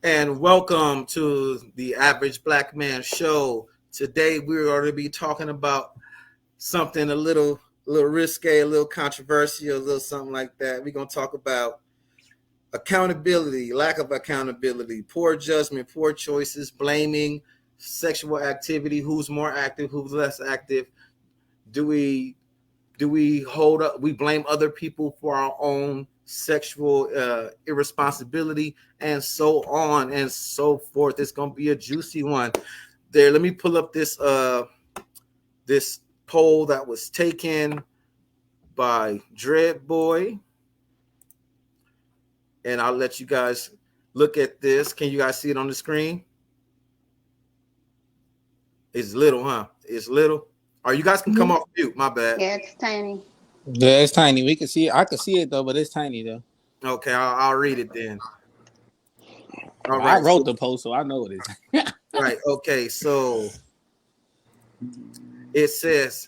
And welcome to the Average Black Man Show. Today we're going to be talking about something a little risque, a little controversial, a little something like that. We're going to talk about accountability, lack of accountability, poor judgment, poor choices, blaming, sexual activity, who's more active, who's less active. Do we hold up, we blame other people for our own sexual irresponsibility, and so on and so forth. It's gonna be a juicy one. There, let me pull up this poll that was taken by Dread Boy, and I'll let you guys look at this. Can you guys see it on the screen? It's little, huh? It's little. Or you guys can come off mute. My bad. Yeah, it's tiny. Yeah, it's tiny. We can see it. I can see it though, but it's tiny though. Okay, I'll read it then. All I right. wrote the post, so I know it is. Right. Okay. So it says,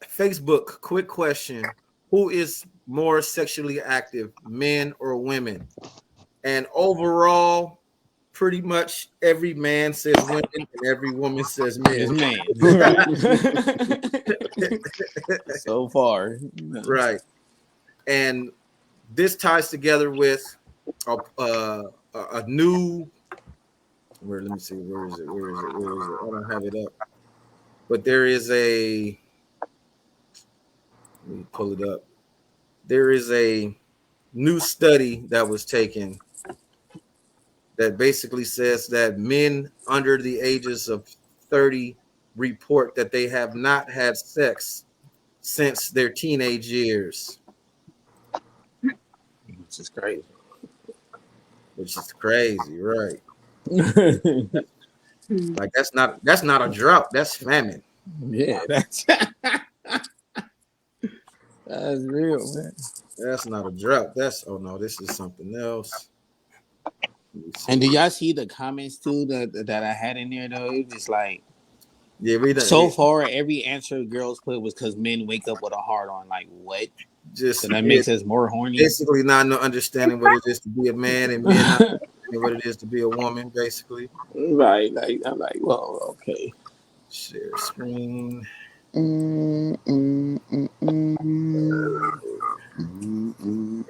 Facebook, quick question. Who is more sexually active, men or women? And overall, pretty much every man says women and every woman says It's men. man. So far. Right. And this ties together with a new, let me see, where is it? I don't have it up. But there is a, let me pull it up. There is a new study that was taken that basically says that men under the ages of 30 report that they have not had sex since their teenage years. Which is crazy. Which is crazy, right? Like that's not a drought, that's famine. Yeah, that's real, man. That's not a drought. Oh no, this is something else. And do y'all see the comments too that I had in there though? It was just like, yeah, we done, so far every answer girls put was because men wake up with a hard on. Like what? Just so that makes us more horny. Basically, not understanding what it is to be a man, and men not understanding what it is to be a woman. Basically, right? Like I'm like, well, okay. Share screen. Here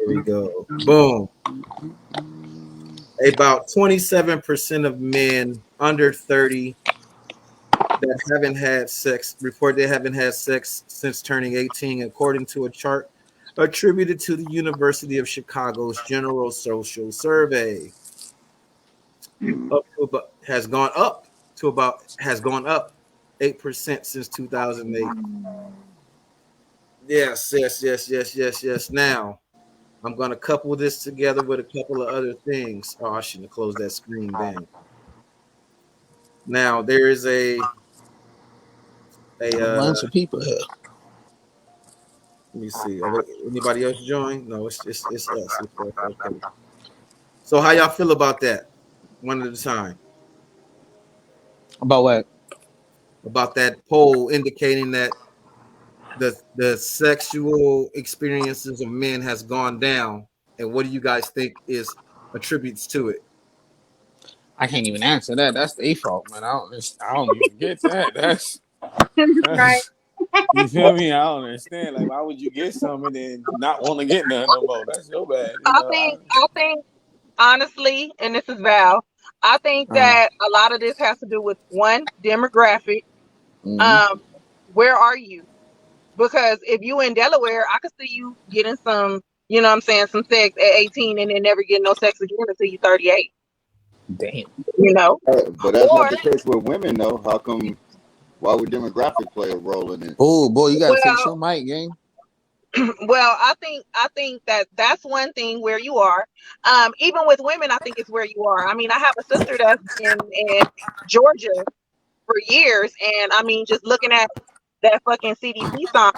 we go. Boom. About 27% of men under 30 that haven't had sex report they haven't had sex since turning 18, according to a chart attributed to the University of Chicago's General Social Survey. Has gone up 8% since 2008. Yes. Now, I'm going to couple this together with a couple of other things. Oh, I shouldn't have closed that screen down. Now, there is a bunch of people here. Let me see. Anybody else join? No, it's us. Okay. So, how y'all feel about that? One at a time. About what? About that poll indicating that the sexual experiences of men has gone down, and what do you guys think is attributes to it? I can't even answer that. That's their fault, man. I don't even get that. That's Right. You feel me? I don't understand. Like, why would you get something and then not want to get none no more? That's your bad. I think, honestly, and this is Val, I think that a lot of this has to do with one, demographic. Where are you? Because if you in Delaware, I could see you getting some, some sex at 18 and then never getting no sex again until you're 38. Damn. But that's not the case with women, though. How come? Why would demographic play a role in it? Oh boy, you gotta fix your mic, gang. Well, I think that's one thing where you are. Even with women, I think it's where you are. I mean, I have a sister that's in Georgia for years, and I mean, just looking at that fucking CDC sign,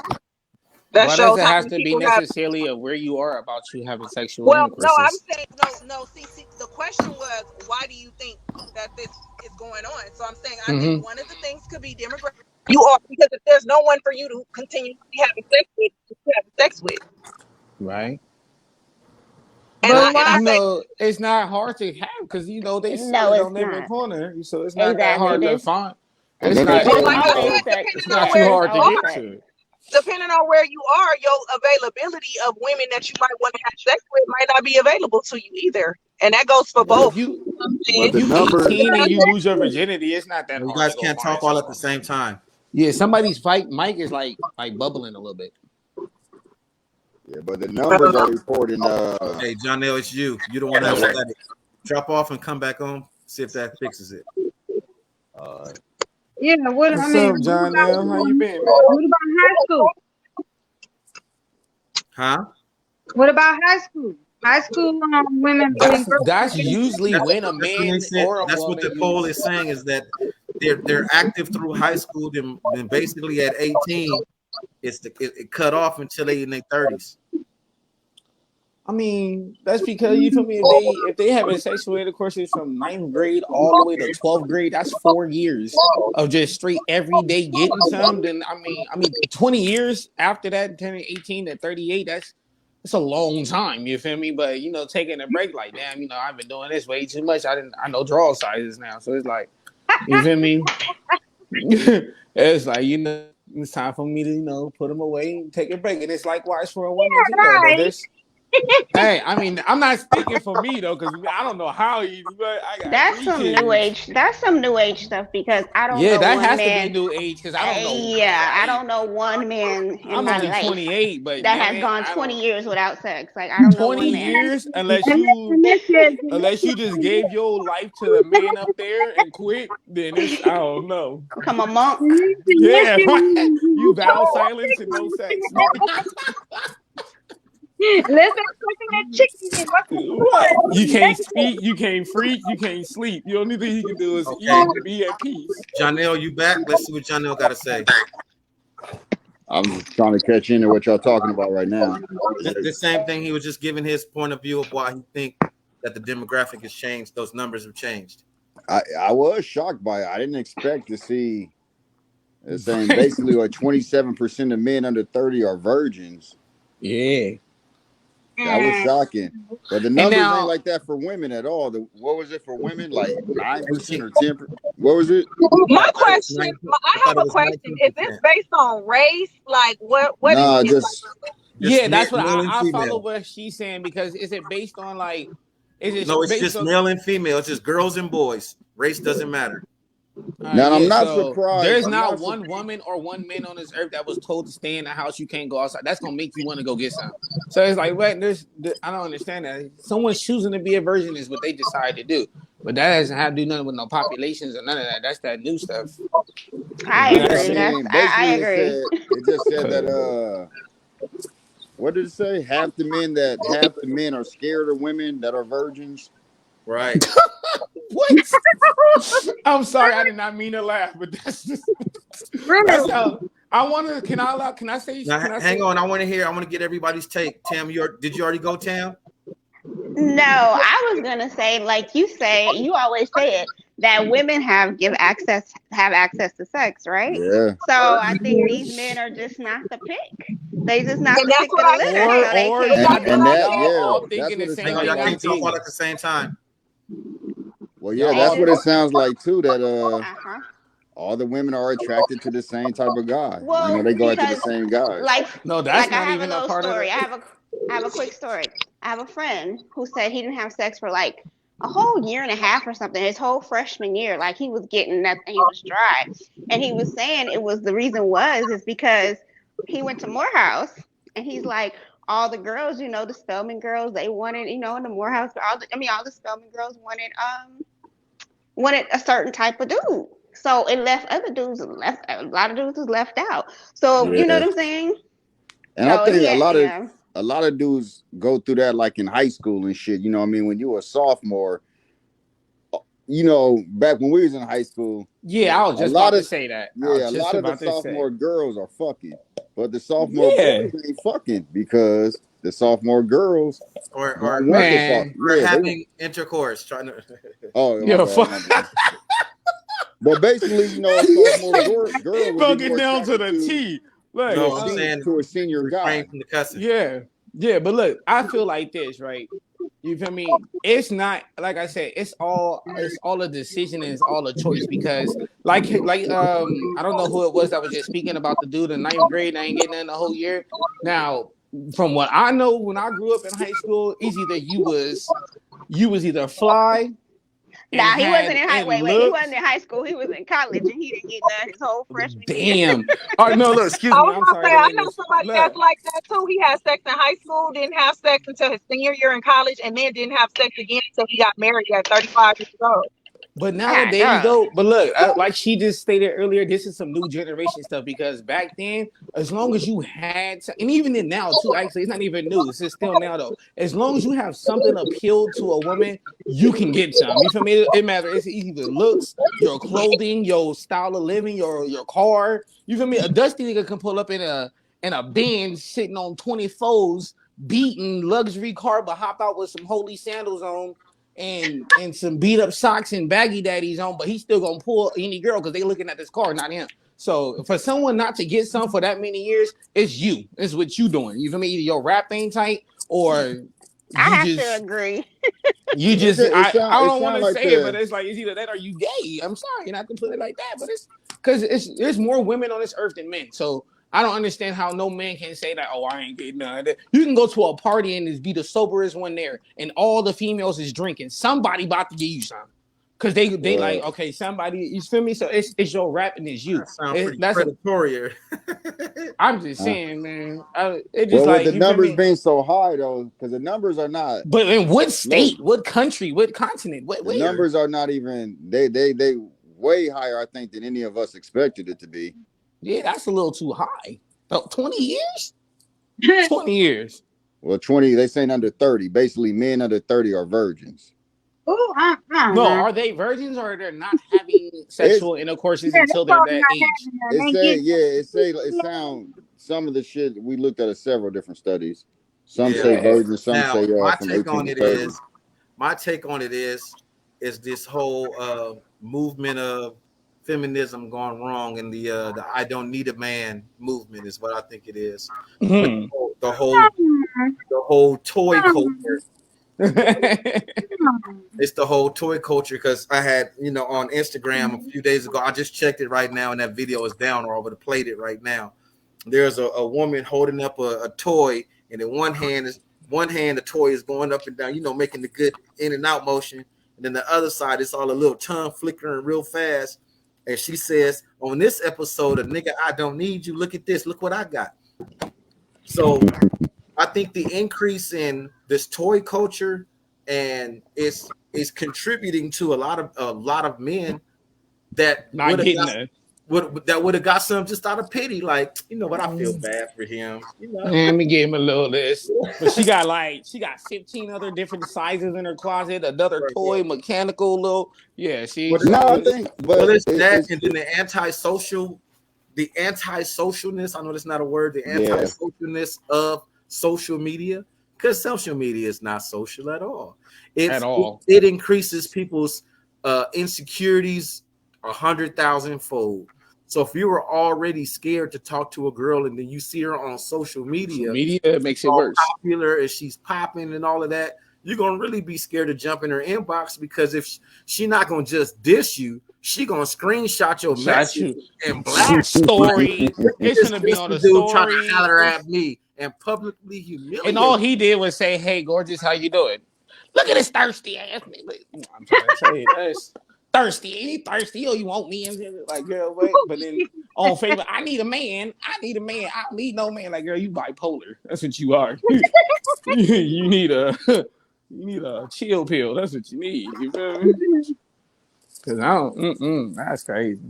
that Why shows does it how have many to be people have. necessarily of where you are about you having sexual Well, no, intercourse? I'm saying no. See, the question was, why do you think that this is going on? So I'm saying, I think one of the things could be demographic. You are, because if there's no one for you to continue having sex with, Right. And But But I why? you say, know, it's not hard to have because you know they sell No, it it's on every not. corner, so it's not that Exactly. hard to This find. And It's then they not. this but is say, like you I always know, said, sex. It's depending not on too where It's you hard to always get are, sex. to. depending on where you are, your availability of women that you might want to have sex with might not be available to you either. And that goes for Well, both. if you You know what I'm but saying? if the you numbers, 18 and you lose your virginity, it's not that Well, you hard to guys go can't find talk all at the someone. same time. Yeah, somebody's fight mic is like bubbling a little bit. yeah, but the numbers are reporting. Hey, John L, it's you. You don't want to have static. Drop off and come back on. See if that fixes it. Uh, Yeah. What I What's mean, up, John L? How you been, man? what about high school? Huh? What about high school? High school women and girls. That's usually when a That's when they man said. or a That's what woman the poll meets. is saying is that they're active through high school. Then basically at 18, it cut off until they in their 30s. I mean, that's because you feel me. If they having sexual intercourses from ninth grade all the way to 12th grade, that's 4 years of just straight every day getting some. Then I mean, 20 years after that, turning 18 to 38, that's a long time. You feel me? But you know, taking a break, like damn, I've been doing this way too much. I know draw sizes now, so it's like, you feel me? It's like it's time for me to put them away and take a break, and it's likewise for a woman too, though. But Right. there's Hey, I mean, I'm not speaking for me though, because I don't know how easy, but I got That's three some new kids. age. That's some new age stuff because I don't Yeah, know that one has to be man. new age because I don't know. Yeah, I don't know one man in I'm my only life 28, but that damn has it, gone I 20 don't. years without sex. Like I don't know 20 one man. years unless And you this is unless you just gave your life to the man up there and quit, then it's I don't know. come a monk. Yeah, right. You vow silence and no sex. Let's start cooking that chicken. And what's What? You can't speak, you can't freak, you can't sleep. The only thing you can do is Okay, eat and be at peace. John L, you back? Let's see what John L got to say. I'm just trying to catch into what y'all talking about right now. The same thing. He was just giving his point of view of why he think that the demographic has changed. Those numbers have changed. I was shocked by it. I didn't expect to see. It's saying basically like 27% of men under 30 are virgins. Yeah. That was shocking. But the And numbers ain't now, like that for women at all. What was it for women? Like 9% 18. or 10%? What was it? I My thought it was question, 19. I I thought have it a was question. Is this 19%. based on race? Like, what is Nah, it? Just yeah, that's what male and I follow female. what she's saying because is it based on like, is No, it it's based just on, male and female. It's just girls and boys. Race doesn't matter. now I'm yeah, not so surprised. there's I'm not not one surprised. woman or one man on this earth that was told to stay in the house. You can't go outside. That's gonna make you want to go get some. So it's like, wait, I don't understand that. Someone's choosing to be a virgin is what they decide to do, but that doesn't have to do nothing with no populations or none of that. That's that new stuff. I Yeah, I agree. mean, I basically agree. it just said that what did it say? Half the men are scared of women that are virgins. Right. What? I'm sorry, I did not mean to laugh, but that's just that's Really? how I want to. Can I allow? Can I say? Now Can I hang say? on. I want to get everybody's take. Tam, did you already go, Tam? No, I was gonna say, like you say, you always say it that women have access to sex, right? Yeah. So I think these men are just not the pick. They just not And the that's pick what of the I litter, said. so they Or can't. And That's what and I that y'all said. yeah, all that's thinking what the it Hang same on. sounds thing Y'all I'm like can't talk too. all at thinking. the same time. Well, Y'all yeah, that's all what it sounds like too. That Uh-huh. all the women are attracted to the same type of guy. Well, They go after the because same guys. like no, that's like I not have a even a little part of story. the. I have a quick story. I have a friend who said he didn't have sex for like a whole year and a half or something. His whole freshman year, like he was getting nothing. He was dry, and he was saying it was the reason was is because he went to Morehouse, and he's like all the girls, the Spelman girls, they wanted, in the Morehouse. All the Spelman girls wanted a certain type of dude. So it left other dudes left. A lot of dudes was left out. So you know Yeah, what I'm saying? and I So think he, yeah, a lot of dudes go through that like in high school and shit. You know what I mean? When you were a sophomore, back when we was in high school, Yeah, I was a just lot about to of say that. I yeah, was a just lot of the about to say. sophomore girls are fucking, but the sophomore Yeah, boys ain't fucking because the sophomore girls Or don't want the man, or yeah they having intercourse. Trying to. oh my yo, bad fuck, my bad. But basically, a sophomore girl would be fucking more down to attracted the T. No, Like, I'm saying to a senior refrain guy. from the cussing. yeah, yeah, but look, I feel like this, right? You feel me? It's not like I said. It's all a decision and it's all a choice because I don't know who it was that was just speaking about the dude in ninth grade. I ain't getting in the whole year. Now, from what I know, when I grew up in high school, it's either you was either fly and Nah, he wasn't had in high. and Wait, he looked. wasn't in high school. He was in college, and he didn't get none his whole freshman year. Damn. All right, no, look, excuse I me. was I'm gonna sorry. say, I I didn't mean know to. somebody that's Look, like that too. He had sex in high school, didn't have sex until his senior year in college, and then didn't have sex again until he got married at 35 years old. but God, nowadays, dog. though, but look, like she just stated earlier, this is some new generation stuff because back then, as long as you had, and even in now too, actually, it's not even new. It's just still now though. As long as you have something appeal to a woman, you can get some. You feel me? It matters. It's either looks, your clothing, your style of living, your car. You feel me? A dusty nigga can pull up in a Benz sitting on 24s, beating luxury car, but hop out with some holy sandals on and some beat up socks and baggy daddies on, but he's still gonna pull any girl because they looking at this car, not him. So for someone not to get some for that many years, it's you. It's what you doing. You feel me? Either your rap ain't tight or I you have to just agree. you It, just I it don't want sound to like say it, but the it's like it's either that or you gay. I'm sorry not to put it like that, but it's because there's more women on this earth than men. So I don't understand how no man can say that. Oh, I ain't getting none. You can go to a party and just be the soberest one there, and all the females is drinking. Somebody about to give you some, because they like well, okay, somebody. You feel me? So it's your rap and it's you. That sounds pretty That's a. predatory. I'm just uh, saying, man. It just well, with like the you feel numbers me. being so high though, because the numbers are not But in what low. state, what country, what continent, The where? numbers are not even they way higher, I think, than any of us expected it to be. Yeah, that's a little too high. Oh, 20 years? 20 years. Well, 20, they saying under 30. Basically, men under 30 are virgins. Ooh, I don't No, know. are they virgins or they're not having It's sexual intercourses Yeah, they until they're probably that not age? having none. it They say getting yeah, it sound some of the shit we looked at several different studies. Some Yeah. say Yeah. virgins, some Now, say my from take 18 on to it 30. is, my take on it is this whole movement of feminism gone wrong, and the I don't need a man movement is what I think it is. With Hmm. the whole the whole toy culture. Hmm. It's the whole toy culture because I had, on Instagram a few days ago. I just checked it right now, and that video is down, or I would have played it right now. There's a woman holding up a toy, and in one hand the toy is going up and down, making the good in and out motion, and then the other side it's all a little tongue flickering real fast. And she says, "On this episode of Nigga, I Don't Need You. Look at this. Look what I got." So I think the increase in this toy culture and is contributing to a lot of men that Not getting that. would have got some just out of pity, like, what, I feel bad for him. Let me give him a little this. But she got 15 other different sizes in her closet, another Right, right. toy, mechanical little. Yeah, see, Well, No, so I it's think, well, but it's that, it's and then the antisocialness. I know that's not a word. The yeah. antisocialness of social media, because social media is not social at all. at It's it, all. it increases people's insecurities 100,000 fold. So if you were already scared to talk to a girl, and then you see her on social So media, media makes it all worse. popular, and she's popping and all of that, you're gonna really be scared to jump in her inbox, because if she not gonna just diss you, she gonna screenshot your Shot message you. and blast you. Like, Story. look at It's this gonna be on pissy the dude trying to story. holler at me and publicly And all humiliate. he did was say, "Hey, gorgeous, how you doing? Look at this thirsty ass." I'm trying to tell you, that's thirsty. Ain't he thirsty? Oh, you want me? And like, girl, wait. But then on Facebook, I need a man. I need a man. I don't need no man. Like, girl, you bipolar. That's what you are. You need a you need a chill pill. That's what you need. You feel me? Cause I don't. That's crazy.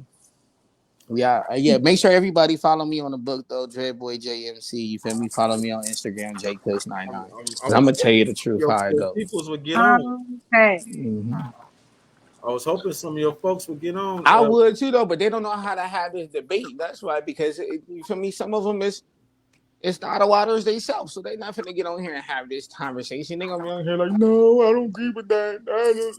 Yeah, yeah. Make sure everybody follow me on the book though, Dreadboy JMC. You feel me? Follow me on Instagram, I'm, JCush99. I'm, Cause I I'm was gonna tell you hoping the truth your, how it your go. peoples would get on. Okay. Mhm. I was hoping some of your folks would get on. I would too though, but they don't know how to have this debate. That's why, because you feel me, some of them it's the Ottawa waters themselves, so they're not finna get on here and have this conversation. They gonna be on here like, no, I don't agree with that.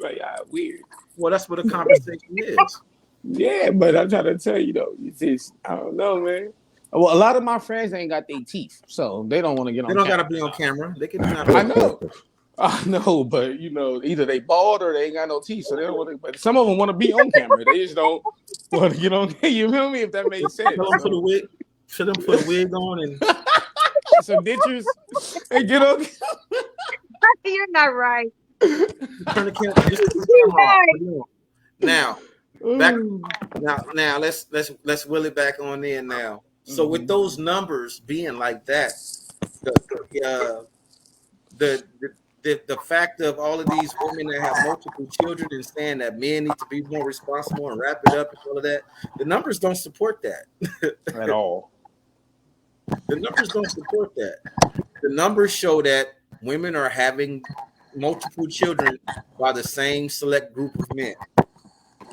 Like, weird. Well, that's what a conversation is. Yeah, but I'm trying to tell you though, it's just I don't know, man. Well, a lot of my friends ain't got their teeth, so they don't want to get They on don't got to camera. be on camera. They can have I their. know. I know, but either they bald or they ain't got no teeth, so they don't want to. But some of them want to be on camera. They just don't want to get on. You feel me? If that makes sense. Tell them put a wig. Should them put a wig on and some dentures and get on. You're not right. turn the camera. Just turn the camera off. Now, now let's wheel it back on in now. So with those numbers being like that, the fact of all of these women that have multiple children and saying that men need to be more responsible and wrap it up and all of that, the numbers don't support that at all. The numbers don't support that. The numbers show that women are having multiple children by the same select group of men.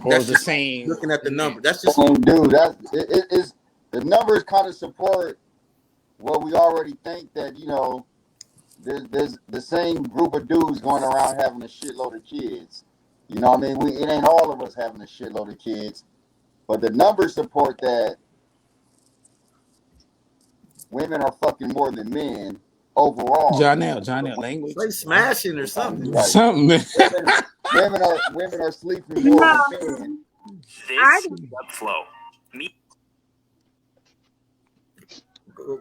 Or that's the just same. Looking at the number, that's just dude. It is the numbers kind of support what we already think that there's the same group of dudes going around having a shitload of kids. You know what I mean? It ain't all of us having a shitload of kids, but the numbers support that women are fucking more than men overall. John L. language. Like smashing or something. Right. Something. women are sleeping more than men. This flow.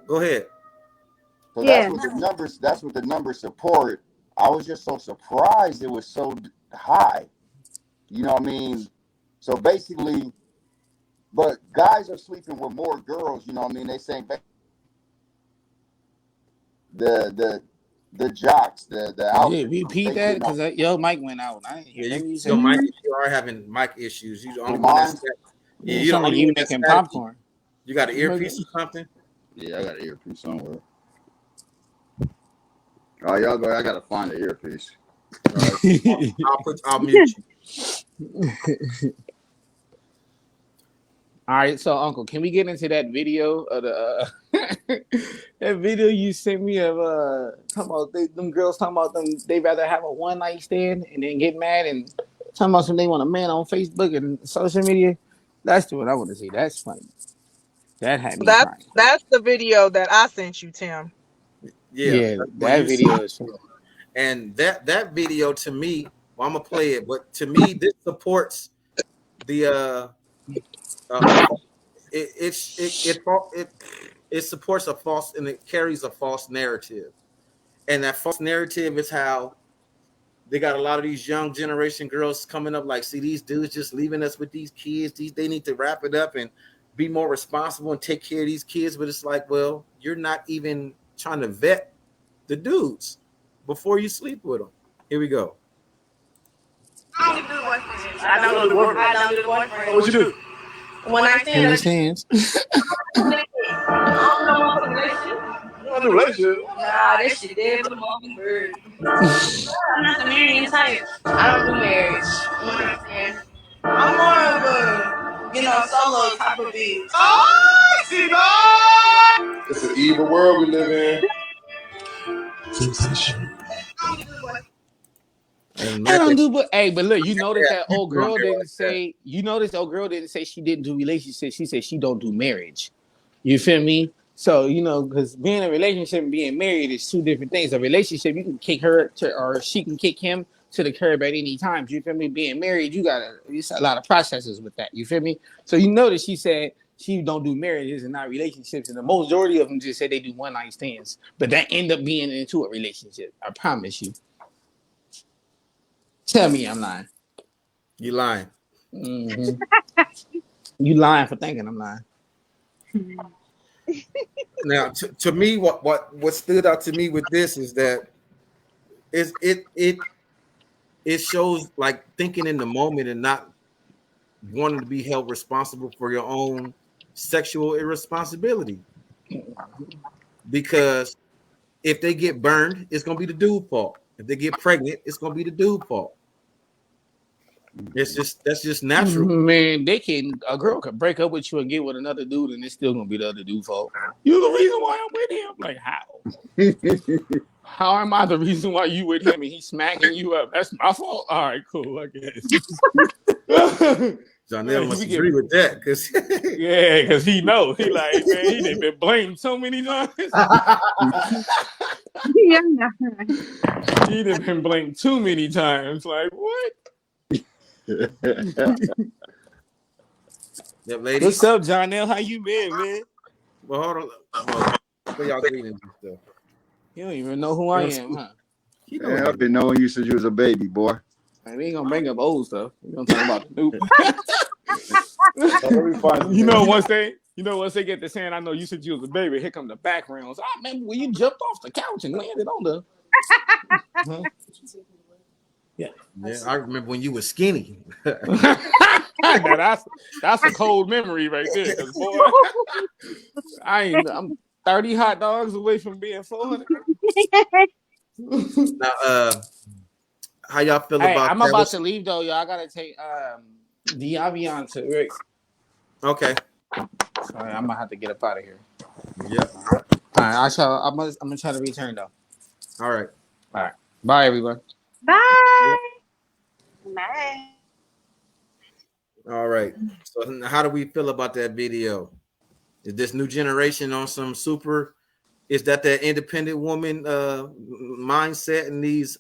Go ahead. So that's what the numbers support. I was just so surprised it was so high. You know what I mean? So basically, but guys are sleeping with more girls, you know what I mean? They saying the jocks, the repeat that because your mic went out. I didn't hear you say. Mike, you are having mic issues. You don't you making popcorn. You got an earpiece or something? Yeah, I got an earpiece somewhere. Oh, y'all go. I gotta find the earpiece. I'll mute you. All right, so Uncle, can we get into that video of the that video you sent me of talking about them girls talking about them they rather have a one night stand and then get mad and talking about something they want a man on Facebook and social media? That's what I want to see. That's funny. That had me crying. That's the video that I sent you, Tim. Yeah, that video is funny. And that video to me, well, I'm gonna play it, but to me, this supports the it supports a false and it carries a false narrative, and that false narrative is how they got a lot of these young generation girls coming up like, see, these dudes just leaving us with these kids. They need to wrap it up and be more responsible and take care of these kids. But it's like, well, you're not even trying to vet the dudes before you sleep with them. Here we go. I don't do the boyfriend. What you do? When I stand, I don't do relationship. Nah, that shit dead for the motherfucking bird. I'm not the marrying type. I don't do marriage. When I stand, I'm more of a, solo type of bitch. Oh, see, God! It's an evil world we live in. I don't do, but look, you notice that old girl didn't say. You notice the old girl didn't say she didn't do relationships. She said she don't do marriage. You feel me? So because being in a relationship and being married is two different things. A relationship, you can kick her or she can kick him to the curb at any time. You feel me? Being married, it's a lot of processes with that. You feel me? So you notice she said she don't do marriages and not relationships, and the majority of them just say they do one night stands, but that end up being into a relationship. I promise you. Tell me I'm lying. You lying. Mm-hmm. You lying for thinking I'm lying. Now, to me, what stood out to me with this is that it shows like thinking in the moment and not wanting to be held responsible for your own sexual irresponsibility. Because if they get burned, it's gonna be the dude's fault. If they get pregnant, it's gonna be the dude's fault. That's just natural. Man, a girl could break up with you and get with another dude, and it's still gonna be the other dude's fault. You're the reason why I'm with him. Like how? How am I the reason why you with him and he's smacking you up? That's my fault. All right, cool. I guess. Janelle must agree with that, because because he knows. He like, man, he done been blamed so many times. Yeah. He done been blanked too many times. Like what? Yep, ladies. What's up, John L? How you been, man? Well, hold on. Well, say y'all greetings and stuff. You don't even know who I am, huh? You know Man, I've been knowing you since you was a baby, boy. Man, we ain't gonna bring up old stuff. We gonna talk about the new. Once they get to saying, I know you said you was a baby, here come the backgrounds. I remember when you jumped off the couch and landed on the. Huh? Yeah, I remember when you were skinny. Now that's a cold memory right there, because boy, I'm 30 hot dogs away from being 400. Now, how y'all feel Hey, about I'm that? about to leave though, y'all. I gotta take the avion to Rick. Okay. Sorry, I'm gonna have to get up out of here. Yep. All right, I'm gonna try to return though. All right. Bye, everyone. Bye. Bye. All right. So, how do we feel about that video? Is this new generation on some super? Is that independent woman mindset and these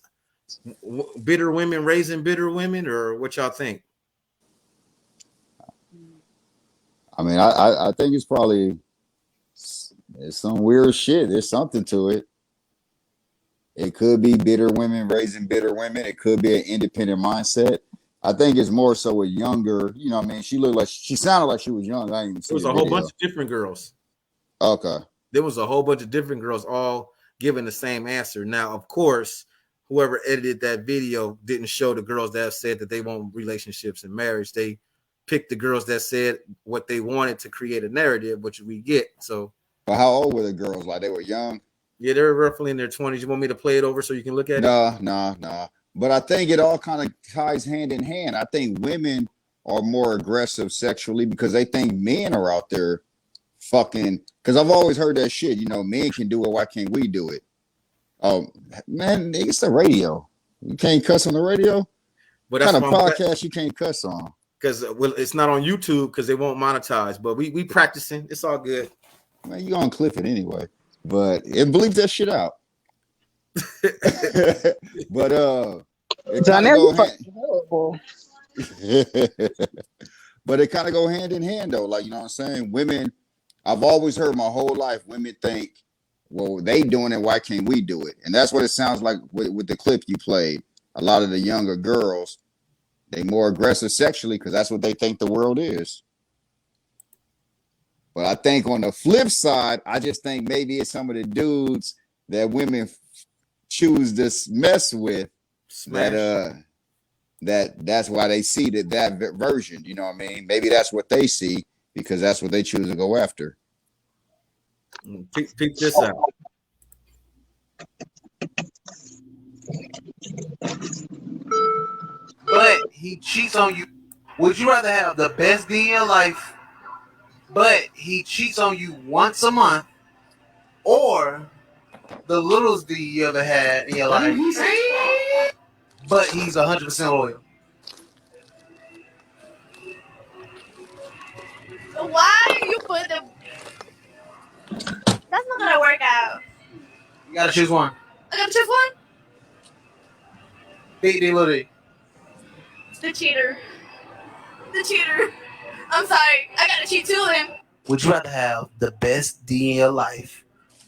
bitter women raising bitter women, or what y'all think? I mean, I think it's probably some weird shit. There's something to it. It could be bitter women raising bitter women. It could be an independent mindset. I think it's more so a younger, you know what I mean? She sounded like she was young. I didn't even see There was the a whole video. bunch of different girls. Okay. There was a whole bunch of different girls all giving the same answer. Now, of course, whoever edited that video didn't show the girls that said that they want relationships and marriage. They picked the girls that said what they wanted to create a narrative, which we get. So, But how old were the girls? Like they were young? yeah, they're roughly in their 20s. You want me to play it over so you can look at it? No. But I think it all kind of ties hand in hand. I think women are more aggressive sexually because they think men are out there fucking. Because I've always heard that shit. You know, men can do it. Why can't we do it? Oh, man, it's the radio. You can't cuss on the radio? But What that's kind of podcast you can't cuss on? Because it's not on YouTube because they won't monetize. But we practicing. It's all good. Man, you gonna clip it anyway. But it bleep that shit out. But it kind of go but it kind of go hand in hand though. Like, you know what I'm saying? Women, I've always heard my whole life, women think, well, they doing it, why can't we do it? And that's what it sounds like with the clip you played. A lot of the younger girls, they more aggressive sexually because that's what they think the world is. But I think on the flip side, I just think maybe it's some of the dudes that women choose to mess with that's why they see that version. You know what I mean? Maybe that's what they see because that's what they choose to go after. Peep this out. But he cheats on you. Would you rather have the best D in your life, but he cheats on you once a month, or the littlest D you ever had in your life, but he's 100% loyal? Why you put the? That's not gonna work out. You gotta choose one. I gotta choose one. Big D, little D. The cheater. The cheater. I'm sorry. I gotta cheat to him. Would you rather have the best D in your life,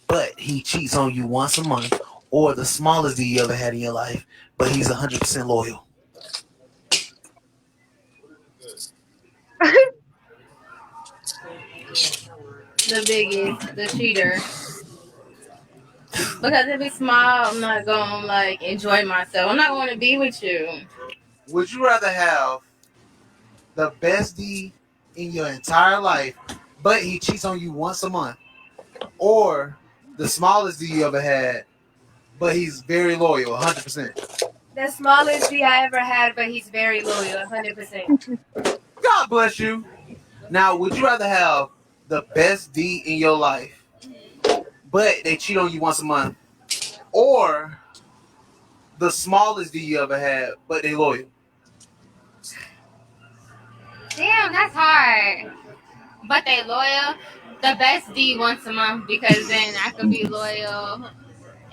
but he cheats on you once a month, or the smallest D you ever had in your life, but he's 100% loyal? The biggest, the cheater. Because if it's small, I'm not gonna like enjoy myself. I'm not gonna be with you. Would you rather have the best D in your entire life, but he cheats on you once a month, or the smallest D you ever had, but he's very loyal, 100%? The smallest D I ever had, but he's very loyal, 100%. God bless you. Now, would you rather have the best D in your life, but they cheat on you once a month, or the smallest D you ever had, but they loyal? Damn, that's hard. But they loyal. The best D once a month because then I could be loyal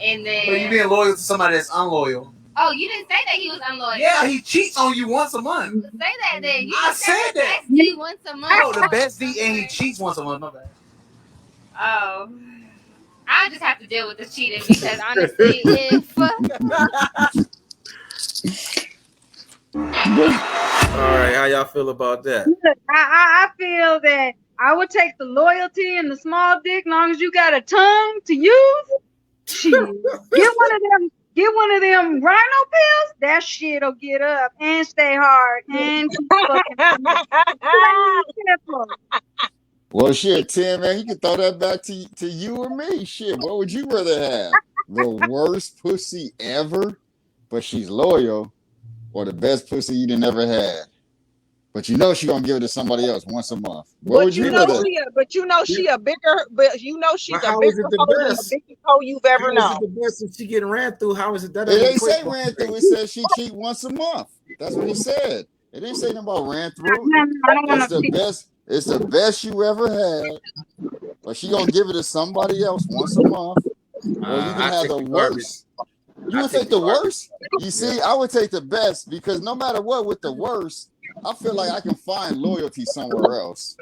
And then. But you being loyal to somebody that's unloyal. Oh, you didn't say that he was unloyal. Yeah, he cheats on you once a month. Say that then. You I said that. bestie once a month. Oh, the bestie and he cheats once a month. My bad. Oh. I just have to deal with the cheating because honestly, if All right, how y'all feel about that? I feel that I would take the loyalty and the small dick, long as you got a tongue to use. Shit, get one of them rhino pills. That shit'll get up and stay hard and keep fucking. Well, shit, Tim, man, you can throw that back to you or me. Shit, what would you rather have? The worst pussy ever, but she's loyal, or the best pussy you done ever had? But you know she gonna give it to somebody else once a month. What would you rather? She's a bigger hoe than the biggest hoe you've ever known. How is it the best if she getting ran through? How is it that? It ain't say ran through. It says she cheat once a month. That's what he said. It didn't say nothing about ran through. It's the best. It's the best you ever had. But she gonna give it to somebody else once a month. Or you can have the worst. You would take the worst? You see, I would take the best because no matter what, with the worst, I feel like I can find loyalty somewhere else.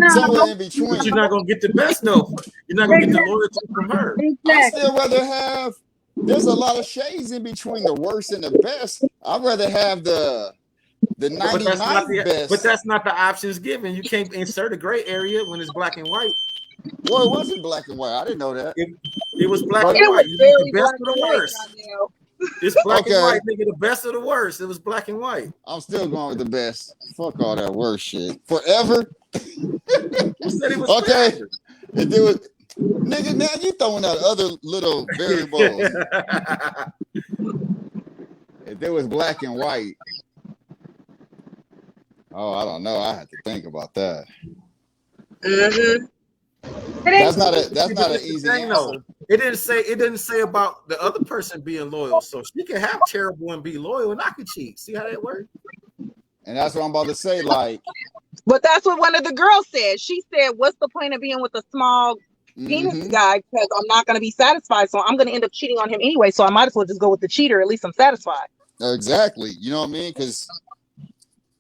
Somewhere in between. But you're not gonna get the best, though. You're not gonna get the loyalty from her. I still rather have. There's a lot of shades in between the worst and the best. I'd rather have the 99 best. But that's not the options given. You can't insert a gray area when it's black and white. Well, it wasn't black and white. I didn't know that. It was black and white. You get the best of the worst. It's black and white, nigga. The best of the worst. It was black and white. I'm still going with the best. Fuck all that worst shit. Forever. Who said it was okay. forever? If there was, nigga, now you throwing out other little variables. If there was black and white. Oh, I don't know. I have to think about that. Mm-hmm. That's not an easy answer. It didn't say about the other person being loyal. So she can have terrible and be loyal, and I can cheat. See how that works? And that's what I'm about to say. Like, but that's what one of the girls said. She said, "What's the point of being with a small penis guy? Because I'm not going to be satisfied. So I'm going to end up cheating on him anyway. So I might as well just go with the cheater. At least I'm satisfied." Exactly. You know what I mean? Because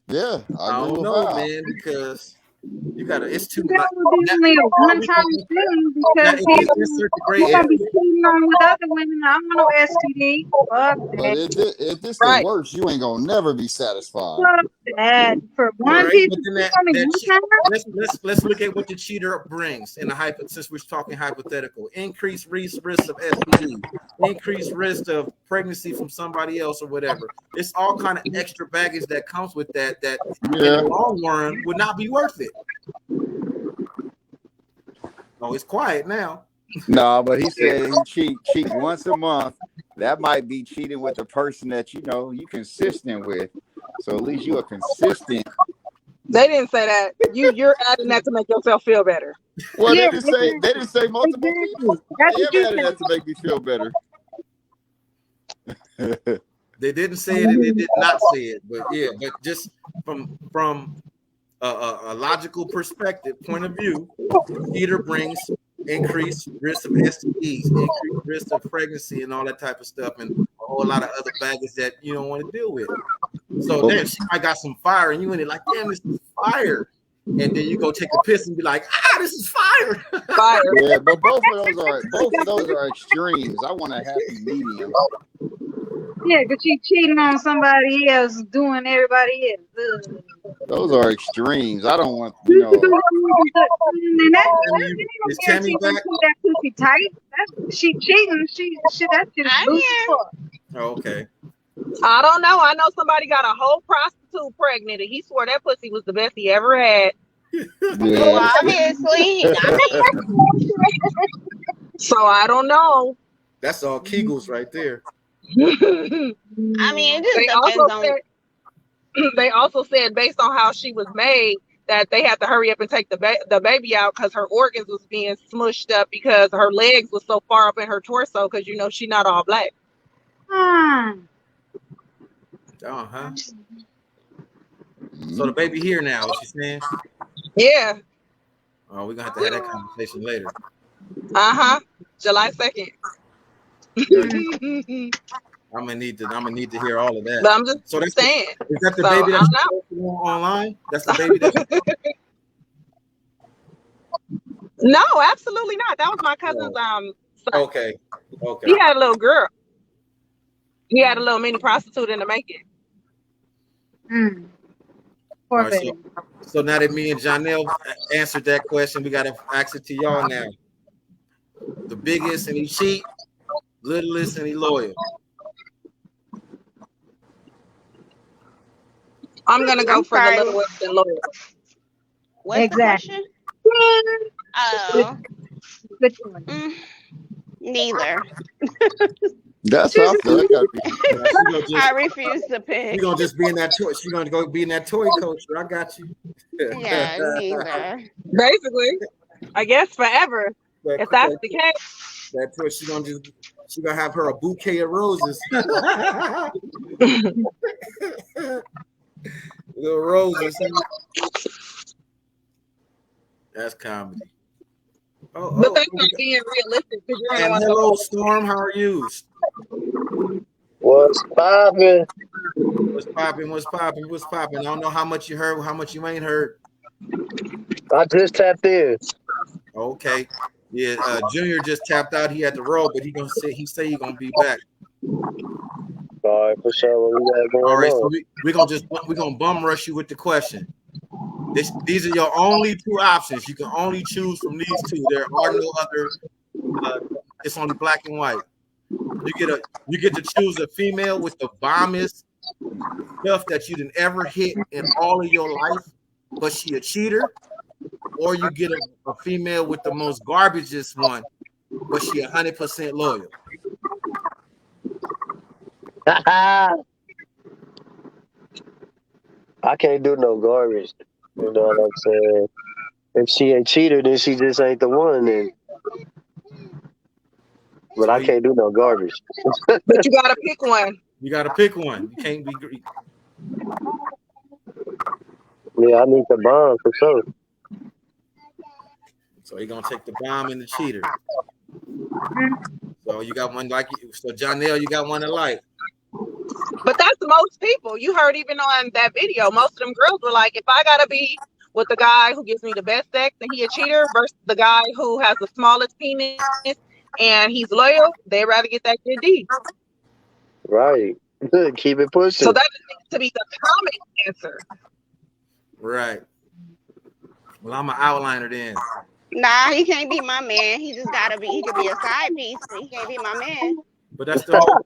I don't know, man, because you gotta. It's too much. Only a one-time thing because he's gonna be cheating on with other women. I don't know STD. Fuck but that. if this the worst, you ain't gonna never be satisfied. Fuck that. For one piece, let's look at what the cheater brings in the since we're talking hypothetical. Increased risk of STD, increased risk of pregnancy from somebody else or whatever. It's all kind of extra baggage that comes with that in the long run would not be worth it. Oh, it's quiet now. No, but he said he cheat once a month. That might be cheating with the person that you consistent with. So at least you are consistent. They didn't say that. You're adding that to make yourself feel better. Well, they didn't say multiple people. They added that to make me feel better. They didn't say it and they did not say it, but just from a logical perspective, point of view, cheater brings increased risk of STDs, increased risk of pregnancy, and all that type of stuff, and a whole lot of other baggage that you don't want to deal with. So then she might got some fire, and you in it like, damn, this is fire. And then you go take a piss and be like, this is fire. Fire. Yeah, but both of those are extremes. I want a happy medium. Yeah, because she cheating on somebody else, doing everybody else. Those are extremes. I don't want, Is Tammy back? That pussy tight. She cheating. That shit is loose as fuck. Oh, okay. I don't know. I know somebody got a whole prostitute pregnant, and he swore that pussy was the best he ever had. Well, obviously. So I don't know. That's all Kegels right there. I mean, it just they also said based on how she was made that they had to hurry up and take the baby out because her organs was being smushed up because her legs was so far up in her torso because she's not all black. So the baby here now, what you saying? Yeah. Oh, we're gonna have to have that conversation later. July 2nd. I'm gonna need to hear all of that. But I'm just so that's saying. Is that the So, baby I that's don't know. online? That's the baby that. No, absolutely not. That was my cousin's son. Okay. He had a little girl. He had a little mini prostitute in the making. Poor All right, baby. so now that me and Janelle answered that question, we gotta ask it to y'all now. The biggest and he cheat, littlest and he loyal. I'm gonna go for the littlest and loyal. What's the question? Oh, neither. That's how I feel. That gotta be. I refuse to pick. She's gonna just be in that toy. She's gonna go be in that toy coaster. I got you. Yeah, neither. Basically, I guess forever. If that's the case, that toy. She's gonna have her a bouquet of roses. Little roses. That's comedy. But that's not being realistic because you're gonna want hello, Storm. How are you? What's poppin'? What's poppin'? What's poppin'? What's poppin'? I don't know how much you heard, how much you ain't heard. I just tapped in. Okay. Yeah, Junior just tapped out. He had to roll, but he say he gonna be back. All right, for sure. What we got going All right, on? so we're gonna bum rush you with the question. These are your only two options. You can only choose from these two. There are no other. It's only black and white. You get to choose a female with the bombest stuff that you didn't ever hit in all of your life, but she a cheater, or you get a female with the most garbageest one, but she 100% loyal. I can't do no garbage. You know what I'm saying? If she ain't cheater, then she just ain't the one. Then. But I can't do no garbage. But you gotta pick one. You gotta pick one. You can't be greedy. Yeah, I need the bomb for sure. So you're gonna take the bomb and the cheater. So you got one like you. So Janelle, you got one alike. But that's most people. You heard even on that video, most of them girls were like, if I gotta be with the guy who gives me the best sex and he a cheater versus the guy who has the smallest penis and he's loyal, they'd rather get that good D. Right. Keep it pushing. So that needs to be the common answer. Right. Well, I'm an outliner then. Nah, he can't be my man. He just gotta be. He could be a side piece, but he can't be my man. But that's the whole.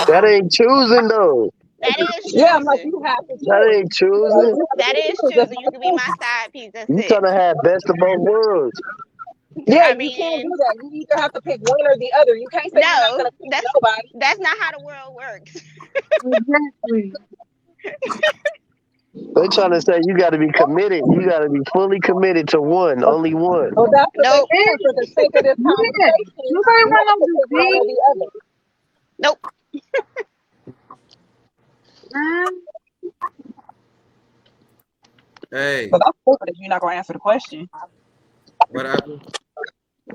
That ain't choosing though. That is choosing. Yeah, I'm like, you have to choose. That ain't choosing. That is choosing. You could be my side piece. That's You it. trying to have best of both worlds. Yeah, you can't do that. You either have to pick one or the other. You can't say you're not gonna pick nobody. That's not how the world works. Exactly. They trying to say you got to be committed. You got to be fully committed to one, only one. Oh, that's what they did for the sake of this conversation. Nobody want to one or the other. Nope. Hey. But that's stupid if you're not gonna answer the question. What happened?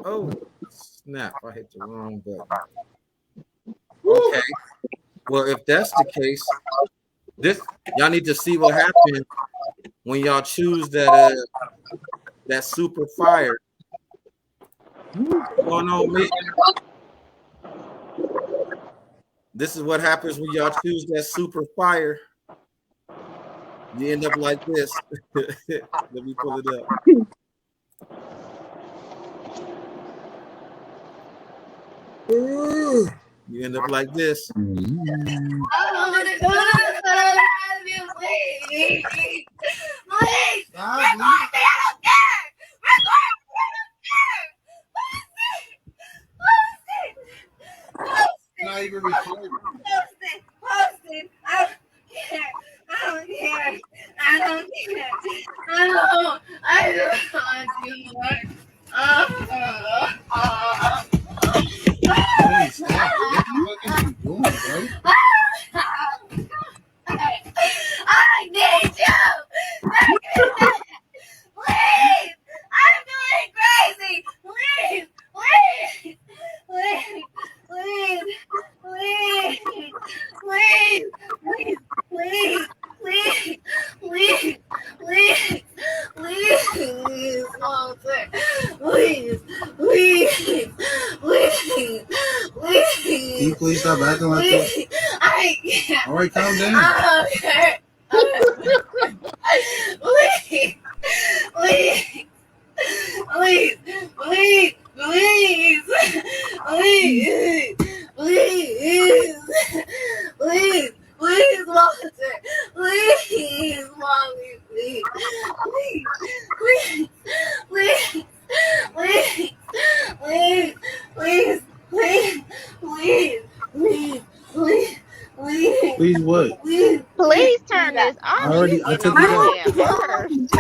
Oh, snap! I hit the wrong button. Okay. Well, if that's the case, y'all need to see what happens when y'all choose that super fire. What's going on, me? This is what happens when y'all choose that super fire. You end up like this. Let me pull it up. You end up like this. Not even recording. I need you. Please. I'm going crazy. Please. Can you please stop acting like that? All right, calm down. Please. Please. Please, please, please, please, please, please, please, Walter, please, mommy, please, please, please, please, please, please, please, please, please, please, please. Please what? Please turn this off. Already, She's I getting took on it my off. damn nerves.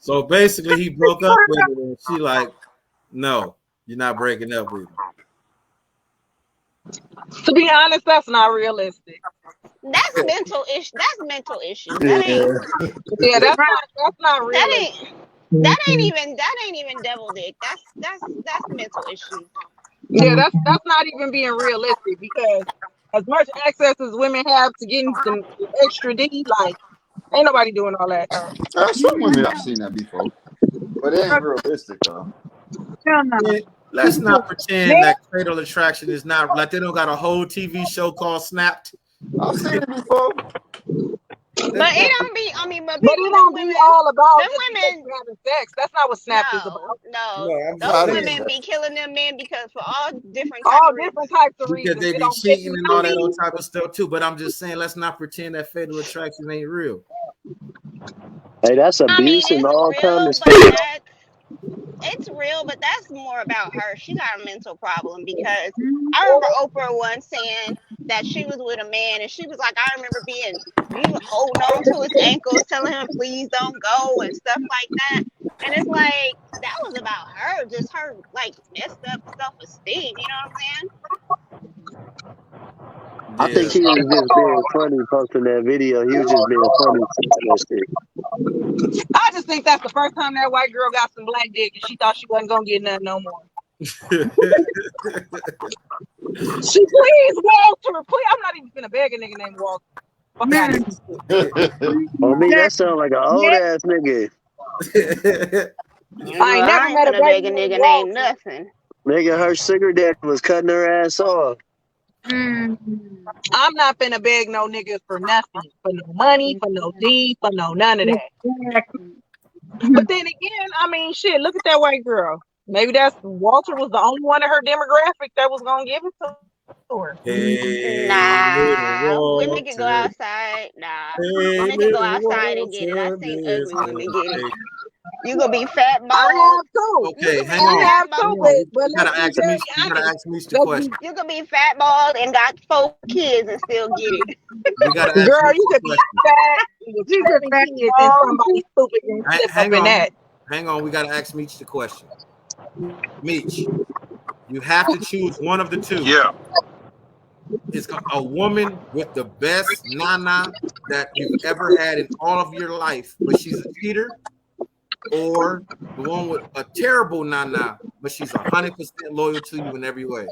So basically, he broke up with her, and she like, no, you're not breaking up with me. To be honest, that's not realistic. That's mental issue. That's mental issues. Yeah. Yeah, that's not That realistic. ain't even devil dick. That's mental issues. Yeah, that's not even being realistic because as much access as women have to getting some extra D, like ain't nobody doing all that. Some women I've seen that before, but it ain't realistic though. Yeah, let's not pretend that Fatal Attraction is not like they don't got a whole TV show called Snapped. I've seen it before. But it don't be. I mean, but But people, it don't be all about them just women because you're having sex. That's not what Snap is about. No, I'm those just women saying. be killing them men because for all different types All of reasons. different types of Because reasons. they It be don't cheating and all that be- old type of stuff too. But I'm just saying, let's not pretend that Fatal Attraction ain't real. Hey, that's I mean, abuse and it's all kind real, of but stuff. it's real, but that's more about her. She got a mental problem because I remember Oprah once saying that she was with a man and she was like, I remember you holding on to his ankles, telling him please don't go and stuff like that. And it's like that was about her, just her like messed up self-esteem. You know what I'm saying? I think he was just being funny posting that video. He was just being funny saying that shit. I just think that's the first time that white girl got some black dick and she thought she wasn't gonna get nothing no more. She please, Walter, please. I'm not even gonna beg a nigga named Walter. Fuck out of here. On me, that sound like an old ass nigga. I ain't never met a gonna beg baby a named nigga Walter. named nothing. Nigga, her sugar daddy was cutting her ass off. I'm not finna beg no niggas for nothing, for no money, for no D, for no none of that. But then again, I mean, shit, look at that white girl. Maybe that's Walter was the only one in her demographic that was gonna give it to her. Hey, Nah, little women can go Walter. outside. Nah, Hey, women can go little outside and get it. I Walter, seen miss ugly women get it. me. You gonna be fat I bald. have too. Okay, You hang can on. be I have fat too, bald. but You let's gotta be ask me. very You gotta honest. ask me the question. You can be fat bald and got 4 kids and still get it. We gotta ask Girl, me you the could be question. fat with 7 kids and somebody stupid and slip up Hang in on. that. Hang on. We gotta ask Meech the question. Meech, you have to choose one of the two. Yeah. It's a woman with the best nana that you've ever had in all of your life, but she's a cheater, or the one with a terrible nana, but she's 100% loyal to you in every way.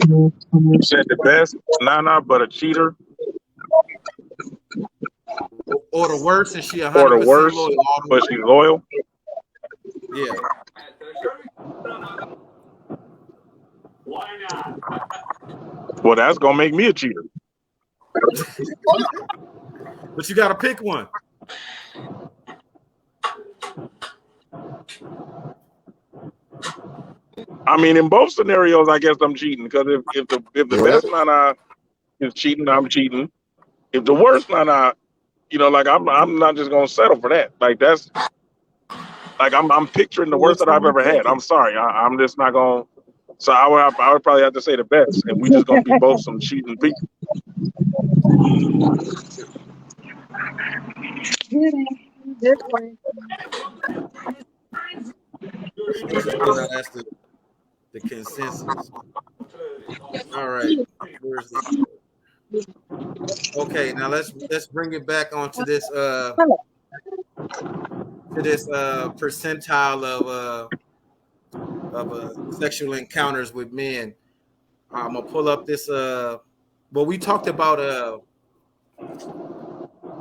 You said the best, Nana, but a cheater. Or the worst, and she 100% Or the worst, loyal. but she's loyal. Yeah. Well, that's gonna make me a cheater. But you gotta pick one. I mean, in both scenarios, I guess I'm cheating because if the best Nana is cheating, I'm cheating. If the worst Nana, like I'm not just gonna settle for that. Like that's like I'm picturing the worst that I've ever had. I'm sorry, I'm just not gonna. So I would probably have to say the best, and we just gonna be both some cheating people. Interesting how that's the consensus. All right. Where's this? Okay, now let's bring it back onto this percentile of sexual encounters with men. I'm gonna pull up this well, we talked about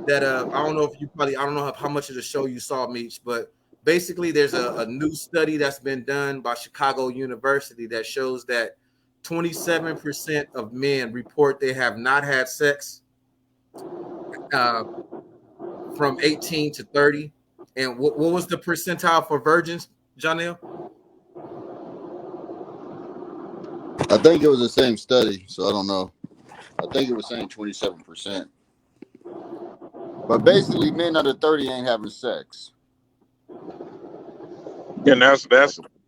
that I don't know if you probably I don't know how much of the show you saw, Meech, but basically there's a new study that's been done by Chicago University that shows that 27% of men report they have not had sex uh, from 18 to 30. And what was the percentile for virgins, Janelle? I think it was the same study, so I don't know. I think it was saying 27%. But basically, men under 30 ain't having sex. And that's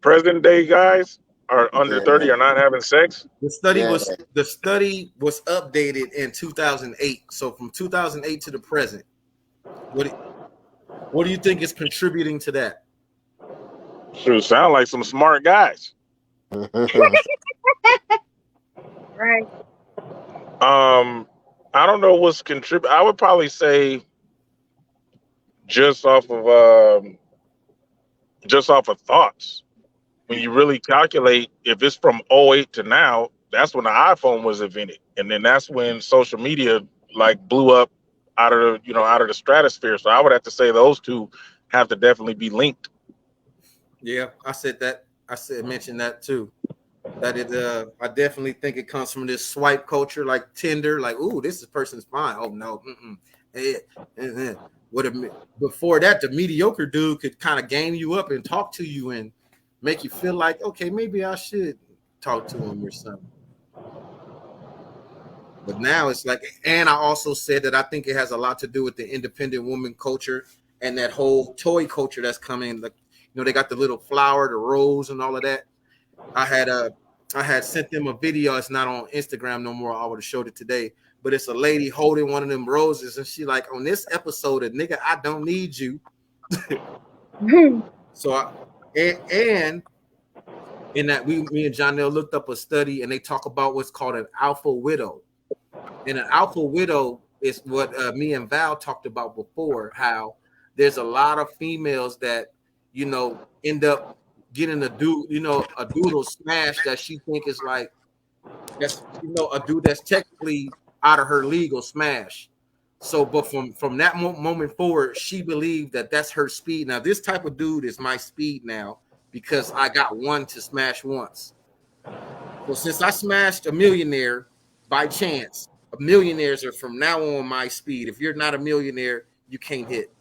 present day guys are under Yeah, 30 are not having sex. The study yeah. was updated in 2008. So from 2008 to the present, what do you think is contributing to that? Sure, sound like some smart guys. Right. I don't know what's contribute. I would probably say just off of thoughts. When you really calculate, if it's from '08 to now, that's when the iPhone was invented, and then that's when social media like blew up out of the stratosphere. So I would have to say those two have to definitely be linked. Yeah, I said that. Mentioned that too. That I definitely think it comes from this swipe culture, like Tinder. Like, ooh, this person's fine. Oh no, before that, the mediocre dude could kind of game you up and talk to you and make you feel like, okay, maybe I should talk to him or something. But now it's like, and I also said that I think it has a lot to do with the independent woman culture and that whole toy culture that's coming. Like, they got the little flower, the rose, and all of that. I had sent them a video. It's not on Instagram no more. I would have showed it today. But it's a lady holding one of them roses, and she like, on this episode of Nigga, I Don't Need You. So and in that me and John Neal looked up a study, and they talk about what's called an alpha widow. And an alpha widow is what me and Val talked about before, how there's a lot of females that, end up getting a dude will smash that she think is like, that's, a dude that's technically out of her legal smash. So, but from that moment forward, she believed that that's her speed. Now, this type of dude is my speed now because I got one to smash once. So since I smashed a millionaire by chance, millionaires are from now on my speed. If you're not a millionaire, you can't hit.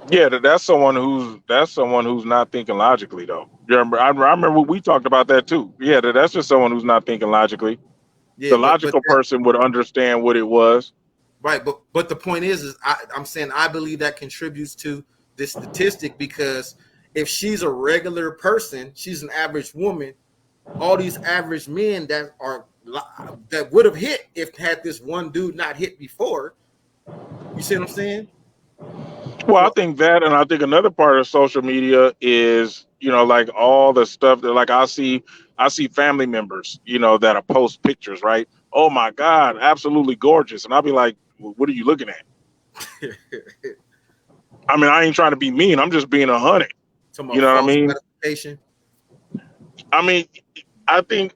Yeah, that's someone who's not thinking logically though. I remember we talked about that too. Yeah, that's just someone who's not thinking logically. Yeah, The logical person would understand what it was. Right, but the point is I'm saying I believe that contributes to this statistic, because if she's a regular person, she's an average woman, all these average men that would have hit if had this one dude not hit before. You see what I'm saying? Well, I think that, and I think another part of social media is, like all the stuff that, like, I see family members, that are post pictures, right? Oh my God, absolutely gorgeous, and I'll be like, well, what are you looking at? I mean, I ain't trying to be mean. I'm just being 100. You know what I mean? I mean, I think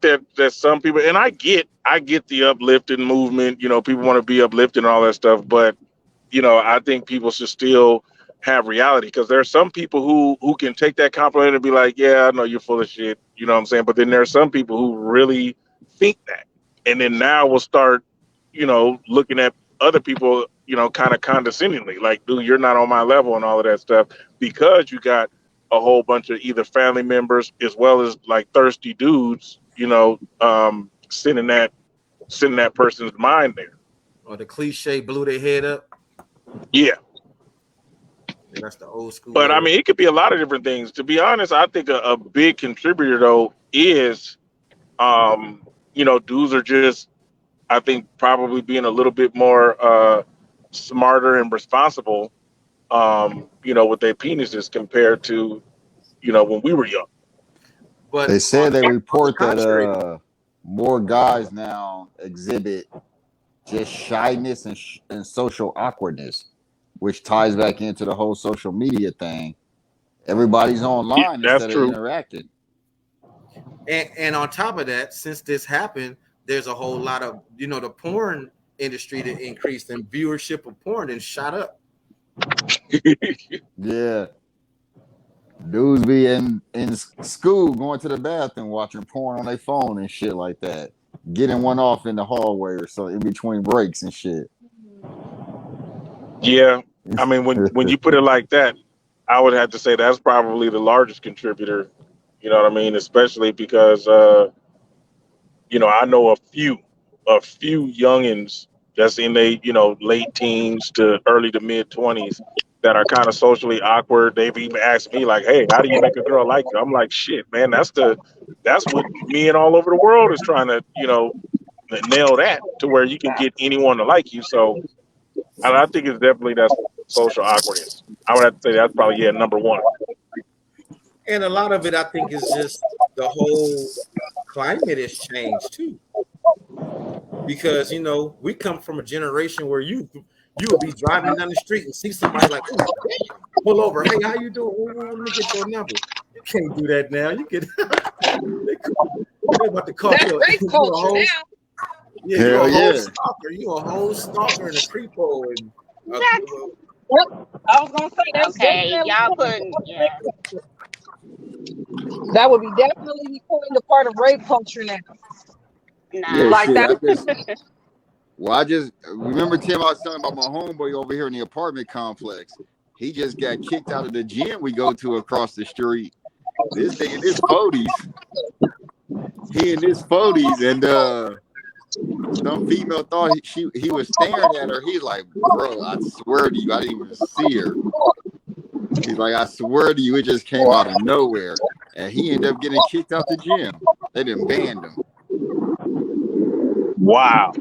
that some people, and I get the uplifting movement. People want to be uplifted and all that stuff, but I think people should still have reality, because there are some people who can take that compliment and be like, yeah, I know you're full of shit. You know what I'm saying? But then there are some people who really think that. And then now we'll start, looking at other people, kind of condescendingly, like, dude, you're not on my level and all of that stuff, because you got a whole bunch of either family members as well as like thirsty dudes, sending that person's mind there. Or the cliche blew their head up. Yeah. That's the old school. But I mean, it could be a lot of different things. To be honest, I think a big contributor though is, dudes are just, I think, probably being a little bit more smarter and responsible, with their penises compared to, when we were young. But they said they report that more guys now exhibit just shyness and social awkwardness, which ties back into the whole social media thing. Everybody's online instead of interacting. And on top of that, since this happened, there's a whole lot of, the porn industry to increase, and viewership of porn and shot up. Yeah. Dudes be in school going to the bathroom watching porn on their phone and shit like that. Getting one off in the hallway or so in between breaks and shit. Yeah, I mean, when you put it like that, I would have to say that's probably the largest contributor. You know what I mean? Especially because I know a few youngins that's in they late teens to early to mid 20s that are kind of socially awkward. They've even asked me like, "Hey, how do you make a girl like you?" I'm like, "Shit, man, that's what me and all over the world is trying to nail that to where you can get anyone to like you." So I think it's definitely that social awkwardness. I would have to say that's probably number one. And a lot of it, I think, is just the whole climate has changed too. Because we come from a generation where you would be driving down the street and see somebody like, "Oh, damn, pull over. Hey, how you doing? Let me get your number." You can't do that now. You can they're about to call That's you race culture now. yeah, you're Hell a whole yeah. stalker. You're a whole stalker and a creepo and Yep. I was gonna say that's Okay, definitely y'all putting that would be definitely becoming a part of rape culture now. Yeah, Like shit. nah. I just remember Tim. I was telling about my homeboy over here in the apartment complex. He just got kicked out of the gym we go to across the street. This thing in his 40s. He in his 40s, and some female thought he was staring at her. He's like, "Bro, I swear to you, I didn't even see her." He's like, "I swear to you, it just came out of nowhere." And he ended up getting kicked out the gym. They didn't ban him. Wow.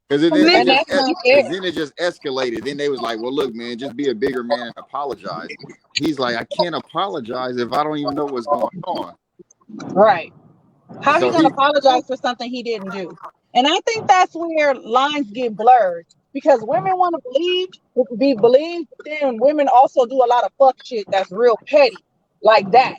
Because And that's not fair. then it just escalated. Then they was like, "Well, look, man, just be a bigger man and apologize." He's like, "I can't apologize if I don't even know what's going on." Right. How he So gonna apologize for something he didn't do? And I think that's where lines get blurred because women want to be believed, but then women also do a lot of fuck shit that's real petty, like that.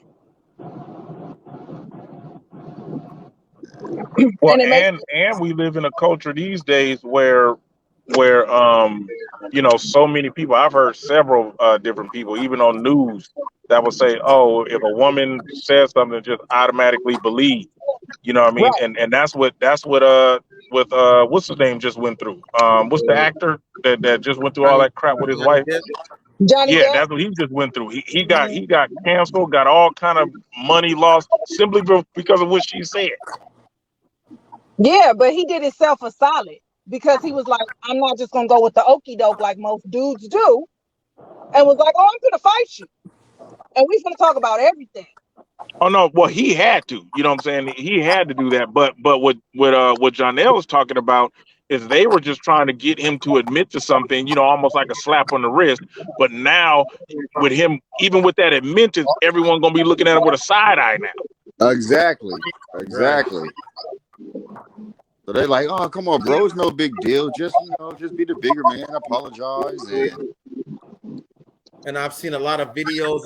Well, And it makes and we live in a culture these days where so many people. I've heard several different people, even on news, that will say, "Oh, if a woman says something, just automatically believe." You know what I mean? right. And that's what with what's his name just went through. What's the actor that just went through all Johnny, that crap with his Johnny wife? Depp. Johnny Yeah, Depp. that's what he just went through. He got canceled, got all kind of money lost simply because of what she said. Yeah, but he did himself a solid because he was like, I'm not just gonna go with the okie doke like most dudes do, and was like, "Oh, I'm gonna fight you, and we're gonna talk about everything." Oh no, well he had to. You know what I'm saying? He had to do that. But what Jonelle was talking about is they were just trying to get him to admit to something, almost like a slap on the wrist. But now with him, even with that admittance, everyone gonna be looking at him with a side eye now. exactly. Right. So they're like, "Oh, come on, bro, it's no big deal. Just just be the bigger man, apologize." And I've seen a lot of videos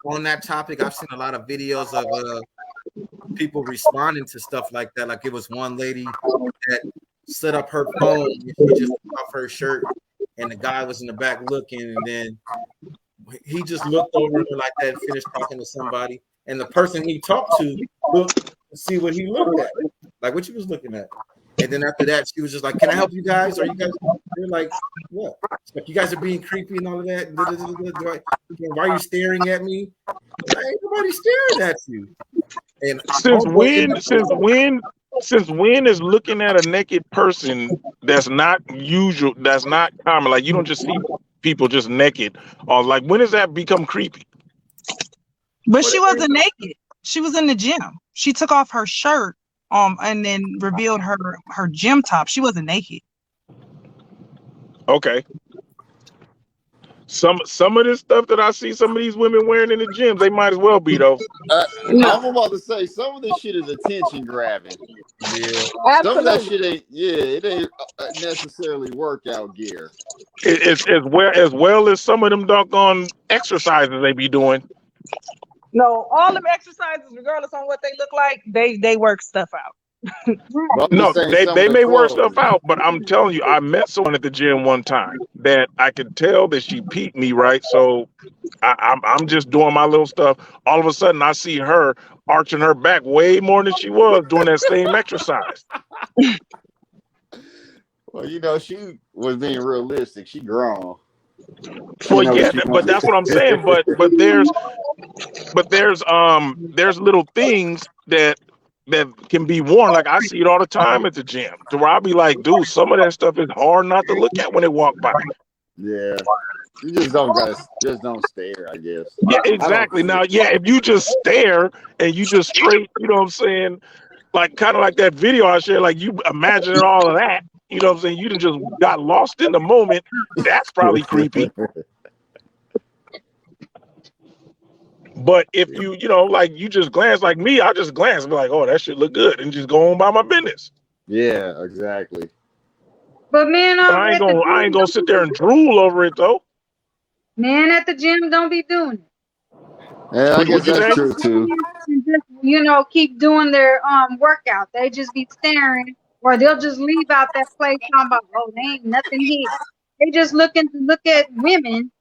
on that topic. I've seen a lot of videos of people responding to stuff like that. Like it was one lady that set up her phone and she just took off her shirt and the guy was in the back looking, and then he just looked over her like that and finished talking to somebody. And the person he talked to looked to see what he looked at, like what you was looking at. And then after that, she was just like, "Can I help you guys? Are you guys?" They're like, "What? Like you guys are being creepy and all of that. Why are you staring at me? Ain't nobody staring at you." And Since when is looking at a naked person that's not usual, that's not common? Like you don't just see people just naked, or like when does that become creepy? But she wasn't naked. She was in the gym. She took off her shirt and then revealed her gym top. She wasn't naked. Okay. Some of this stuff that I see some of these women wearing in the gyms, they might as well be though. I'm about to say some of this shit is attention grabbing. yeah, Some of that shit ain't. Yeah, it ain't necessarily workout gear. It's as well as some of them doggone exercises they be doing. No, all them exercises, regardless on what they look like, they work stuff out. But I'm No, just saying they some of they the may work clothes. stuff out, but I'm telling you, I met someone at the gym one time that I could tell that she peeped me, right? So I'm just doing my little stuff. All of a sudden, I see her arching her back way more than she was doing that same exercise. Well, you know, she was being realistic. She grown. She Well, know what yeah, she but wanted. that's what I'm saying. But there's little things that can be worn. Like I see it all the time at the gym. To where I'll be like, dude, some of that stuff is hard not to look at when they walk by. Yeah. You just don't gotta just don't stare, I guess. Yeah, I don't exactly. stare. Now, yeah, if you just stare and you just straight, you know what I'm saying? Like kind of like that video I shared, like you imagining all of that, you know what I'm saying? You done just got lost in the moment. That's probably creepy. But if you know, like you just glance like me, I just glance and be like, oh, that shit look good, and just go on by my business. Yeah, exactly. But men But over at the I ain't gym gonna don't sit be there and drool over it though. men at the gym don't be doing it. Yeah, I guess What'd you that's say? true too. And just keep doing their workout. They just be staring, or they'll just leave out that place talking about, oh, they ain't nothing here. They just looking to look at women.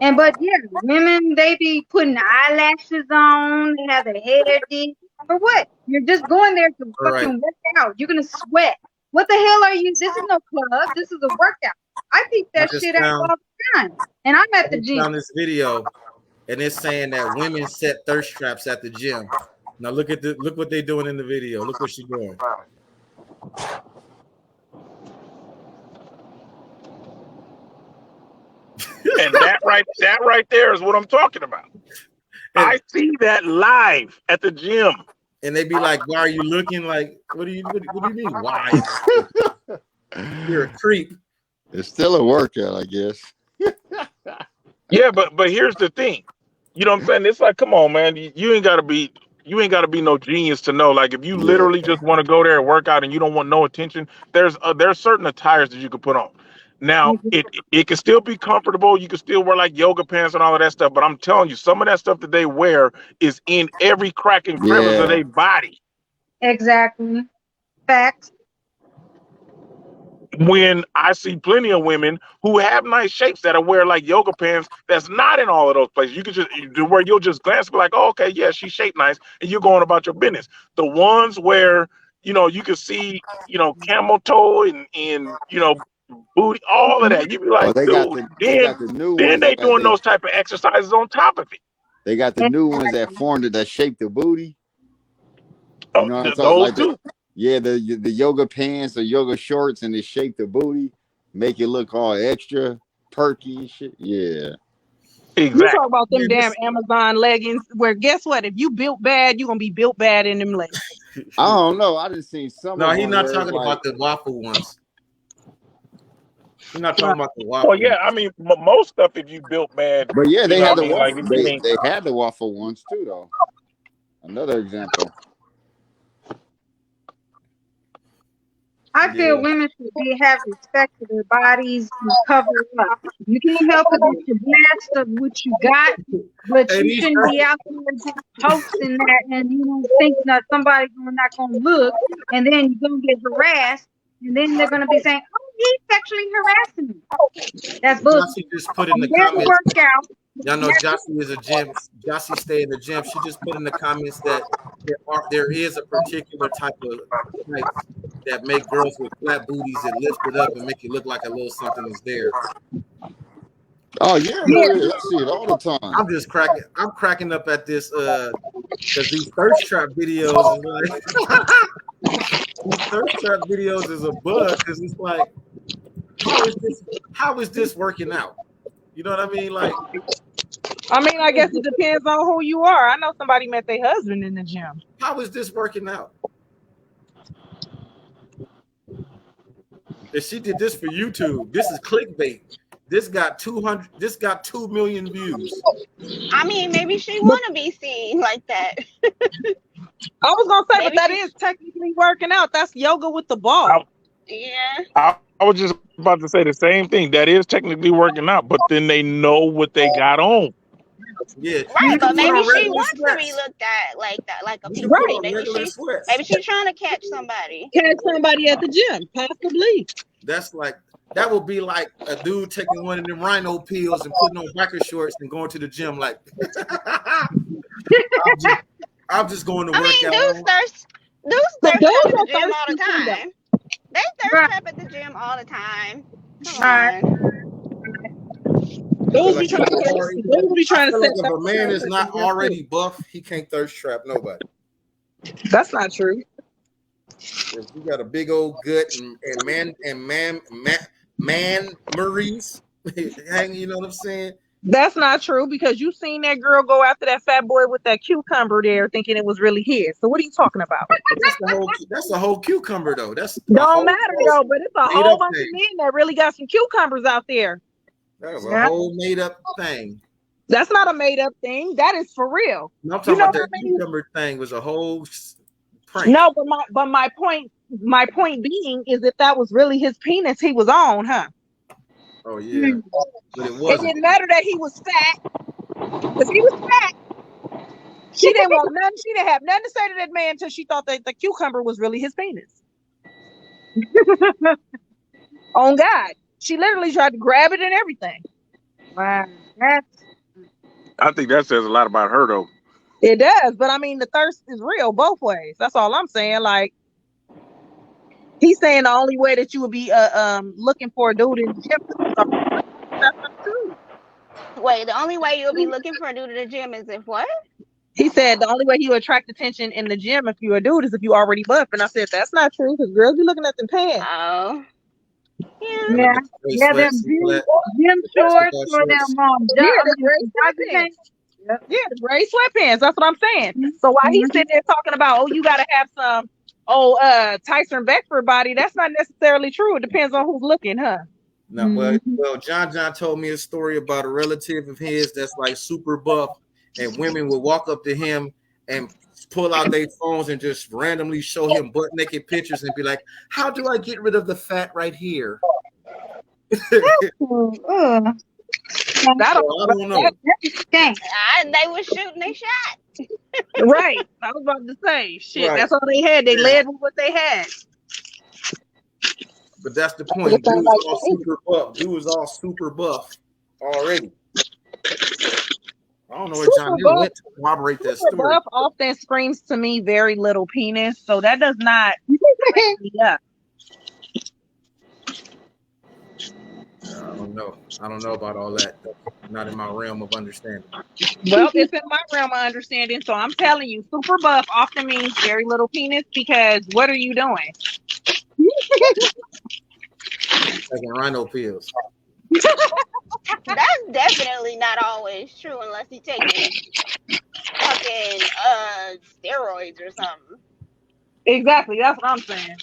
And but yeah, women, they be putting eyelashes on, they have their hair did. For what? You're just going there to All right. fucking work out. You're gonna sweat. What the hell are you? This is no club. This is a workout. I peep I that just shit out found all the time. And I'm I at the just gym. found this video, and it's saying that women set thirst traps at the gym. Now look what they're doing in the video. Look what she's doing. And that right there is what I'm talking about. And, I see that live at the gym. and they be like, "Why are you looking like? What do you mean? Why am I looking? You're a creep." It's still a workout, I guess. Yeah, but here's the thing. You know what I'm saying? It's like, come on, man. You ain't gotta be no genius to know. Like if you Yeah. literally just want to go there and work out and you don't want no attention, there's certain attires that you can put on. Now it can still be comfortable. You can still wear like yoga pants and all of that stuff. But I'm telling you, some of that stuff that they wear is in every crack and crevice of Yeah. their body. Exactly. Facts. When I see plenty of women who have nice shapes that are wear like yoga pants that's not in all of those places. You can just where you'll just glance and be like, oh, okay, yeah, she's shaped nice, and you're going about your business. The ones where you can see camel toe and booty, all of that. You be Oh, like, they got dude, the new then ones they that doing those type of exercises on top of it. they got the new ones that formed it that shape the booty. You Oh, know what I'm talking those like too. the yoga pants or yoga shorts and they shape the booty, make it look all extra perky and shit. Yeah. You Exactly. talk about them Man, damn Amazon leggings where guess what? If you built bad, you're gonna be built bad in them leggings. I don't know. I done seen some No, of he's them not where it's talking like, about the waffle ones. He's not Right. talking about the waffle. Well, yeah, I mean, most stuff if you built bad, but yeah, you they know had what I the mean? Like waffle. if you ain't They had the waffle ones too, though. Another example. I feel Yeah. women should have respect for their bodies and cover up. You can't help it that you're blessed of what you got, but Hey, you these shouldn't be out there just posting that and think that somebody's not gonna look, and then you're gonna get harassed, and then they're gonna be saying, "Oh, he's sexually harassing me." That's bullshit. Jossie just put in the There's a comments. workout. Y'all know Jossie is a gym. Jossie stay in the gym. She just put in the comments that there is a particular type of tights that make girls with flat booties that lift it up and make it look like a little something is there. Oh yeah, there is. I see it all the time. I'm cracking up at this because these thirst trap videos is like these thirst trap videos is a bug because it's like how is this working out? You know what I mean? Like I mean, I guess it depends on who you are. I know somebody met their husband in the gym. how is this working out? If she did this for YouTube, this is clickbait. This got 2 million views. I mean, maybe she want to be seen like that. I was gonna say, Maybe but that is technically working out. That's yoga with the ball. Yeah. I was just about to say the same thing. That is technically working out, but then they know what they got on. Yeah, you Right, can but put maybe on she regular wants to be sweats. looked at like that, like a You can put P3. on regular sweats. Maybe she's trying to catch somebody. Catch somebody at the gym, possibly. That's like that would be like a dude taking one of them rhino pills and putting on biker shorts and going to the gym like I'm just going to I work mean, out. The thirst dudes trap at are the gym all the thirsty too, though. time. They thirst Right. trap at the gym all the time. Come Right. on. I feel Dudes like be trying to set if a man is not something already buff, he can't thirst trap nobody. That's not true. If you got a big old gut and man Maurice, hang, you know what I'm saying? That's not true because you seen that girl go after that fat boy with that cucumber there, thinking it was really his. So what are you talking about? That's the whole cucumber though. That's a Don't whole matter though, but it's a made whole up bunch thing. of men that really got some cucumbers out there. That was a Yeah. whole made up thing. That's not a made up thing. That is for real. No, I'm talking about that cucumber thing was a whole prank. No, but my point being is if that was really his penis he was on, huh? Oh yeah, but it It wasn't. didn't matter that he was fat. Because he was fat. She didn't want nothing. She didn't have nothing to say to that man until she thought that the cucumber was really his penis. On God. She literally tried to grab it and everything. Wow. I think that says a lot about her, though. It does, but I mean the thirst is real both ways. That's all I'm saying. Like he's saying the only way that you would be looking for a dude in the gym. That's not true. Wait, the only way you'll be looking for a dude at the gym is if what? He said the only way he would attract attention in the gym if you're a dude is if you already buff. And I said that's not true because girls be looking at them pants. Oh. Yeah. Yeah, them gym shorts or them the gray sweatpants. Yeah, the gray sweatpants. That's what I'm saying. So while he's sitting there talking about, oh, you gotta have some Tyson Beckford body, that's not necessarily true. It depends on who's looking, huh? No, well, John told me a story about a relative of his that's like super buff, and women would walk up to him and pull out their phones and just randomly show him butt naked pictures and be like, "How do I get rid of the fat right here?" I don't know. They was shooting their shot. Right. I was about to say, shit, Right. That's all they had. They led with what they had. But that's the point. Dude was all super buff. Dude was all super buff already. I don't know where John Hill went to corroborate that story. Buff often screams to me very little penis, so that does not wake me up. I don't know. I don't know about all that. That's not in my realm of understanding. Well, it's in my realm of understanding, so I'm telling you, super buff often means very little penis because what are you doing? Taking rhino pills. That's definitely not always true unless he's taking fucking steroids or something. Exactly, that's what I'm saying.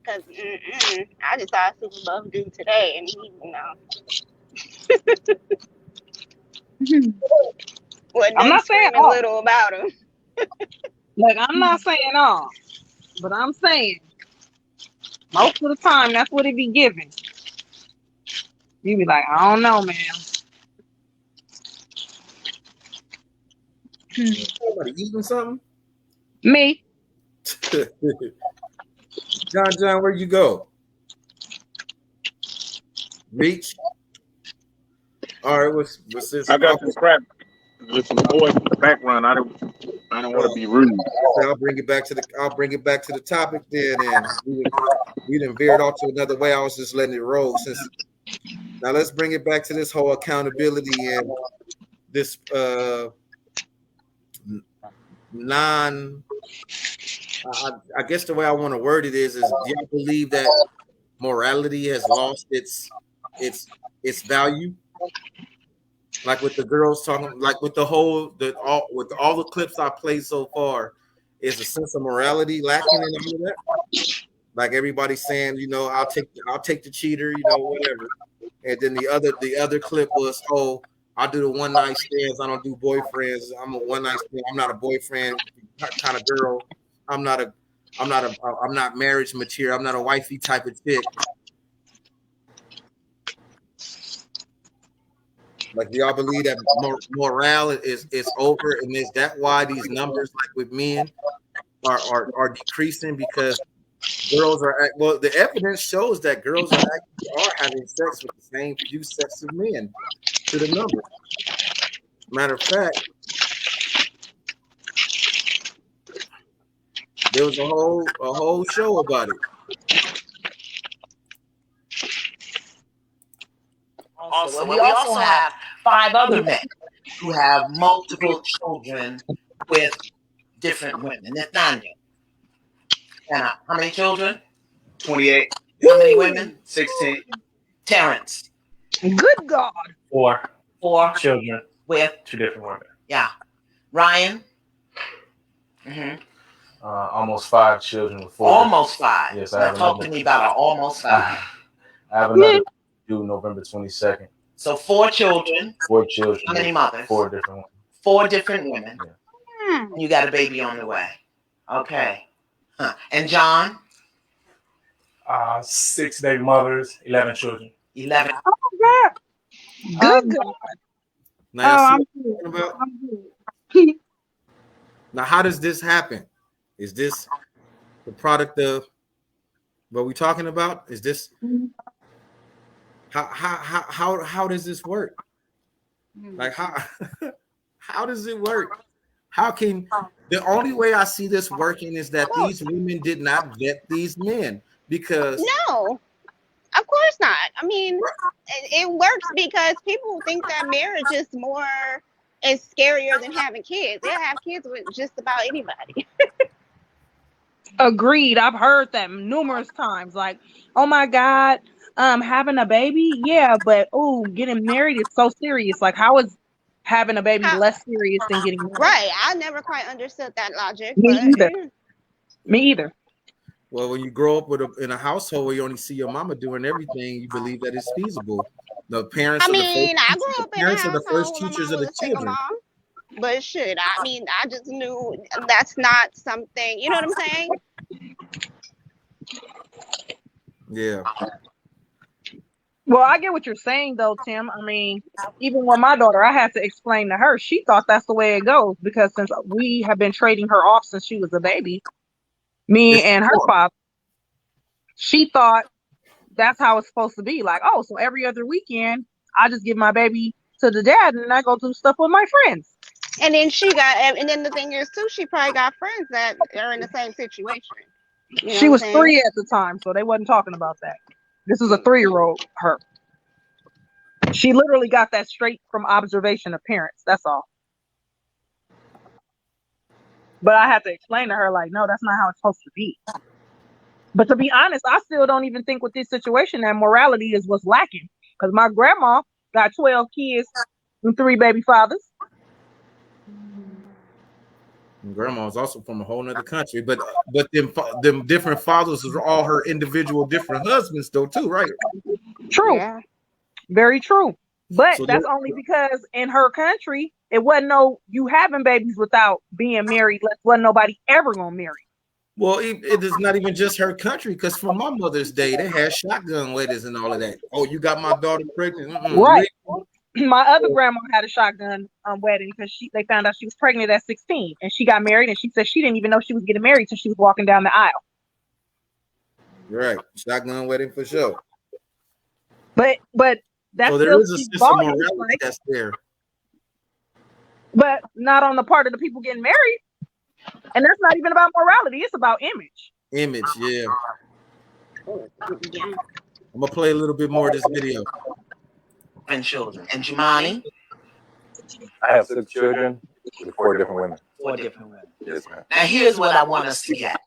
Cause I just saw a super buff dude today, and he, I'm not saying all. little about him. Like I'm not saying all, but I'm saying most of the time that's what it be giving. You be like, I don't know, man. Somebody eating something? Me. John, where'd you go? Reach. All right, what's this? I got this crap with some noise in the background. I don't want to be rude. I'll bring it back to the topic then, and we didn't veer it off to another way. I was just letting it roll. Now let's bring it back to this whole accountability and this I guess the way I want to word it is do y'all believe that morality has lost its value? Like with the girls talking, like with all the clips I played so far, is a sense of morality lacking in all of that? Like everybody's saying, I'll take the cheater, whatever. And then the other clip was, oh, I do the one night stands. I don't do boyfriends. I'm a one night stand. I'm not a boyfriend kind of girl. I'm not marriage material. I'm not a wifey type of chick. Like, do y'all believe that morale is over, and is that why these numbers, like with men, are decreasing? Because girls well, the evidence shows that girls are having sex with the same few sets of men to the number. Matter of fact, there was a whole show about it. Also, we also have 5 other men who have multiple children with different women. Nathaniel. Anna, how many children? 28. How many women? 16. Terrence. Good God. 4 children with 2 different women. Yeah. Ryan. Almost 5 children with 4. Almost 5. Yes, now talk to me about an almost 5. I have another due November 22nd. So 4 children. 4 children. How many mothers? 4 different women. 4 different women. Yeah. And you got a baby on the way. Okay. And John? 6 baby mothers, 11 children. 11. Oh my God. Good God. Now, I'm good. now, how does this happen? Is this the product of what we're talking about? Is this how does this work? Like, how does it work? How can the only way I see this working is that these women did not vet these men? Because no, of course not. I mean, it works because people think that marriage is scarier than having kids. They'll have kids with just about anybody. Agreed. I've heard that numerous times. Like, oh my God, having a baby, yeah, but getting married is so serious. Like, how is having a baby less serious than getting married? Right. I never quite understood that logic. Me either. Well, when you grow up in a household where you only see your mama doing everything, you believe that it's feasible. The parents. I mean, I grew up in a household the first teachers of the children. But shit, I mean, I just knew that's not something. You know what I'm saying? Yeah. Well, I get what you're saying, though, Tim. I mean, even with my daughter, I had to explain to her. She thought that's the way it goes because since we have been trading her off since she was a baby, and her father, she thought that's how it's supposed to be. Like, so every other weekend, I just give my baby to the dad and I go do stuff with my friends. And then the thing is, too, she probably got friends that are in the same situation. You know she was 3 at the time, so they wasn't talking about that. This is a 3-year-old her. She literally got that straight from observation of parents. That's all. But I had to explain to her, like, no, that's not how it's supposed to be. But to be honest, I still don't even think with this situation that morality is what's lacking. Because my grandma got 12 kids and 3 baby fathers. And grandma was also from a whole nother country, but them different fathers were all her individual different husbands, though, too, right? True. Yeah. Very true. But so that's only because in her country, it wasn't you having babies without being married. Wasn't nobody ever gonna marry. Well, it is not even just her country, because for my mother's day, they had shotgun weddings and all of that. Oh, you got my daughter pregnant? Right. My other grandma had a shotgun wedding because they found out she was pregnant at 16, and she got married, and she said she didn't even know she was getting married until she was walking down the aisle. Right, shotgun wedding for sure. But that's so there is a system of morality that's there, but not on the part of the people getting married. And that's not even about morality; it's about image. Image, yeah. I'm gonna play a little bit more of this video. And children. And Jumani? I have 6 children with 4 different women. 4 different women. Yes, ma'am. Now here's what I want us to get.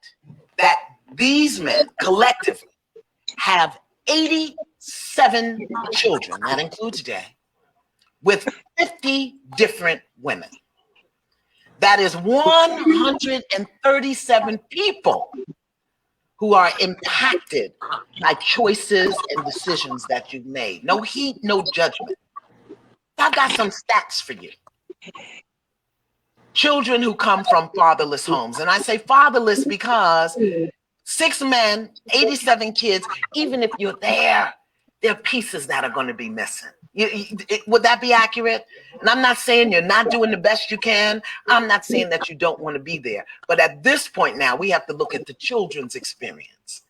That these men collectively have 87 children, that includes Jay, with 50 different women. That is 137 people who are impacted by choices and decisions that you've made. No heat, no judgment. I've got some stats for you. Children who come from fatherless homes. And I say fatherless because 6 men, 87 kids, even if you're there are pieces that are going to be missing. Would that be accurate? And I'm not saying you're not doing the best you can. I'm not saying that you don't want to be there. But at this point now, we have to look at the children's experience.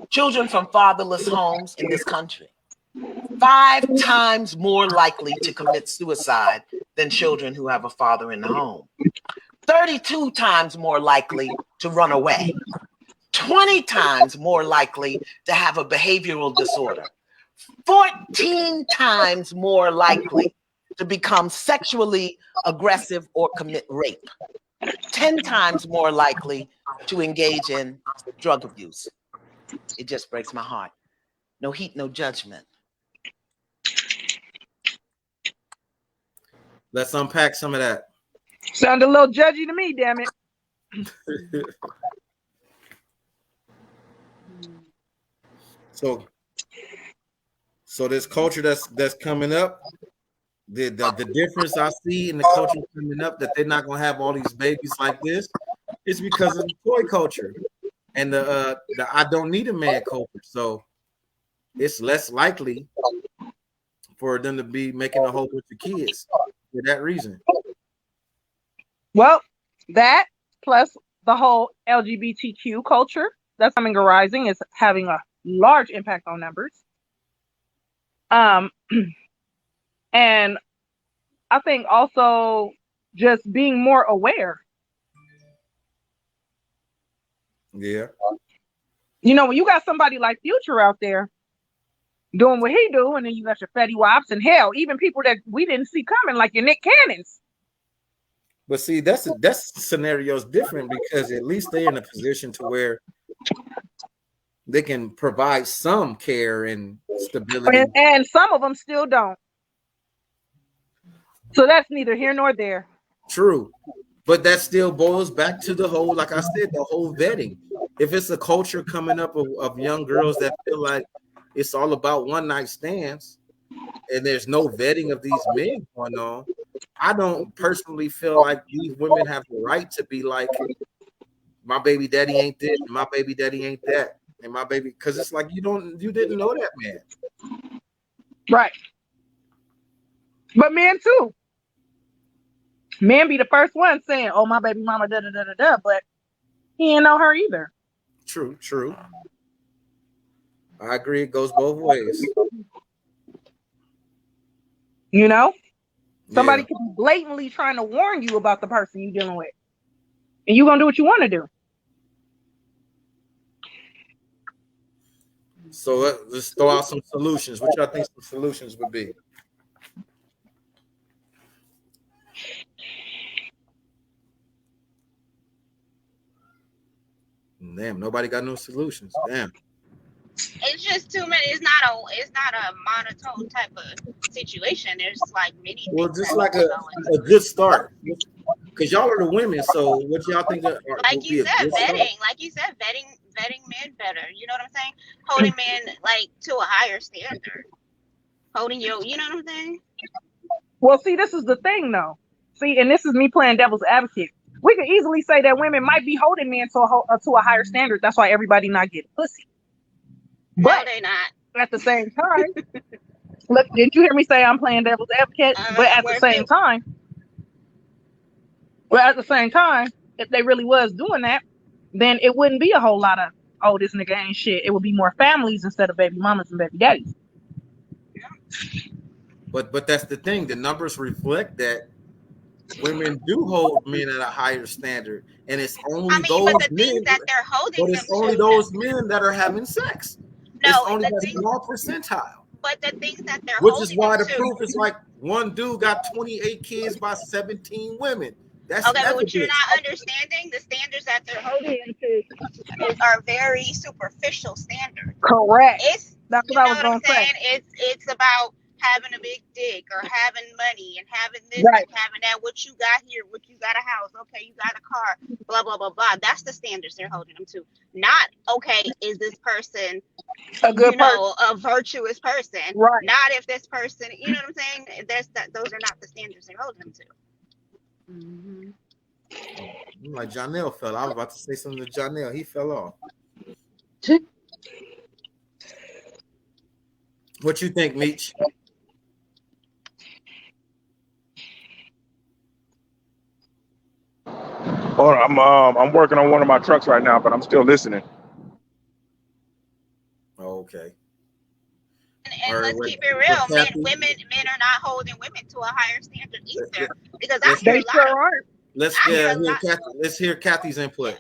Children from fatherless homes in this country, 5 times more likely to commit suicide than children who have a father in the home. 32 times more likely to run away. 20 times more likely to have a behavioral disorder. 14 times more likely to become sexually aggressive or commit rape. 10 times more likely to engage in drug abuse. It just breaks my heart. No heat, no judgment. Let's unpack some of that. Sound a little judgy to me, damn it. So this culture that's coming up, the difference I see in the culture coming up, that they're not gonna have all these babies like this, is because of the toy culture and the I don't need a man culture. So it's less likely for them to be making a whole bunch of kids for that reason. Well, that plus the whole LGBTQ culture that's coming and rising is having a large impact on numbers. And I think also just being more aware. Yeah. You know, when you got somebody like Future out there doing what he do, and then you got your Fetty Waps and hell, even people that we didn't see coming, like your Nick Cannons. But see, that's scenario's different because at least they're in a position to where they can provide some care and stability. And some of them still don't. So that's neither here nor there. True. But that still boils back to the whole, like I said, the whole vetting. If it's a culture coming up of young girls that feel like it's all about one night stands and there's no vetting of these men going on, I don't personally feel like these women have the right to be like, my baby daddy ain't this, and my baby daddy ain't that, and my baby, because it's like you didn't know that man. Right. But men too. Men be the first one saying, "Oh, my baby mama da da da da da," but he didn't know her either. True. I agree. It goes both ways. You know, somebody could be blatantly trying to warn you about the person you're dealing with, and you're gonna do what you want to do. So let's throw out some solutions. What y'all think some solutions would be? Damn, nobody got no solutions. Damn. It's just too many. It's not a monotone type of situation. There's like many. Well, just like a good start, because y'all are the women. So what y'all think? Like you said, vetting. Like you said, vetting men better. You know what I'm saying? Holding men like to a higher standard. Holding you know what I'm saying? Well, see, this is the thing, though. See, and this is me playing devil's advocate. We could easily say that women might be holding men to a higher standard. That's why everybody not getting pussy. But no, they not. At the same time, look, didn't you hear me say I'm playing devil's advocate? But at the same time, if they really was doing that, then it wouldn't be a whole lot of, oh, this nigga ain't shit. It would be more families instead of baby mamas and baby daddies. But that's the thing. The numbers reflect that women do hold men at a higher standard, and it's only those men that they're holding. But it's only those men that are having sex. No, it's only that small percentile. But the things that they're which holding, is why the proof is like one dude got 28 kids by 17 women. That's okay, but what you're not understanding, the standards that they're holding to are very superficial standards. Correct. That's what I was going to say. It's about having a big dick or having money and having this and having that. What you got here? What you got a house? Okay, you got a car. Blah blah blah blah. That's the standards they're holding them to. Not okay. Is this person a good person? A virtuous person? Right. Not if this person. You know what I'm saying? Those are not the standards they're holding them to. Mm-hmm. Like Janelle fell. I was about to say something to Janelle. He fell off. What you think, Meech? Or I'm working on one of my trucks right now, but I'm still listening. Okay. And let's keep it real, men are not holding women to a higher standard either. Because I hear They a sure lot of, aren't. Let's hear Kathy's input.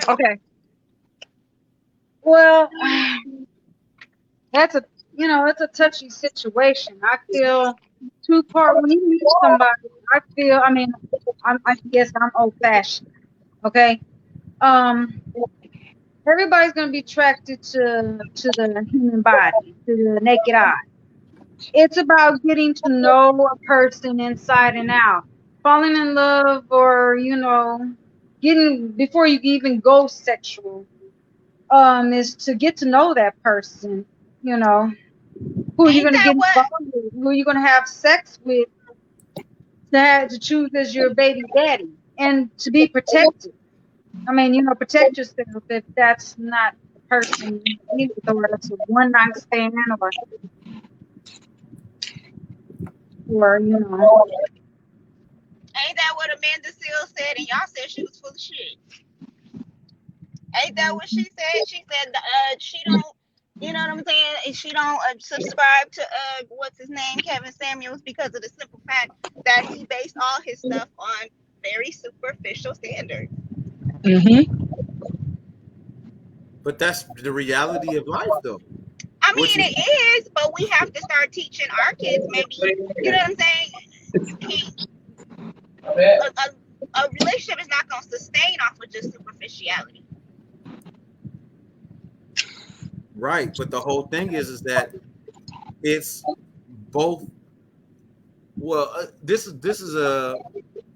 Okay. Well, that's it's a touchy situation. I feel two-part when you meet somebody. I guess I'm old-fashioned. Okay. Everybody's gonna be attracted to the human body, to the naked eye. It's about getting to know a person inside and out, falling in love, or getting before you even go sexual. Is to get to know that person. Who are you going to get involved with? Who are you going to have sex with? To choose as your baby daddy and to be protected. Protect yourself if that's not the person you need, or it's a one night stand, or Ain't that what Amanda Seales said? And y'all said she was full of shit. Ain't that what she said? She said she don't, you know what I'm saying? And she don't subscribe to what's his name, Kevin Samuels, because of the simple fact that he based all his stuff on very superficial standards. Mm-hmm. But that's the reality of life, though. I mean, it is, but we have to start teaching our kids. Maybe, you know what I'm saying? A relationship is not going to sustain off of just superficiality. Right, but the whole thing is that it's both. Well, this is a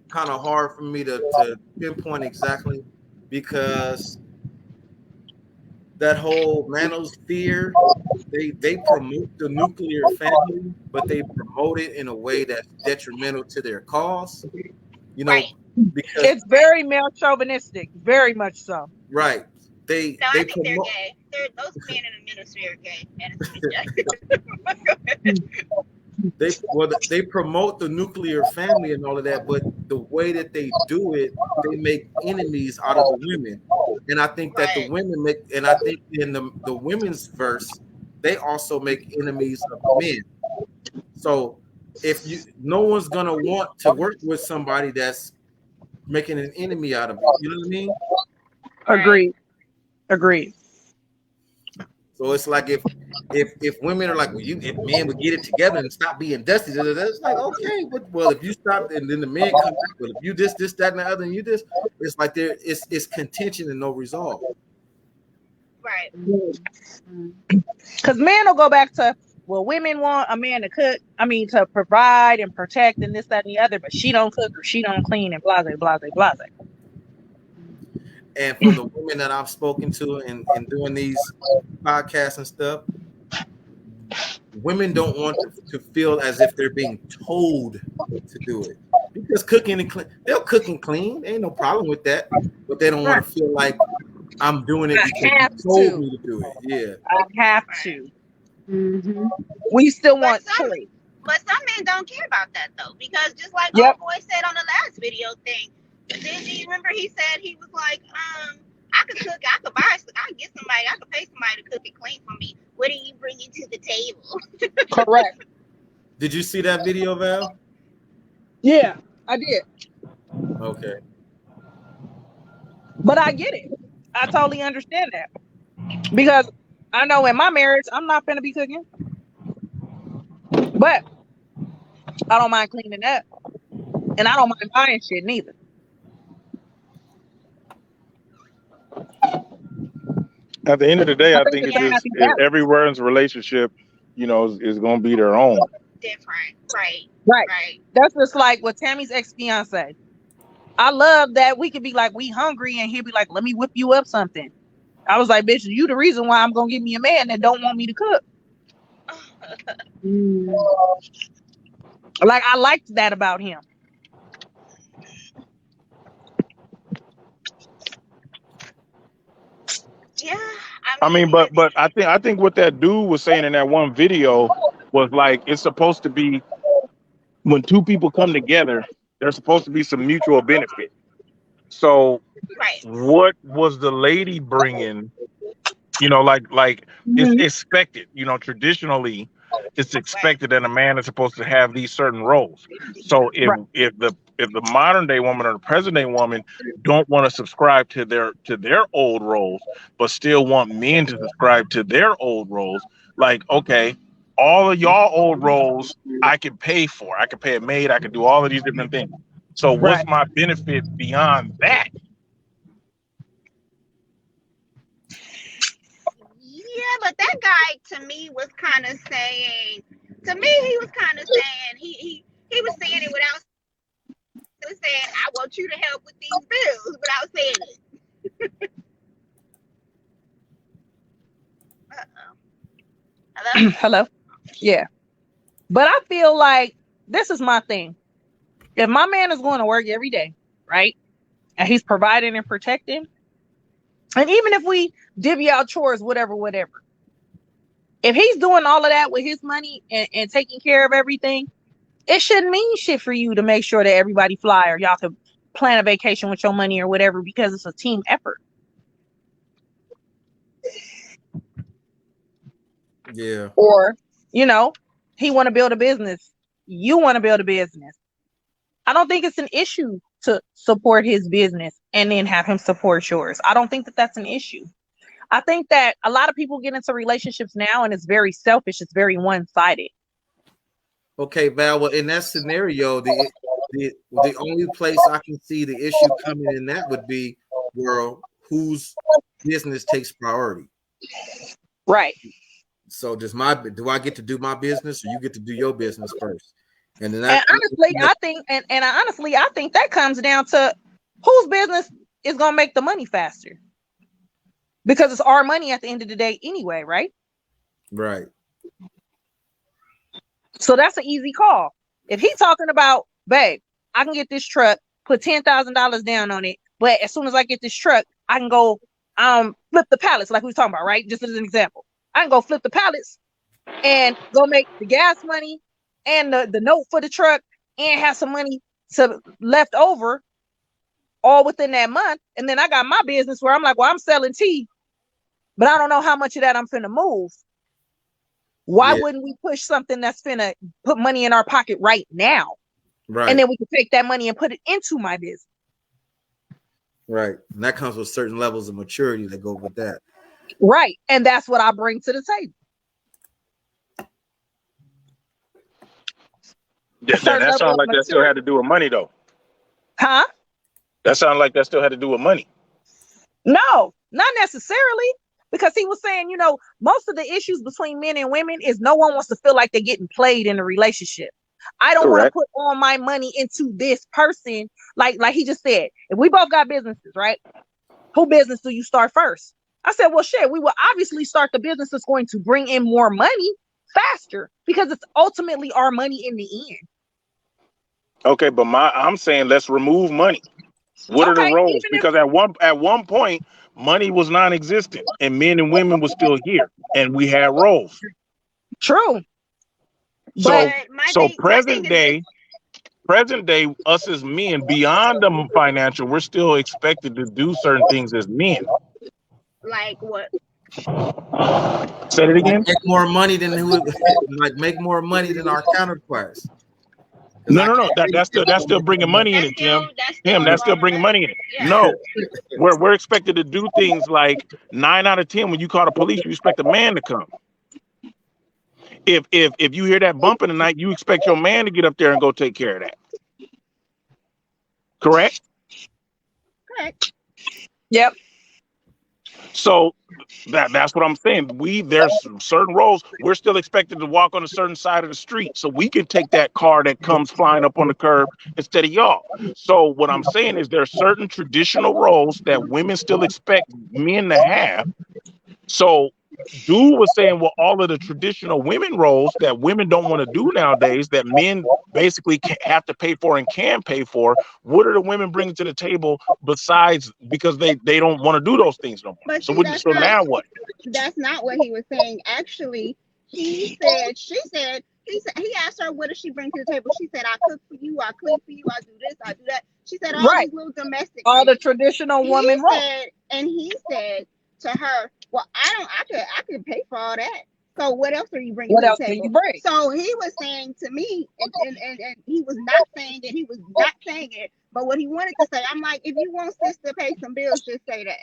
kind of hard for me to pinpoint exactly, because that whole manosphere, they promote the nuclear family, but they promote it in a way that's detrimental to their cause. Because it's very male chauvinistic, very much so. Right. I think they're gay. Those men in the manosphere are gay. They promote the nuclear family and all of that, but the way that they do it, they make enemies out of the women. And I think that the women make, and I think in the women's verse, they also make enemies of men. So if no one's gonna want to work with somebody that's making an enemy out of it. You know what I mean? Agreed. So it's like if women are like, well, if men would get it together and stop being dusty, it's like, okay, but well, if you stop and then the men come back, but if you this, that, and the other, and you this, it's like it's contention and no resolve. Right. Because men will go back to, well, women want a man to cook, to provide and protect and this, that, and the other, but she don't cook or she don't clean and blase, blase, blase. And from the women that I've spoken to and doing these podcasts and stuff, women don't want to feel as if they're being told to do it. Because cooking and clean, they'll cook and clean. Ain't no problem with that. But they don't want to feel like I'm doing it because you told me to do it. Yeah. I have to. Mm-hmm. We still want choice. But some men don't care about that, though. Because just like old boy said on the last video thing, did you remember he said he was like, I could cook, I could get somebody, I could pay somebody to cook and clean for me. What are you bringing to the table? Correct. Did you see that video, Val? Yeah, I did. Okay. But I get it. I totally understand that. Because I know in my marriage, I'm not going to be cooking. But I don't mind cleaning up. And I don't mind buying shit neither. At the end of the day, I think it's just everyone's relationship, is going to be their own. Different, right. That's just like with Tammy's ex-fiance. I love that we could be like, we hungry, and he'll be like, let me whip you up something. I was like, bitch, you the reason why I'm going to get me a man that don't want me to cook. Like, I liked that about him. Yeah. But I think what that dude was saying in that one video was like, it's supposed to be when two people come together, there's supposed to be some mutual benefit. So Right. what was the lady bringing? You know, like it's expected. You know, traditionally, it's expected that a man is supposed to have these certain roles. So if the modern day woman or the present day woman don't want to subscribe to their old roles, but still want men to subscribe to their old roles, like okay, all of y'all old roles I can pay for. I can pay a maid. I can do all of these different things. So what's Right. my benefit beyond that? Yeah, but that guy to me was kind of saying. To me, he was kind of saying he was saying it without saying, "I want you to help with these bills," without saying it. Hello. Hello. Yeah. But I feel like this is my thing. If my man is going to work every day, right, and he's providing and protecting, and even if we divvy out chores, whatever, if he's doing all of that with his money and taking care of everything, it shouldn't mean shit for you to make sure that everybody fly or y'all can plan a vacation with your money or whatever, because it's a team effort. Yeah. Or, he want to build a business. You want to build a business. I don't think it's an issue to support his business and then have him support yours. I don't think that that's an issue. I think that a lot of people get into relationships now and it's very selfish. It's very one-sided. Okay, Val. Well, in that scenario, the only place I can see the issue coming in that would be, well, whose business takes priority. Right. So do I get to do my business, or you get to do your business first? And then honestly, I think that comes down to whose business is gonna make the money faster. Because it's our money at the end of the day anyway, right? Right. So that's an easy call. If he's talking about, babe, I can get this truck, put $10,000 down on it, but as soon as I get this truck, I can go flip the pallets like we were talking about, right? Just as an example. I can go flip the pallets and go make the gas money and the note for the truck and have some money left over all within that month. And then I got my business where I'm like, well, I'm selling tea, but I don't know how much of that I'm finna move. Why wouldn't we push something that's finna put money in our pocket right now? Right. And then we can take that money and put it into my business. Right. And that comes with certain levels of maturity that go with that. Right. And that's what I bring to the table. That sounds like that still had to do with money, though. Huh? That sounds like that still had to do with money. No, not necessarily. Because he was saying, most of the issues between men and women is no one wants to feel like they're getting played in a relationship. I don't want to put all my money into this person. Like he just said, if we both got businesses, right? Who business do you start first? I said, well, shit, we will obviously start the business that's going to bring in more money faster because it's ultimately our money in the end. Okay, but I'm saying let's remove money. What are the roles? Because at one point, money was non-existent, and men and women were still here, and we had roles. True. So present day, us as men, beyond the financial, we're still expected to do certain things as men. Like what? Say it again. Make more money than make more money than our counterparts. No. That's still bringing money in it, Tim. That's still bringing money in it. Yeah. No, we're expected to do things like 9 out of 10. When you call the police, you expect a man to come. If you hear that bump in the night, you expect your man to get up there and go take care of that. Correct? Correct. Yep. So that's what I'm saying. There's certain roles we're still expected to walk on a certain side of the street, so we can take that car that comes flying up on the curb instead of y'all. So what I'm saying is there's certain traditional roles that women still expect men to have. So Dude was saying, well, all of the traditional women roles that women don't want to do nowadays, that men basically have to pay for and can pay for. What are the women bringing to the table besides because they don't want to do those things no more? But so see, now what? That's not what he was saying. Actually, she said he asked her, what does she bring to the table? She said, I cook for you, I clean for you, I do this, I do that. She said all Right. these little domestic All things. the traditional woman roles. And he said to her, well, I could pay for all that. So what else are you bringing What to else the can table? you bring? So he was saying to me, and he was not saying it, but what he wanted to say, I'm like, if you want sis to pay some bills, just say that.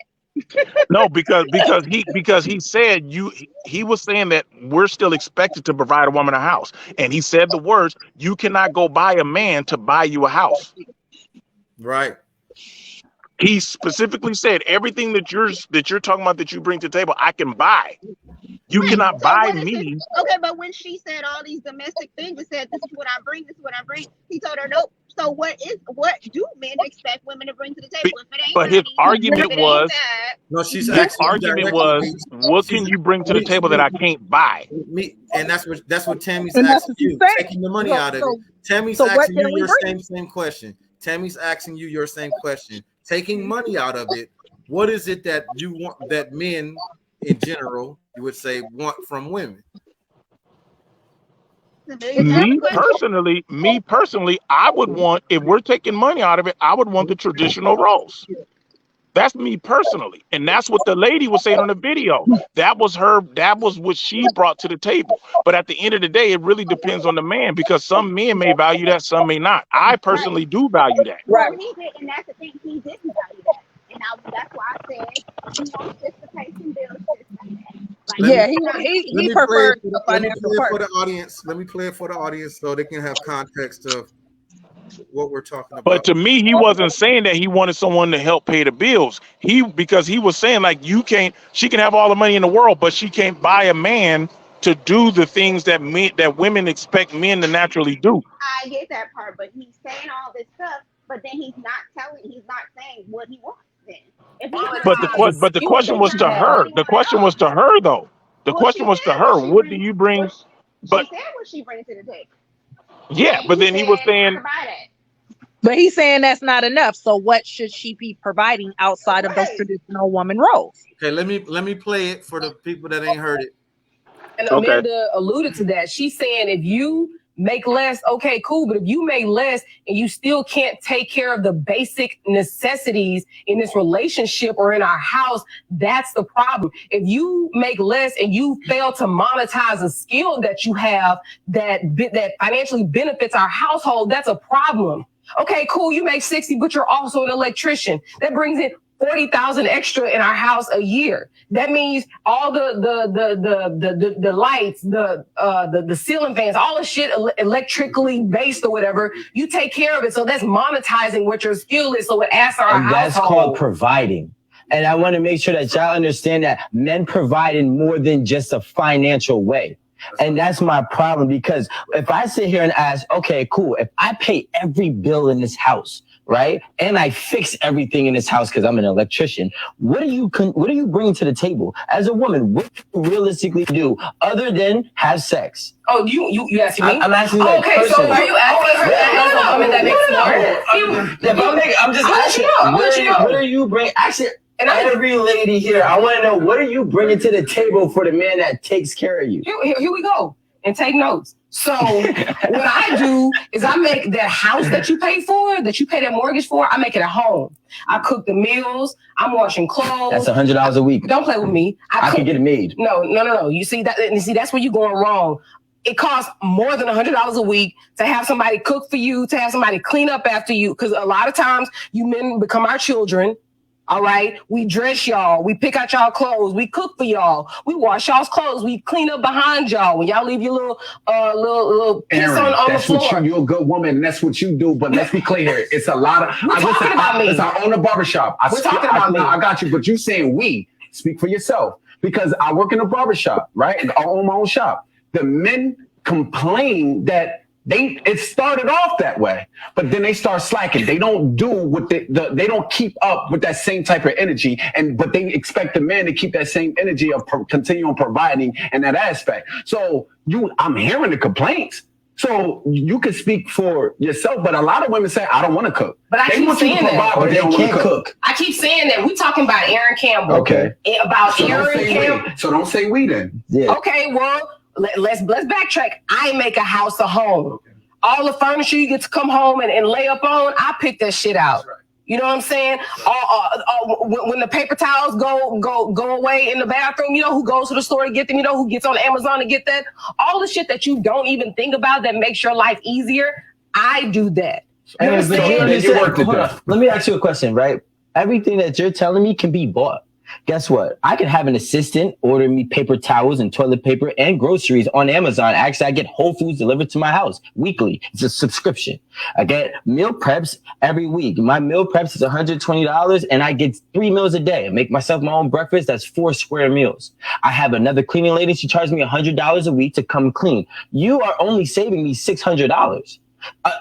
No, because he said he was saying that we're still expected to provide a woman a house, and he said the words, "You cannot go buy a man to buy you a house." Right. He specifically said everything that you're talking about that you bring to the table, I can buy. You cannot buy me. Okay, but when she said all these domestic things and said, this is what I bring, he told her, nope. So what do men expect women to bring to the table? If it ain't But his money, argument was, no, she's his argument was, what can you bring to the table that I can't buy? And that's what Tammy's asking you, taking the money out of it. Tammy's asking you your same question. Tammy's asking you your same question. Taking money out of it, what is it that you want, that men in general, you would say, want from women? Me personally, I would want, if we're taking money out of it, I would want the traditional roles. That's me personally. And that's what the lady was saying on the video. That was what she brought to the table. But at the end of the day, it really depends on the man, because some men may value that, some may not. I personally do value that. Right. Well, he did, and that's the thing, he didn't value that. And that's why I said he wants sis to pay some bills. He preferred the financial part. For the audience. Let me play it for the audience so they can have context of what we're talking about. But to me, he wasn't saying that he wanted someone to help pay the bills. Because he was saying, like, she can have all the money in the world, but she can't buy a man to do the things that women expect men to naturally do. I get that part, but he's saying all this stuff, but then he's not saying what he wants then. But the question was to her. The question was to her, though. The question was to her. What do you bring? She said what she brings to the table. Yeah, but then he was saying. But he's saying that's not enough. So what should she be providing outside of those traditional woman roles? Okay, let me play it for the people that ain't heard it. And Amanda alluded to that. She's saying if you make less, okay, cool. But if you make less and you still can't take care of the basic necessities in this relationship or in our house, that's the problem. If you make less and you fail to monetize a skill that you have that financially benefits our household, that's a problem. Okay, cool. You make 60, but you're also an electrician. That brings in 40,000 extra in our house a year. That means all the lights, the ceiling fans, all the shit electrically based or whatever, you take care of it. So that's monetizing what your skill is. So it adds to our household. That's called providing. And I want to make sure that y'all understand that men provide in more than just a financial way. And that's my problem, because if I sit here and ask, okay, cool, if I pay every bill in this house, right, and I fix everything in this house because I'm an electrician, what do you bring to the table as a woman? What do you realistically do other than have sex? Oh, you asking me? I'm asking you. Okay, personally. So are you asking her that as a woman that makes more? I'm just asking. What are you bring? Actually. And every lady here, I want to know, what are you bringing to the table for the man that takes care of you? Here we go. And take notes. So what I do is I make that house that you pay for, that you pay that mortgage for, I make it at home. I cook the meals. I'm washing clothes. That's $100 a week. Don't play with me. I can get it made. No. You see that's where you're going wrong. It costs more than $100 a week to have somebody cook for you, to have somebody clean up after you. Because a lot of times you men become our children. All right, we dress y'all, we pick out y'all clothes, we cook for y'all, we wash y'all's clothes, we clean up behind y'all. When y'all leave your little piss on the floor. You're a good woman, and that's what you do. But let's be clear, it's a lot of. We're talking about me. I own a barbershop. We're talking about me. I got you, but you saying we. Speak for yourself, because I work in a barbershop, right? I own my own shop. The men complain that. It started off that way, but then they start slacking. They don't do what they don't keep up with that same type of energy, but they expect the man to keep that same energy of continue on providing in that aspect. So I'm hearing the complaints. So you can speak for yourself, but a lot of women say, I don't want to cook. But I keep saying that. But they can't cook. I keep saying that. We're talking about Aaron Campbell. Okay. About Aaron Campbell. So don't say we then. Yeah. Okay, well, let's backtrack. I make a house a home. All the furniture you get to come home and lay up on, I pick that shit out. You know what I'm saying? When the paper towels go away in the bathroom, you know who goes to the store to get them? You know who gets on Amazon to get that? All the shit that you don't even think about that makes your life easier, I do that. You know what I'm saying? Hold on. Let me ask you a question, right? Everything that you're telling me can be bought. Guess what? I can have an assistant order me paper towels and toilet paper and groceries on Amazon. Actually, I get Whole Foods delivered to my house weekly. It's a subscription. I get meal preps every week. My meal preps is $120 and I get 3 meals a day. I make myself my own breakfast. That's 4 square meals. I have another cleaning lady. She charges me $100 a week to come clean. You are only saving me $600.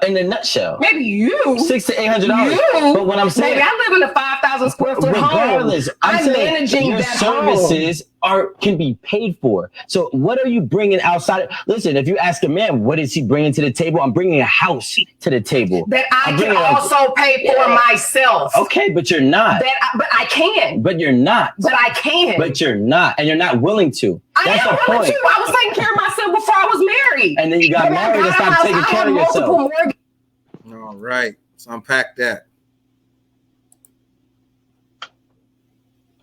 In a nutshell, maybe you $600 to $800. But what I'm saying, maybe I live in a 5,000 square foot regardless, home. I'm managing your that services can be paid for. So what are you bringing outside? Listen, if you ask a man, what is he bringing to the table? I'm bringing a house to the table that I can also pay for myself. Okay, but you're not. But I can. But you're not. But I can. But you're not, and you're not willing to. That's the point. I was taking care of myself before I was married. And then you got married and stopped taking care of yourself. All right, let's unpack that.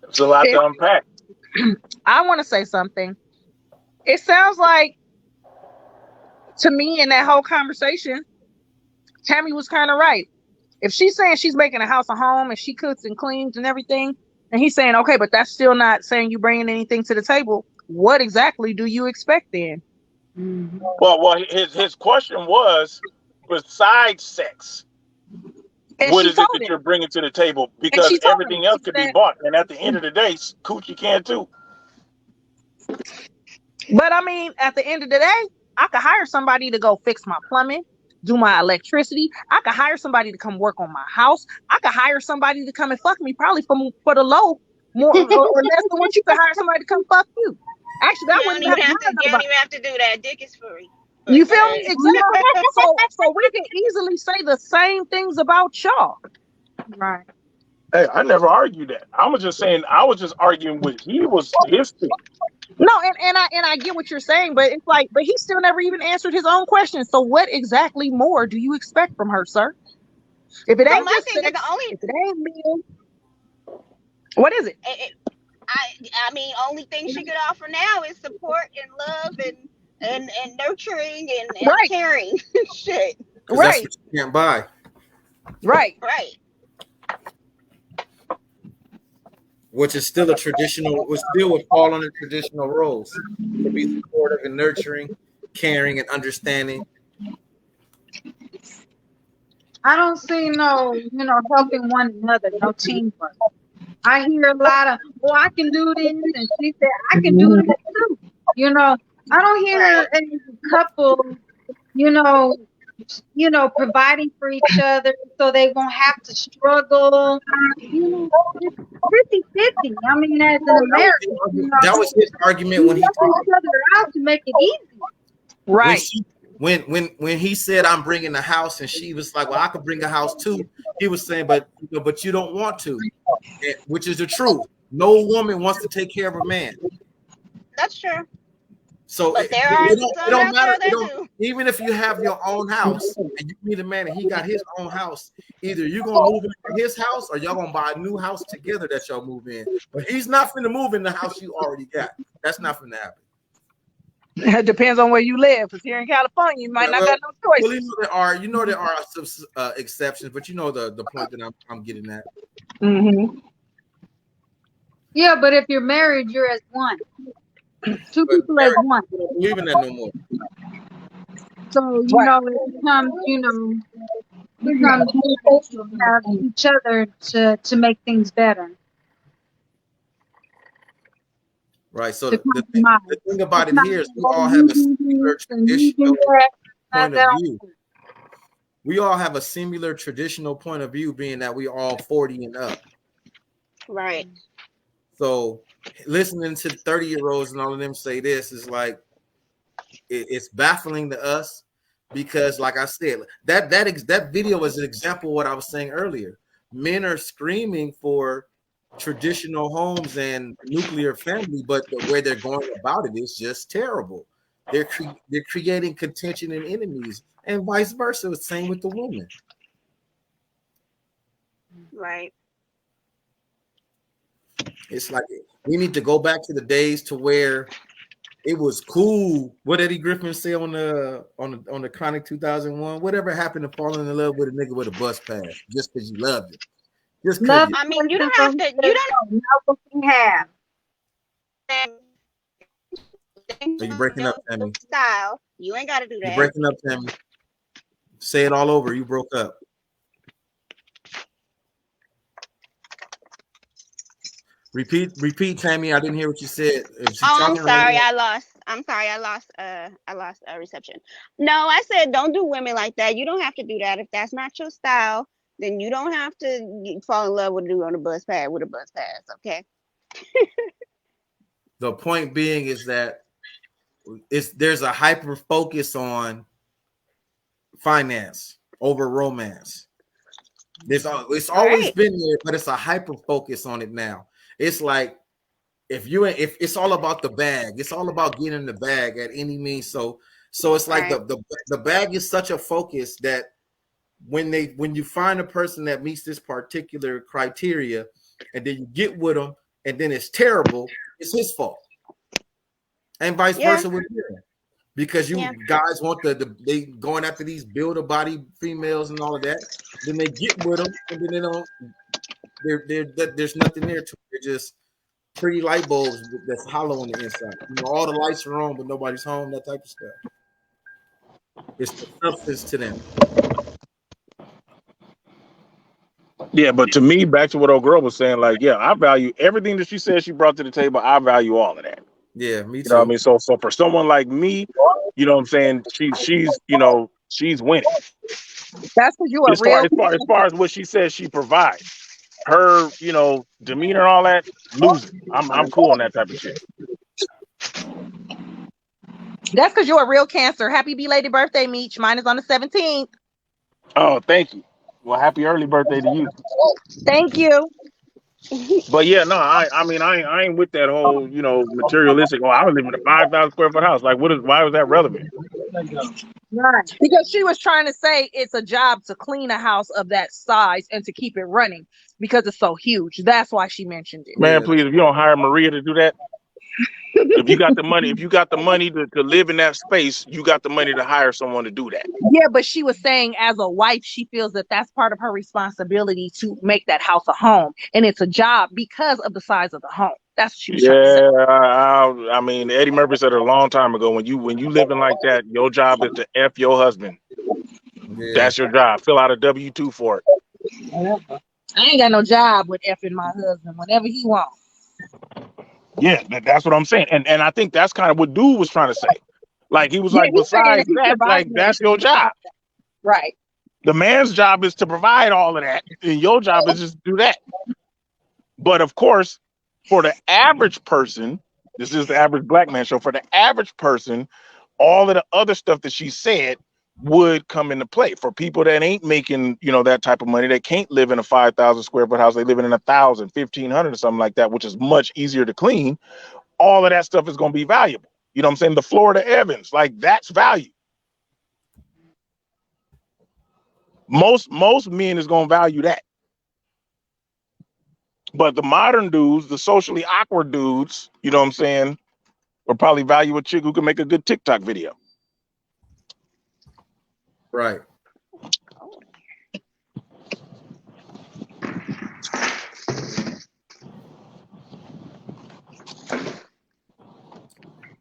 It's a lot to unpack. I want to say something. It sounds like, to me, in that whole conversation, Tammy was kind of right. If she's saying she's making a house a home and she cooks and cleans and everything, and he's saying, okay, but that's still not saying you bringing anything to the table, what exactly do you expect then? Well, his question was, besides sex, and what is it that you're bringing to the table? Because everything else could be bought, and at the end of the day, coochie can too. But I mean, at the end of the day, I could hire somebody to go fix my plumbing, do my electricity. I could hire somebody to come work on my house. I could hire somebody to come and fuck me, probably for the low, more or less than what you could hire somebody to come fuck you. Actually, that wouldn't you don't even have to do that. Dick is free. You feel me? Exactly. so we can easily say the same things about y'all. Right. Hey, I never argued that. I was just saying, I was just arguing with his thing. No, and I get what you're saying, but it's like, but he still never even answered his own question. So what exactly more do you expect from her, sir? If it ain't just sex, if it ain't meal, what is it? I mean, only thing she could offer now is support and love and nurturing and caring. Shit. Right. That's what you can't buy. Right. Right. Which is still a traditional, which still would fall under traditional roles to be supportive and nurturing, caring and understanding. I don't see no, helping one another, no teamwork. I hear a lot of, oh, I can do this, and she said, I can do this too. I don't hear a couple, providing for each other so they won't have to struggle. It's 50-50. I mean, as an American, that was his argument when he helped each other out to make it easy. Right. When he said I'm bringing a house, and she was like, well, I could bring a house too. He was saying, but you don't want to, which is the truth. No woman wants to take care of a man. That's true. So but there are it don't matter. Even if you have your own house and you meet a man and he got his own house, either you're gonna move into his house or y'all gonna buy a new house together that y'all move in. But he's not finna move in the house you already got. That's not finna happen. It depends on where you live. Because here in California, you might not got no choice. Well, there are some exceptions, but the point that I'm getting at. Mm-hmm. Yeah, but if you're married, you're as one. Two people as one. I don't believe in that no more. So it becomes beneficial to have each other to make things better. Right. So the thing about it here is we all have a similar traditional point of view. We all have a similar traditional point of view, being that we all 40 and up. Right. So listening to 30-year-olds and all of them say this is like it's baffling to us because, like I said, that video is an example of what I was saying earlier. Men are screaming for traditional homes and nuclear family, but the way they're going about it is just terrible. they're creating contention and enemies, and vice versa. Same with the women. Right. It's like we need to go back to the days to where it was cool. What Eddie Griffin say on the Chronic 2001? Whatever happened to falling in love with a nigga with a bus pass just because you loved it? Just because you. I mean, you don't have to. You don't know what we have. Are you breaking up, Tammy? Style. You ain't got to do that. You're breaking up, Tammy. Say it all over. You broke up. Repeat, Tammy. I didn't hear what you said. I'm sorry, I lost. I lost reception. No, I said don't do women like that. You don't have to do that. If that's not your style, then you don't have to fall in love with a dude on a bus pass with a bus pass. Okay. The point being is that there's a hyper focus on finance over romance. It's always been there, but it's a hyper focus on it now. It's like if it's all about the bag, it's all about getting the bag at any means. So it's like the bag is such a focus that when you find a person that meets this particular criteria, and then you get with them, and then it's terrible, it's his fault, and vice versa with you, because guys want they going after these builder body females and all of that. Then they get with them, and then they don't. There's nothing there to. They're just pretty light bulbs that's hollow on the inside. All the lights are on, but nobody's home. That type of stuff. It's the substance to them. Yeah, but to me, back to what old girl was saying, like, yeah, I value everything that she said she brought to the table. I value all of that. Yeah, me too. You know what I mean? So for someone like me, you know what I'm saying, she's winning. That's what you are as far as what she says she provides. Her, demeanor, all that, losing. I'm cool on that type of shit. That's because you're a real Cancer. Happy belated birthday, Meech. Mine is on the 17th. Oh, thank you. Well, happy early birthday to you. Thank you. But yeah, no, I ain't with that whole, materialistic. Oh, I live in a 5,000 square foot house. Like, why was that relevant? Right. Because she was trying to say it's a job to clean a house of that size and to keep it running because it's so huge. That's why she mentioned it. Man, please, if you don't hire Maria to do that, if you got the money to live in that space, you got the money to hire someone to do that. Yeah, but she was saying as a wife, she feels that that's part of her responsibility to make that house a home. And it's a job because of the size of the home. That's what she was trying to say. I mean, Eddie Murphy said it a long time ago, when you living like that, your job is to F your husband. Yeah. That's your job. Fill out a W-2 for it. I ain't got no job with effing my husband whenever he wants. Yeah, that's what I'm saying. And I think that's kind of what dude was trying to say. Like, he was like, besides that, like, that's your job. Right. The man's job is to provide all of that, and your job is just to do that. But of course, for the average person, this is the average black man show, for the average person, all of the other stuff that she said would come into play. For people that ain't making, that type of money, they can't live in a 5,000 square foot house. They live in 1,000, 1,500 or something like that, which is much easier to clean. All of that stuff is going to be valuable. You know what I'm saying? The Florida Evans, like, that's value. Most men is going to value that. But the modern dudes, the socially awkward dudes, you know what I'm saying, will probably value a chick who can make a good TikTok video. Right.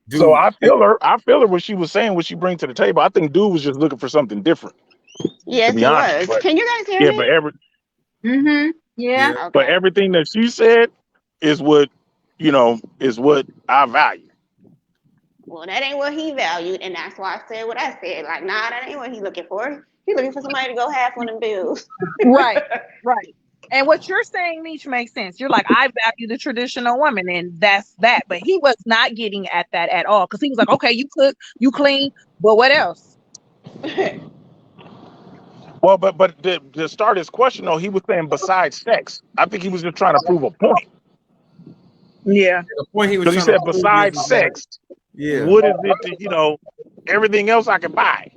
Dude. So I feel her what she was saying, what she brings to the table. I think dude was just looking for something different. Yes, he was. But, can you guys hear me? But Yeah. Okay. But everything that she said is what I value. Well, that ain't what he valued, and that's why I said what I said. Like, nah, that ain't what he's looking for. He's looking for somebody to go half on them bills. Right. And what you're saying, Meech, makes sense. You're like, I value the traditional woman, and that's that. But he was not getting at that at all, because he was like, okay, you cook, you clean, but what else? Well, but to start his question, though, he was saying besides sex. I think he was just trying to prove a point. Yeah. The point he was because he said besides sex, Yeah. What is it that, everything else I can buy?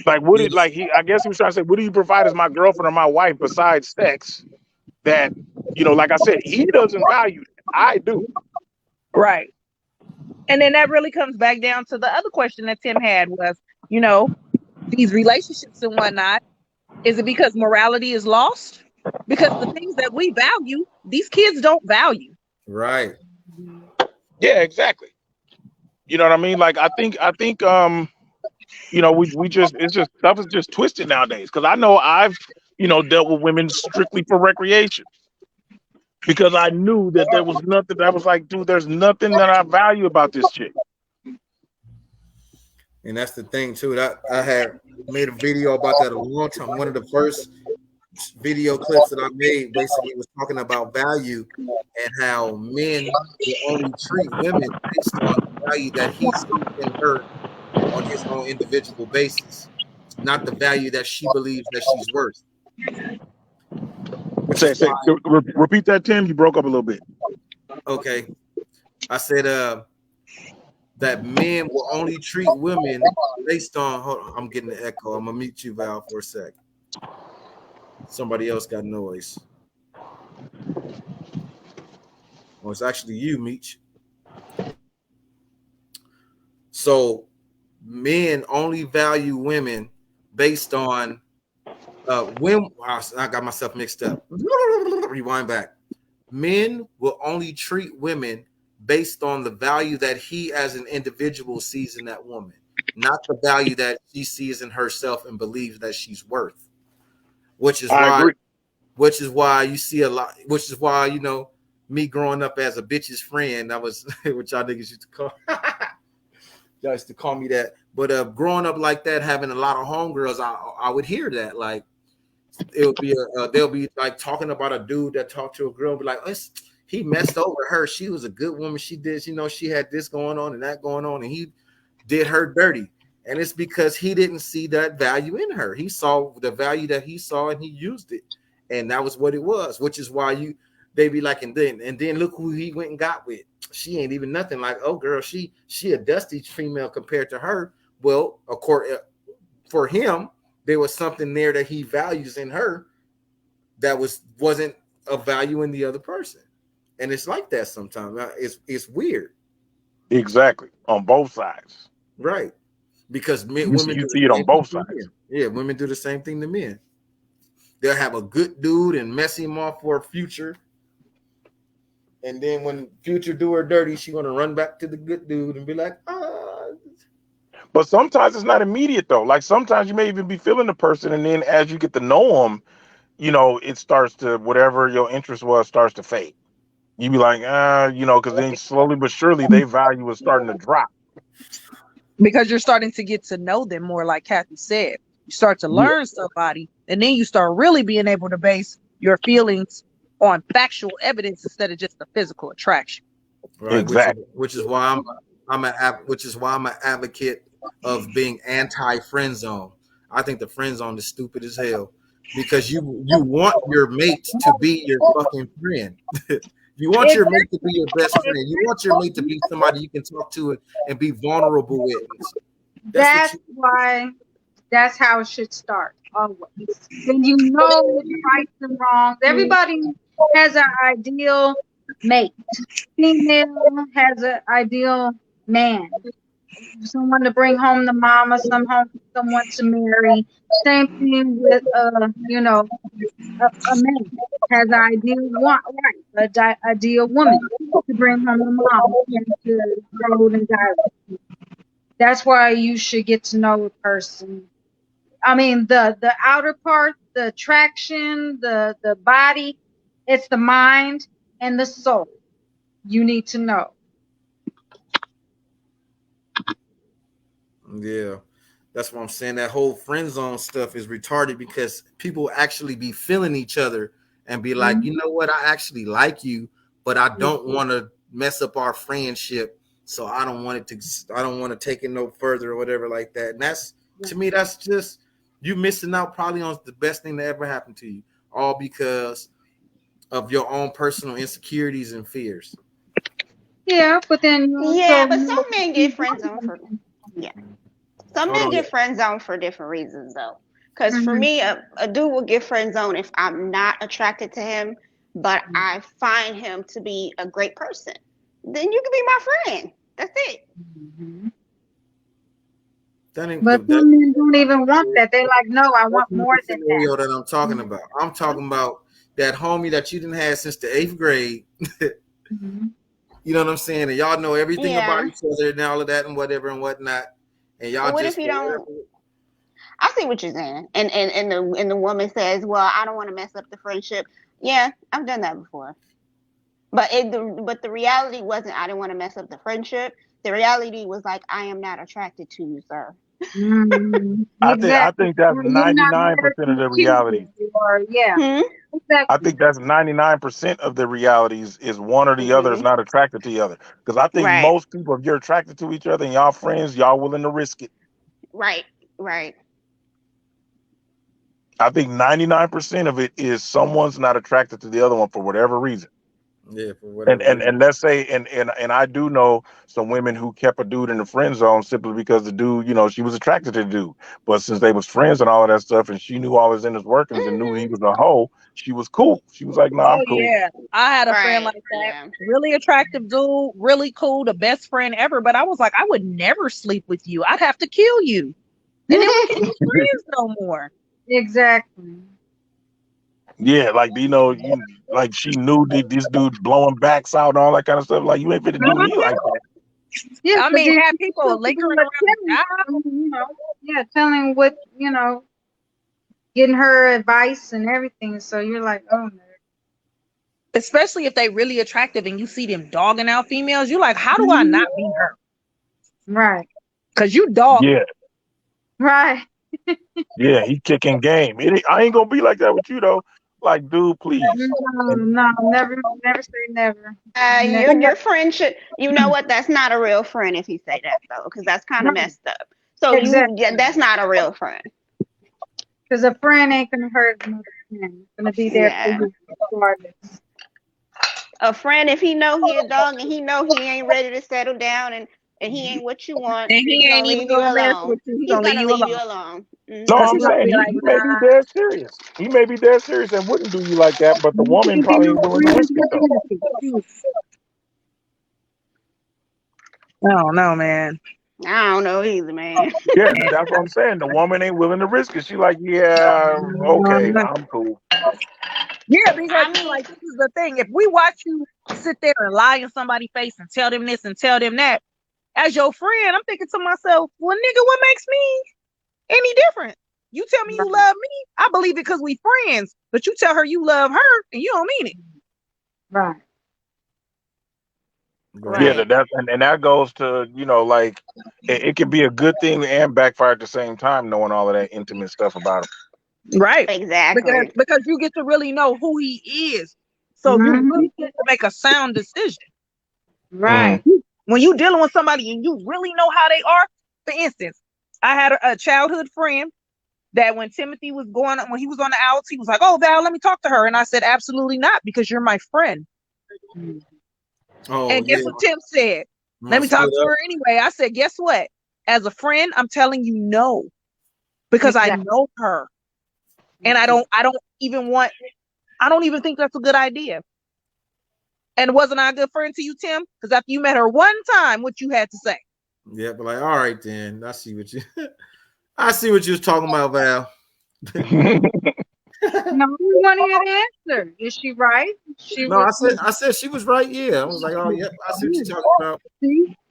Like, what it like? I guess he was trying to say, what do you provide as my girlfriend or my wife besides sex? That, like I said, he doesn't value that. I do. Right. And then that really comes back down to the other question that Tim had was, these relationships and whatnot, is it because morality is lost? Because the things that we value, these kids don't value. Right. Yeah, exactly. You know what I mean? Like, I think, we just, it's just, stuff is just twisted nowadays. Cause I know I've, dealt with women strictly for recreation because I knew that there was nothing that was like, dude, there's nothing that I value about this chick. And that's the thing too. That I had made a video about that a long time. One of the first video clips that I made basically was talking about value and how men will only treat women based on the value that he sees in her on his own individual basis, not the value that she believes that she's worth. Repeat that, Tim. You broke up a little bit. Okay. I said that men will only treat women based on, hold on, I'm getting the echo. I'm gonna mute you, Val, for a sec. Somebody else got noise. Well, it's actually you, Meech. So men only value women based on when I got myself mixed up. Rewind back. Men will only treat women based on the value that he as an individual sees in that woman, not the value that she sees in herself and believes that she's worth. Which is why you see a lot, which is why, me growing up as a bitch's friend, that was what y'all niggas used to call y'all used to call me that. But growing up like that, having a lot of homegirls, I would hear that. Like it would be they'll be like talking about a dude that talked to a girl, and be like, he messed over her. She was a good woman. She did, she had this going on and that going on, and he did her dirty. And it's because he didn't see that value in her. He saw the value that he saw and he used it. And that was what it was, which is why they be like, and then look who he went and got with. She ain't even nothing. Like, oh girl, she a dusty female compared to her. Well, of course, for him, there was something there that he values in her that wasn't of value in the other person. And it's like that sometimes. It's weird. Exactly. On both sides. Right. Because women you see it on both sides. Yeah, women do the same thing to men. They'll have a good dude and mess him off for a future. And then when future do her dirty, she's gonna run back to the good dude and be like, But sometimes it's not immediate though. Like sometimes you may even be feeling the person, and then as you get to know them, it starts to, whatever your interest was starts to fade. You be like, because then slowly but surely their value is starting to drop. Because you're starting to get to know them more, like Kathy said. You start to learn somebody, and then you start really being able to base your feelings on factual evidence instead of just the physical attraction. Right. Exactly. Which is why I'm an advocate of being anti-friend zone. I think the friend zone is stupid as hell because you want your mate to be your fucking friend. You want your mate to be your best friend. You want your mate to be somebody you can talk to and be vulnerable with. That's how it should start always. Then you know what's right and wrong. Everybody has an ideal mate. Female has an ideal man. Someone to bring home the mama, someone to marry. Same thing with a man has an ideal ideal woman to bring home the mom and to road and direct. That's why you should get to know a person. I mean, the outer part, the attraction, the body, it's the mind and the soul. You need to know. Yeah. That's what I'm saying. That whole friend zone stuff is retarded because people actually be feeling each other and be like, you know what? I actually like you, but I don't want to mess up our friendship. So I don't want to take it no further or whatever like that. And that's, to me, that's just you missing out probably on the best thing that ever happened to you, all because of your own personal insecurities and fears. Yeah, but then Yeah, but some men get friend zoned for some Hold men on. get friend zoned for different reasons though. Because for Mhm. me, a dude will get friend zoned if I'm not attracted to him, but I find him to be a great person. Then you can be my friend. That's it. That ain't But that, some men don't even want that. They're like, no, I that's want not more the than scenario that I'm that. talking about. I'm talking about that homie that you didn't have since the 8th grade. You know what I'm saying? And y'all know everything about Yeah. each other and all of that and whatever and whatnot. And y'all But what just if you for don't? whatever. I see what you're saying. And the woman says, well, I don't want to mess up the friendship. Yeah, I've done that before. But the reality wasn't I didn't want to mess up the friendship. The reality was like I am not attracted to you, sir. I Exactly. think that's Or you're not 99% of working the cute, reality. or yeah, Hmm? I exactly. think that's 99% of the realities is one or the other is Hmm. not attracted to the other. Because I think Right. most people, if you're attracted to each other and y'all friends, y'all willing to risk it. Right. Right. I think 99% of it is someone's not attracted to the other one for whatever reason. Yeah, for And whatever and reason. and let's say and I do know some women who kept a dude in the friend zone simply because the dude, she was attracted to the dude. But since they was friends and all of that stuff, and she knew all his inner workings and knew he was a hoe, she was cool. She was like, "No, I'm Oh cool." yeah, I had a friend Right. like that. Yeah. Really attractive dude, really cool, the best friend ever. But I was like, I would never sleep with you. I'd have to kill you, and then we could be friends no more. Exactly. Yeah, like you like she knew this dude blowing backs out and all that kind of stuff. Like you ain't fit to do me like that. Yeah, I but mean, then had you're people supposed to be lingering like around the telling, job, yeah, telling what, getting her advice and everything. So you're like, oh no. especially if they really attractive and you see them dogging out females, you're like, how do I not be her? Right. Because you dogging. Yeah, Right. yeah, he kicking game. I ain't gonna be like that with you though. Like, dude, please. No, And no, never say never. Your friend should. You know what? That's not a real friend if you say that though, because that's kind of Right. messed up. So Exactly. that's not a real friend. Because a friend ain't gonna hurt another friend. It's gonna be there for Yeah. you regardless. A friend, if he know he a dog and he know he ain't ready to settle down and he ain't what you want, And he he ain't gonna even leave you gonna mess alone. with you. He He's gonna leave gonna you leave you alone. alone. no, Because I'm he gonna saying be he, like, he may be nah. dead serious. He may be dead serious and wouldn't do you like that, but the You woman can't be probably no ain't willing to friend risk it with though. benefits. I don't know, man. I don't know either, man. Yeah, that's what I'm saying. The woman ain't willing to risk it. She like, yeah, okay, I'm cool. Yeah, because I it's mean, like this is the thing. If we watch you sit there and lie in somebody's face and tell them this and tell them that, as your friend, I'm thinking to myself, well, nigga, what makes me any different? You tell me you love me, I believe it because we friends. But you tell her you love her and you don't mean it. Right. Yeah, right. and that goes to like it could be a good thing and backfire at the same time, knowing all of that intimate stuff about him. Right. Because Exactly. because you get to really know who he is. So you Mm-hmm. really get to make a sound decision. Right. When you dealing with somebody and you really know how they are, for instance, I had a childhood friend that when Timothy was when he was on the outs, he was like, "Oh, Val, let me talk to her." And I said, "Absolutely not, because you're my friend." Oh And guess yeah. what Tim said? Let Must me split talk to up. her anyway. I said, "Guess what? As a friend, I'm telling you no, because I Exactly. know her, and I don't even think that's a good idea." And wasn't I a good friend to you, Tim? Because after you met her one time, what you had to say? Yeah, but like, all right then. I see what you I see what you was talking about, Val. No, we want to hear the answer. Is she right? She No, was. I said she was right. Yeah. I was like, oh yep, I see what you're talking about.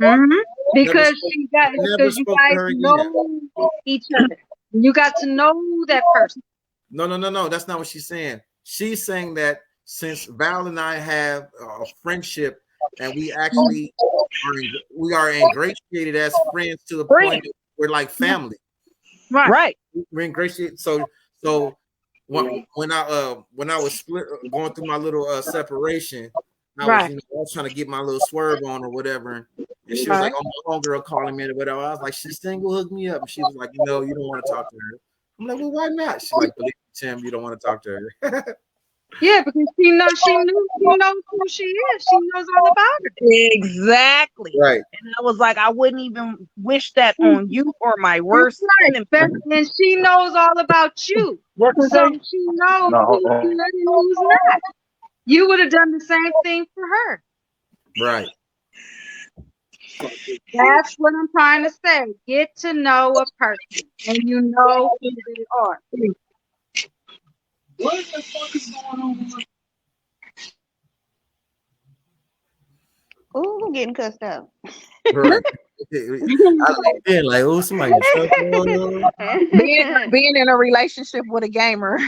Mm-hmm. Never Because spoke never because you spoke to guys her again. know each other. You got to know that person. No. That's not what she's saying. She's saying that since Val and I have a friendship and we are ingratiated as friends to the point that we're like family. Right. We're ingratiated. So when I was split going through my little separation, Right. I was trying to get my little swerve on or whatever. And she was like, Right. "Oh, my homegirl calling me or whatever." I was like, "She's single, hook me up." And she was like, "No, you don't want to talk to her." I'm like, "Well, why not?" She's like, "Believe me, Tim, you don't want to talk to her." Yeah, because she knows who she is. She knows all about it. Exactly. Right. And I was like, I wouldn't even wish that on you or my worst enemy. And she knows all about you. So she knows who's good and who's not. You would have done the same thing for her. Right. That's what I'm trying to say. Get to know a person, and you know who they are. What the fuck is going on? Ooh, I'm getting cussed out. Right. I like oh, somebody in trouble. Being in a relationship with a gamer.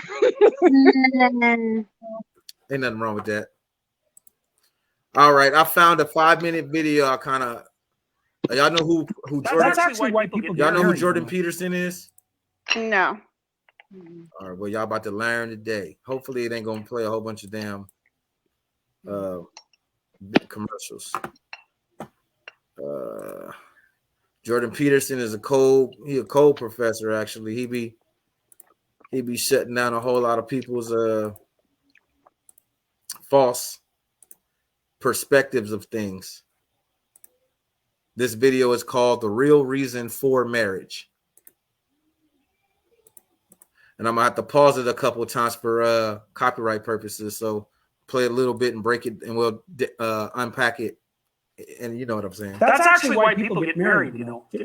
Ain't nothing wrong with that. All right, I found a 5-minute video. I kind of y'all know who Jordan. That's actually why people Y'all know who married. Jordan Peterson is? No. All right, well, y'all about to learn today. Hopefully, it ain't gonna play a whole bunch of damn commercials. Jordan Peterson is a code professor. Actually, he be shutting down a whole lot of people's false perspectives of things. This video is called "The Real Reason for Marriage," and I'm gonna have to pause it a couple of times for copyright purposes. So play a little bit and break it, and we'll unpack it. And you know what I'm saying. That's actually why people get married,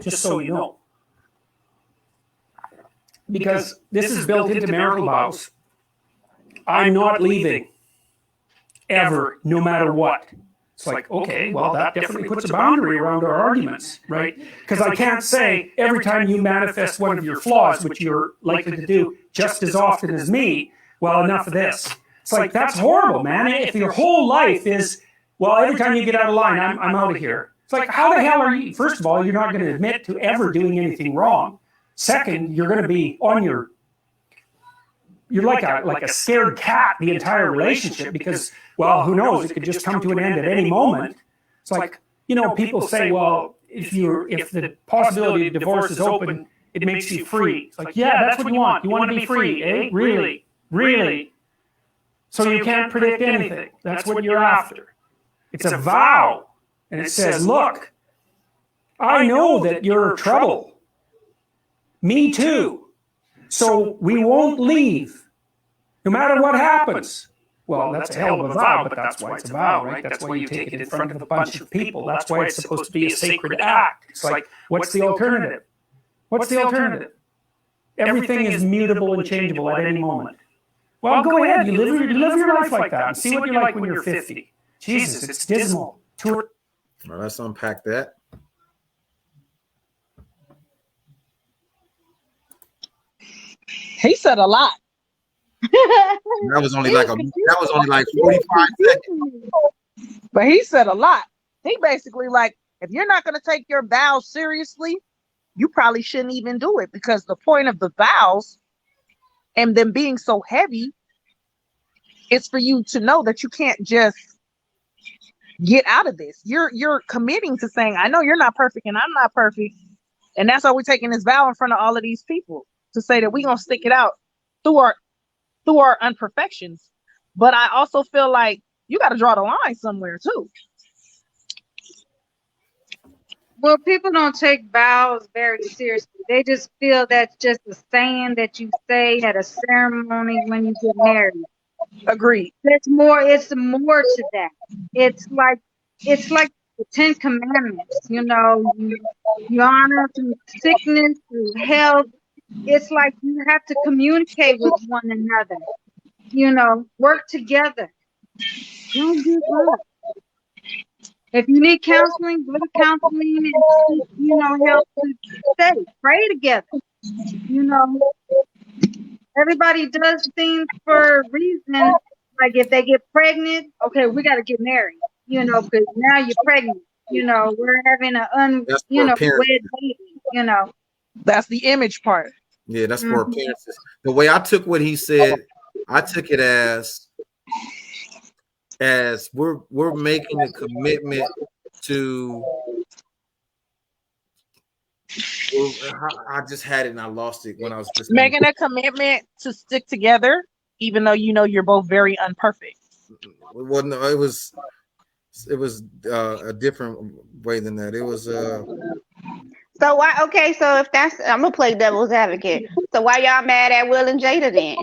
just so you know. Because this is built into marital vows. I'm not leaving. Ever, no matter what. It's like, okay, well, that definitely puts a boundary around our arguments, right? Because I can't say every time you manifest one of your flaws, which you're likely to do just as often as me, well, enough of this. It's like, that's horrible, man. If your whole life is, well, every time you get out of line, I'm out of here. It's like, how the hell are you? First of all, you're not going to admit to ever doing anything wrong. Second, you're going to be on your, you're like a scared cat the entire relationship because, well, who knows? It could just come to an end at any moment. It's like, people say, well, if the possibility of divorce is open, it makes you free. It's like, yeah, that's what you want. You want to be free, eh? Really? Really? So you can't predict anything. That's what you're after. It's a vow. And it says, look, I know that you're trouble. Me too. So we won't leave. No matter what happens. Well, that's a hell of a vow, but that's why it's a vow, right? That's why you take it in front of a bunch of people. That's why it's supposed to be a sacred act. It's like, what's the alternative? What's the alternative? Everything is mutable and changeable at any moment. Well, go ahead. You live your life like that and see what you're like when you're 50. Jesus, it's dismal. Well, let's unpack that. He said a lot. That was only like 45 seconds. But he said a lot. He basically like, if you're not going to take your vows seriously, you probably shouldn't even do it because the point of the vows and them being so heavy is for you to know that you can't just get out of this. You're committing to saying, I know you're not perfect and I'm not perfect. And that's why we're taking this vow in front of all of these people to say that we're going to stick it out through our imperfections. But I also feel like you got to draw the line somewhere too. Well, people don't take vows very seriously. They just feel that's just a saying that you say at a ceremony when you get married. Agreed. It's more to that. It's like the 10 Commandments, you honor through sickness, through health. It's like you have to communicate with one another, work together. Don't give up. If you need counseling, go to counseling and help to stay. Pray together. Everybody does things for a reason. Like if they get pregnant, okay, we got to get married, because now you're pregnant. We're having a wed baby, That's the image part. Yeah, that's for appearances. The way I took what he said, I took it as we're making a commitment to. I just had it and I lost it when I was just making a commitment to stick together. even though you know you're both very unperfect. Well, no, it was a different way than that. It was So why? Okay, so if that's, I'm gonna play devil's advocate. So why y'all mad at Will and Jada then?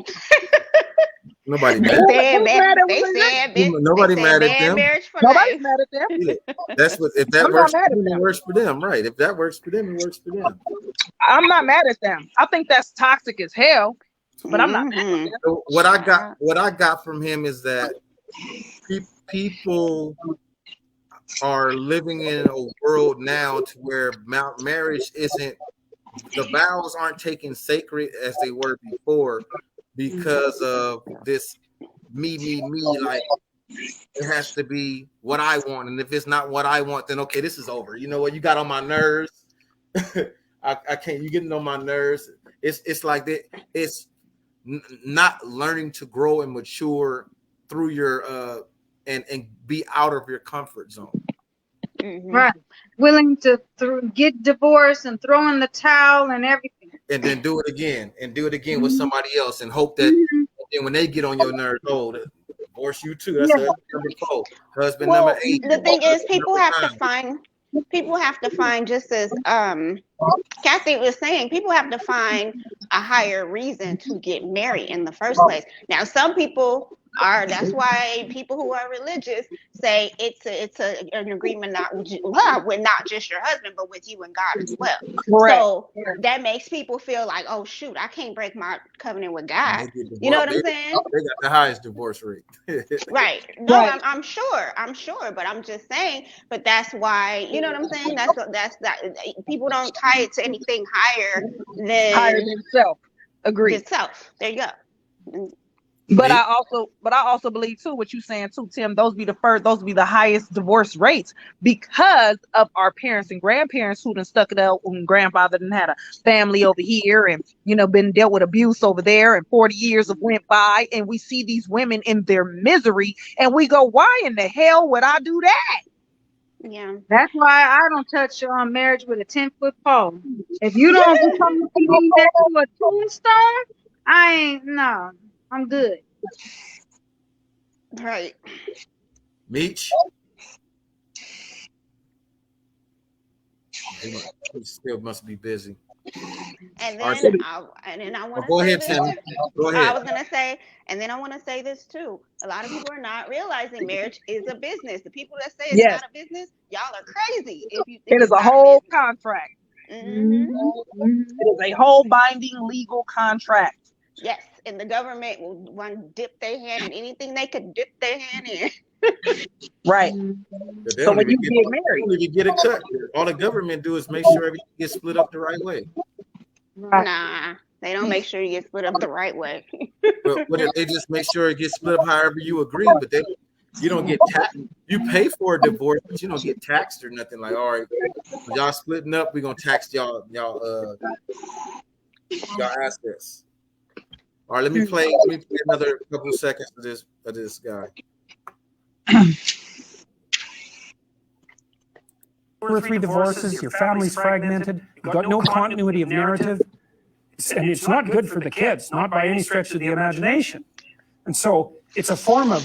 nobody They mad. said Who's mad at they Will and Jada? said Nobody they said mad at bad them. marriage for Nobody's life. mad at them. Yeah, that's what. If that I'm works not for mad at them, it them. works for them, right? If that works for them, it works for them. I'm not mad at them. I think that's toxic as hell, but I'm not mad at Mm-hmm. them. So what I got from him is that people are living in a world now to where marriage isn't, the vows aren't taken sacred as they were before because of this me, like it has to be what I want, and if it's not what I want, then okay, this is over. You know what? You got on my nerves. I can't. You getting on my nerves. It's like that. It's not learning to grow and mature through your and be out of your comfort zone. Mm-hmm. Right. Willing to get divorced and throw in the towel and everything. And then do it again with somebody else and hope that then when they get on your nerves, oh, divorce you too. That's husband number 4, husband number 8. The thing is, people have to find just as Kathy was saying, people have to find a higher reason to get married in the first place. Now, some people are. That's why people who are religious say it's an agreement with not just your husband, but with you and God as well. Correct. So that makes people feel like, oh shoot, I can't break my covenant with God. You know what I'm saying? They got the highest divorce rate. Right. No, Right. I'm sure, but I'm just saying. But that's why, you know what I'm saying. That's that. People don't tie it to anything higher than self. Agreed. Self. There you go. But I also believe too what you're saying too, Tim. Those be the highest divorce rates because of our parents and grandparents who done stuck it out when grandfather done had a family over here and been dealt with abuse over there, and 40 years have went by, and we see these women in their misery, and we go, why in the hell would I do that? Yeah. That's why I don't touch marriage with a 10-foot pole. If you don't become me next to a tombstone, I'm good. Right. Meech. He still must be busy. And then I want to go say ahead, this. Tim. Go ahead. I was gonna say, and then I want to say this too. A lot of people are not realizing marriage is a business. The people that say it's not a business, y'all are crazy. If you think it is a whole contract. Mm-hmm. It is a whole binding legal contract. Yes, and the government will want to dip their hand in anything they could dip their hand in. Right. So when you get married, you get a cut. All the government do is make sure everything gets split up the right way. Nah, they don't make sure you get split up the right way. But they just make sure it gets split up however you agree. But you don't get taxed. You pay for a divorce, but you don't get taxed or nothing. Like, all right, when y'all splitting up, we're gonna tax y'all assets. All right, let me play another couple seconds of this guy. 2 or 3 divorces, your family's fragmented, you've got no continuity of narrative, and it's not good for the kids, not by any stretch of the imagination. And so it's a form of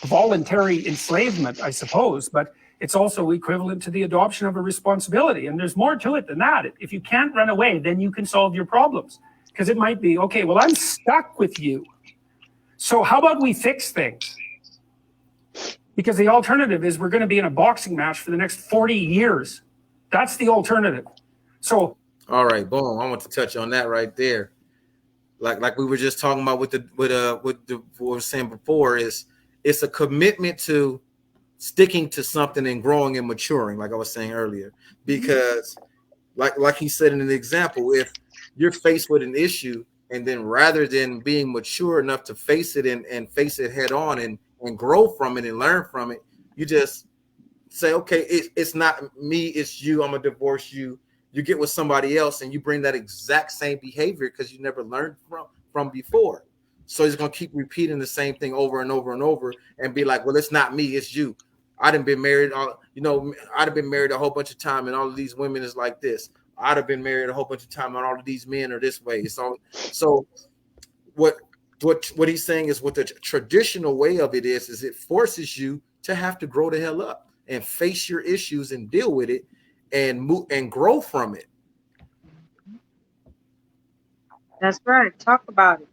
voluntary enslavement, I suppose, but it's also equivalent to the adoption of a responsibility. And there's more to it than that. If you can't run away, then you can solve your problems. Because it might be, okay, well, I'm stuck with you. So how about we fix things? Because the alternative is we're going to be in a boxing match for the next 40 years. That's the alternative. So, all right, boom. I want to touch on that right there. Like we were just talking about what we were saying before, is it's a commitment to sticking to something and growing and maturing, like I was saying earlier. Because like he said in an example, if you're faced with an issue and then rather than being mature enough to face it and face it head on and grow from it and learn from it, you just say, okay, it's not me, it's you, I'm gonna divorce you. You get with somebody else and you bring that exact same behavior because you never learned from before. So he's gonna keep repeating the same thing over and over and over and be like, well, it's not me, it's you. I'd have been married, I'd have been married a whole bunch of time and all of these women is like this. I'd have been married a whole bunch of time and all of these men are this way. So what what he's saying is what the traditional way of it is it forces you to have to grow the hell up and face your issues and deal with it and move and grow from it. That's right. Talk about it.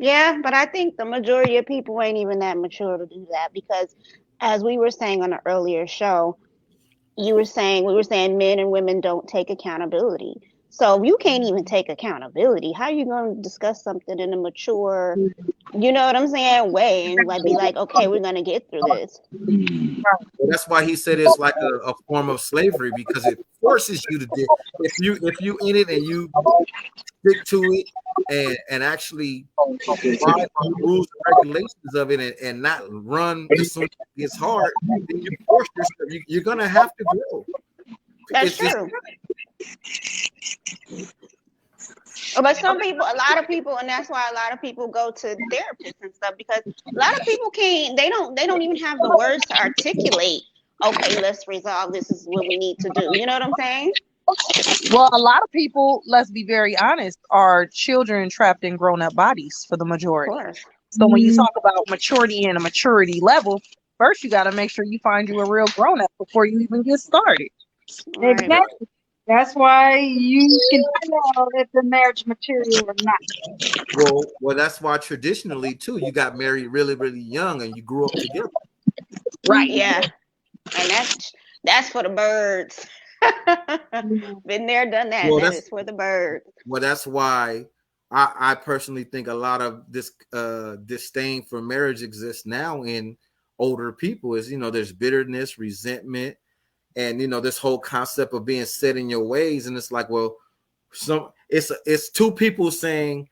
Yeah, but I think the majority of people ain't even that mature to do that because, as we were saying on an earlier show, we were saying men and women don't take accountability. So if you can't even take accountability, how are you going to discuss something in a mature, you know what I'm saying, way and like be like, okay, we're going to get through this. Well, that's why he said it's like a form of slavery because it forces you to do. If you in it and you stick to it and actually abide by the rules and regulations of it and not run as soon as it gets hard, then you force yourself. You're gonna have to grow. That's true. But a lot of people, and that's why a lot of people go to therapists and stuff because a lot of people they don't even have the words to articulate. Okay, let's resolve. This is what we need to do. You know what I'm saying? Well, a lot of people, let's be very honest, are children trapped in grown-up bodies for the majority. Of course. So when you talk about maturity and a maturity level, first you got to make sure you find you a real grown-up before you even get started. Right. Exactly. That's why you can tell if the marriage material or not. Well, that's why traditionally too, you got married really, really young and you grew up together. Right. Yeah. And that's for the birds. Been there, done that. Well, that is for the birds. Well, that's why I personally think a lot of this disdain for marriage exists now in older people. Is there's bitterness, resentment, and this whole concept of being set in your ways. And it's like, well, it's two people saying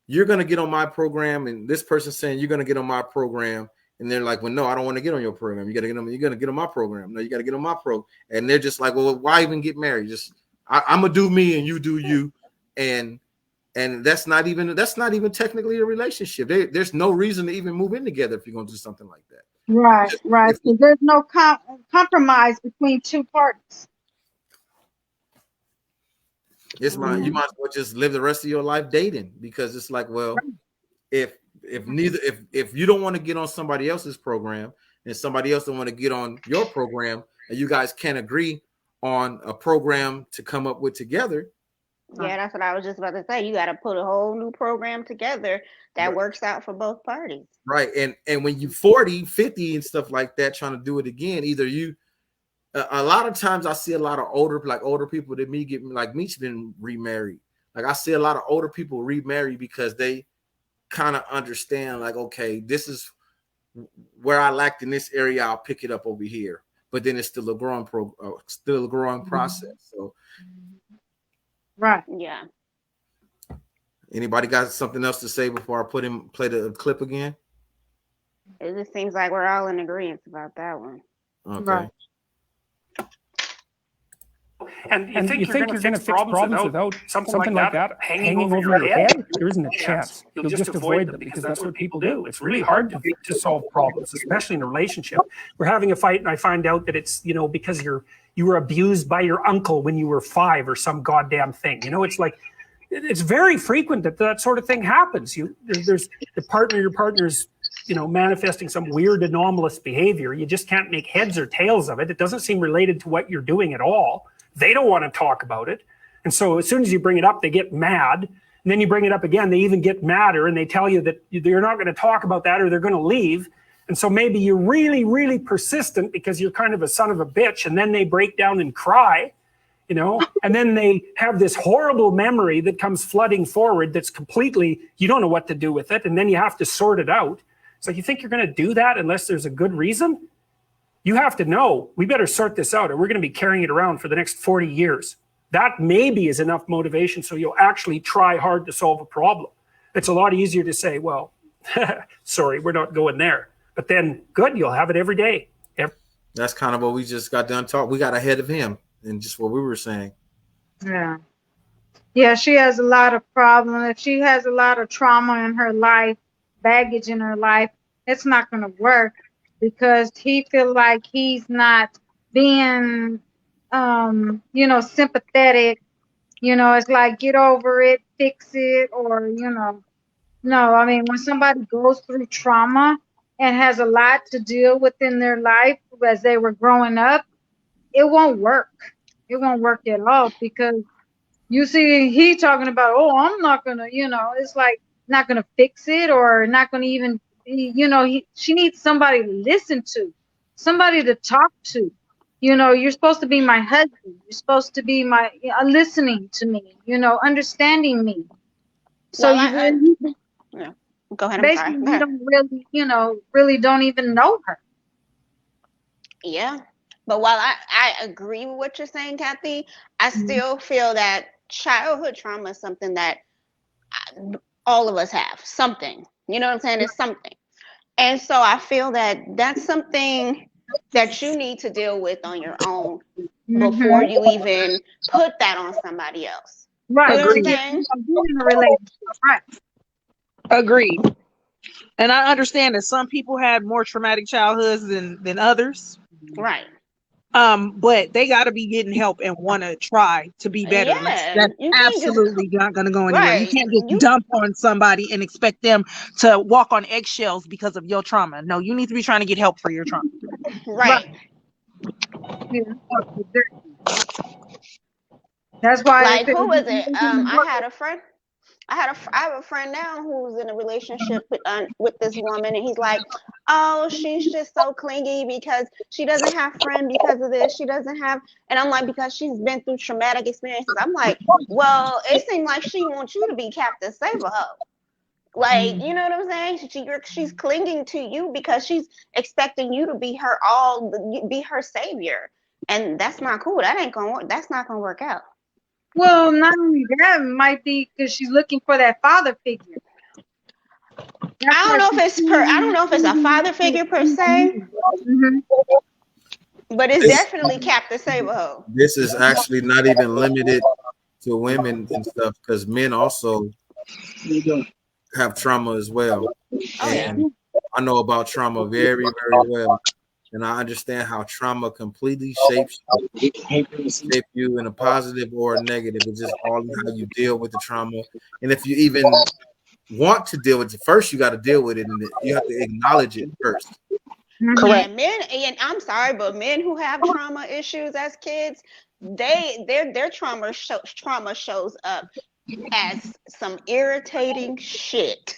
you're gonna get on my program, and this person saying you're gonna get on my program. And they're like, well, no, I don't want to get on your program. You're gonna get on my program. No, you gotta get on my program. And they're just like, well, why even get married? Just I'm gonna do me and you do you. And that's not even technically a relationship. There's no reason to even move in together if you're gonna do something like that. Right. So there's no compromise between two parties. You might as well just live the rest of your life dating because it's like, well, if you don't want to get on somebody else's program and somebody else don't want to get on your program and you guys can't agree on a program to come up with together. Yeah, that's what I was just about to say. You got to put a whole new program together that works out for both parties. Right. And when you 40, 50 and stuff like that, trying to do it again, either you a lot of times I see a lot of older people that me's been remarried. Like I see a lot of older people remarry because they kind of understand like, okay, this is where I lacked in this area. I'll pick it up over here, but then it's still a growing process. So, right. Yeah. Anybody got something else to say before I play the clip again? It just seems like we're all in agreement about that one. Okay. Right. And you think you're going to fix problems without something like that hanging over your head? There isn't a chance. You'll just avoid them because that's what people do. It's really hard to solve problems, especially in a relationship. We're having a fight and I find out that it's, because you were abused by your uncle when you were 5 or some goddamn thing. It's like, it's very frequent that sort of thing happens. There's your partner's, manifesting some weird anomalous behavior. You just can't make heads or tails of it. It doesn't seem related to what you're doing at all. They don't want to talk about it. And so as soon as you bring it up, they get mad. And then you bring it up again, they even get madder and they tell you that you're not going to talk about that or they're going to leave. And so maybe you're really, really persistent because you're kind of a son of a bitch. And then they break down and cry, and then they have this horrible memory that comes flooding forward that's completely, you don't know what to do with it. And then you have to sort it out. So you think you're going to do that unless there's a good reason? You have to know, we better sort this out or we're going to be carrying it around for the next 40 years. That maybe is enough motivation so you'll actually try hard to solve a problem. It's a lot easier to say, well, sorry, we're not going there. But then, good, you'll have it every day. That's kind of what we just got done talking. We got ahead of him and just what we were saying. Yeah. Yeah, she has a lot of problems. If she has a lot of trauma in her life, baggage in her life, it's not going to work. Because he feel like he's not being, sympathetic You know, it's like get over it, fix it, or no. I mean, when somebody goes through trauma and has a lot to deal with in their life as they were growing up, it won't work. It won't work at all because you see, he talking about, oh, I'm not gonna, it's like not gonna fix it or not gonna even, she needs somebody to listen to, somebody to talk to. You're supposed to be my husband. You're supposed to be my listening to me. Understanding me. So Well, you really, yeah. Go ahead. I'm basically, sorry. Go you ahead. don't really, really don't even know her. Yeah. But while I agree with what you're saying, Kathy, I still feel that childhood trauma is something that all of us have. Something. You know what I'm saying? It's something. And so I feel that that's something that you need to deal with on your own before you even put that on somebody else. Right. You know what I'm Agreed. saying? In a relationship. Right. Agreed. And I understand that some people had more traumatic childhoods than others. Right. But they got to be getting help and want to try to be better. Yeah. That's You can't just absolutely not going to go anywhere. You right. can't just dump on somebody and expect them to walk on eggshells because of your trauma. No, you need to be trying to get help for your trauma. Right. Yeah. That's why Like who was it? I had a friend. I have a friend now who's in a relationship with this woman, and he's like, "Oh, she's just so clingy because she doesn't have friends because of this. She doesn't have," and I'm like, because she's been through traumatic experiences. I'm like, well, it seems like she wants you to be Captain Save-A-Hoe. Like, you know what I'm saying? She's clinging to you because she's expecting you to be her be her savior, and that's not cool. That ain't gonna work. That's not gonna work out. Well, not only that, it might be because she's looking for that father figure. I don't know if it's a father figure per se, but it's definitely Captain Save-A-Hoe. This is actually not even limited to women and stuff because men also have trauma as well. And I know about trauma very, very well. And I understand how trauma completely shapes you in a positive or a negative. It's just all in how you deal with the trauma. And if you even want to deal with it, first you got to deal with it, and you have to acknowledge it first. Correct. Yeah, men, and I'm sorry, but men who have trauma issues as kids, their trauma shows up as some irritating shit.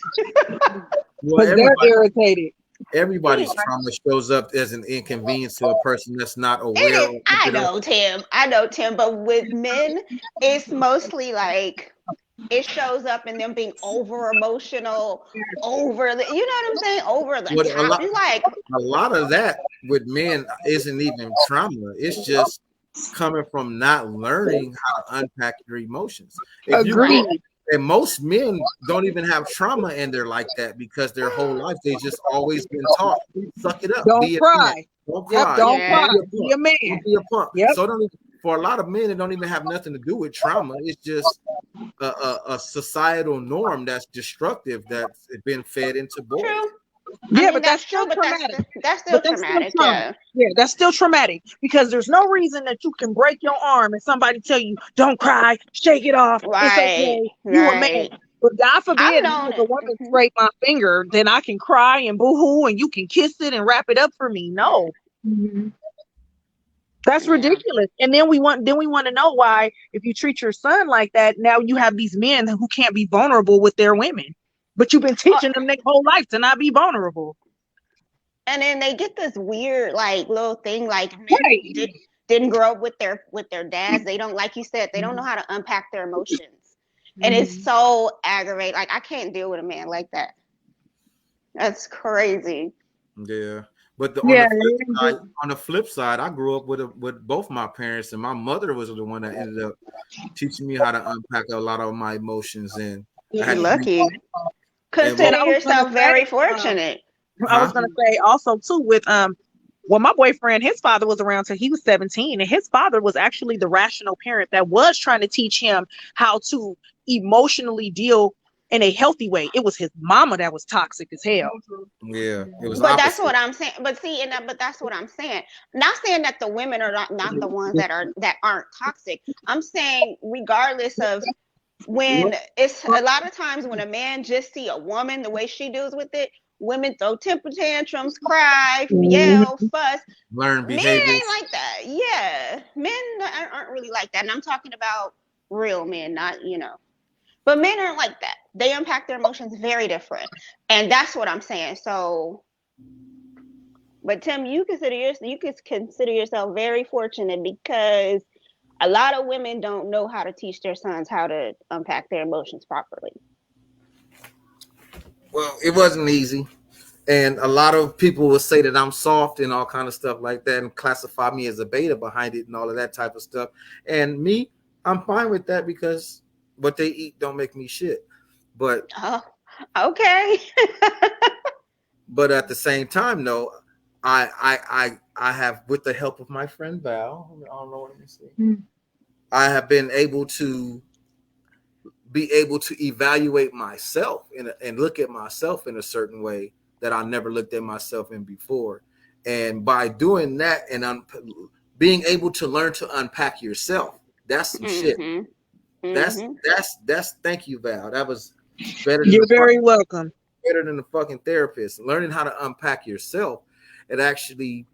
Well, they're irritated. Everybody's trauma shows up as an inconvenience to a person that's not aware. I know, Tim, but with men, it's mostly like it shows up in them being over emotional, overly, you know what I'm saying? Over the top. A lot of that with men isn't even trauma. It's just coming from not learning how to unpack your emotions. And most men don't even have trauma and they're like that because their whole life they just always been taught, suck it up. Don't cry. Don't cry. Don't cry. Be a man. Be a punk. So for a lot of men, it don't even have nothing to do with trauma. It's just a societal norm that's destructive that's been fed into boys. True. Yeah, but that's still traumatic. That's still traumatic. Yeah, that's still traumatic because there's no reason that you can break your arm and somebody tell you, don't cry, shake it off. Right. It's okay. You a man. But God forbid, if a woman scrape my finger, then I can cry and boo-hoo and you can kiss it and wrap it up for me. No. That's ridiculous. And then we want to know why, if you treat your son like that, now you have these men who can't be vulnerable with their women. But you've been teaching them their whole life to not be vulnerable. And then they get this weird like little thing like men didn't grow up with their dads. They don't, like you said, they don't know how to unpack their emotions. And it's so aggravating. Like I can't deal with a man like that. That's crazy. Yeah. But on the flip side, I grew up with both my parents, and my mother was the one that ended up teaching me how to unpack a lot of my emotions. And you're lucky. Consider yourself very fortunate. I was gonna say also too with well, my boyfriend, his father was around till he was 17, and his father was actually the rational parent that was trying to teach him how to emotionally deal in a healthy way. It was his mama that was toxic as hell. Yeah, it was. But opposite. that's what I'm saying. But see, but that's what I'm saying. Not saying that the women are not the ones that aren't toxic. I'm saying regardless of when it's a lot of times when a man just see a woman the way she deals with it, women throw temper tantrums, cry, yell, fuss. Learn Men behaviors. ain't like that. Yeah, men aren't really like that, and I'm talking about real men, not But men aren't like that. They unpack their emotions very different, and that's what I'm saying. So, but Tim, you could consider yourself very fortunate because a lot of women don't know how to teach their sons how to unpack their emotions properly. Well, it wasn't easy. And a lot of people will say that I'm soft and all kind of stuff like that and classify me as a beta behind it and all of that type of stuff. And me, I'm fine with that because what they eat don't make me shit. But okay. But at the same time, no, I have, with the help of my friend Val, I don't know what I'm saying. I have been able to evaluate myself and look at myself in a certain way that I never looked at myself in before. And by doing that and being able to learn to unpack yourself, that's some shit. That's thank you, Val. That was better. You're very welcome. Better than the fucking therapist. Learning how to unpack yourself, it actually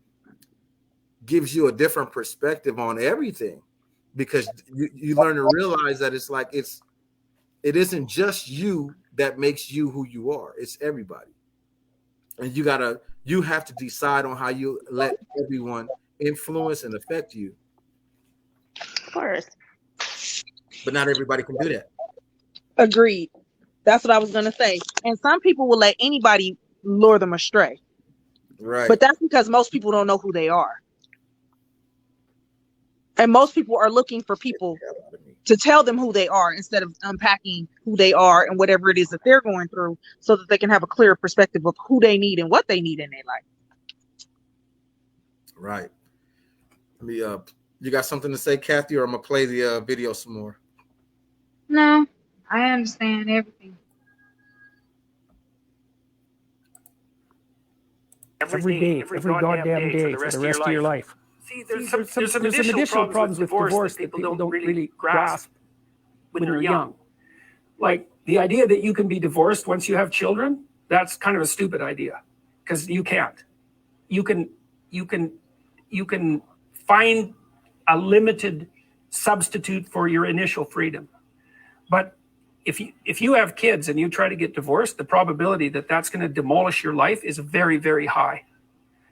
gives you a different perspective on everything, because you learn to realize that it's like it isn't just you that makes you who you are. It's everybody. And you have to decide on how you let everyone influence and affect you. Of course. But not everybody can do that. Agreed. That's what I was going to say. And some people will let anybody lure them astray. Right. But that's because most people don't know who they are. And most people are looking for people to tell them who they are instead of unpacking who they are and whatever it is that they're going through, so that they can have a clearer perspective of who they need and what they need in their life. Right. You got something to say, Kathy, or I'm going to play the video some more? No, I understand everything. Every day, every goddamn day for the rest of your life. See, there's some additional problems with divorce that people don't really grasp when they're young. Like the idea that you can be divorced once you have children, that's kind of a stupid idea, because you can't. You can find a limited substitute for your initial freedom. But if you have kids and you try to get divorced, the probability that that's going to demolish your life is very, very high.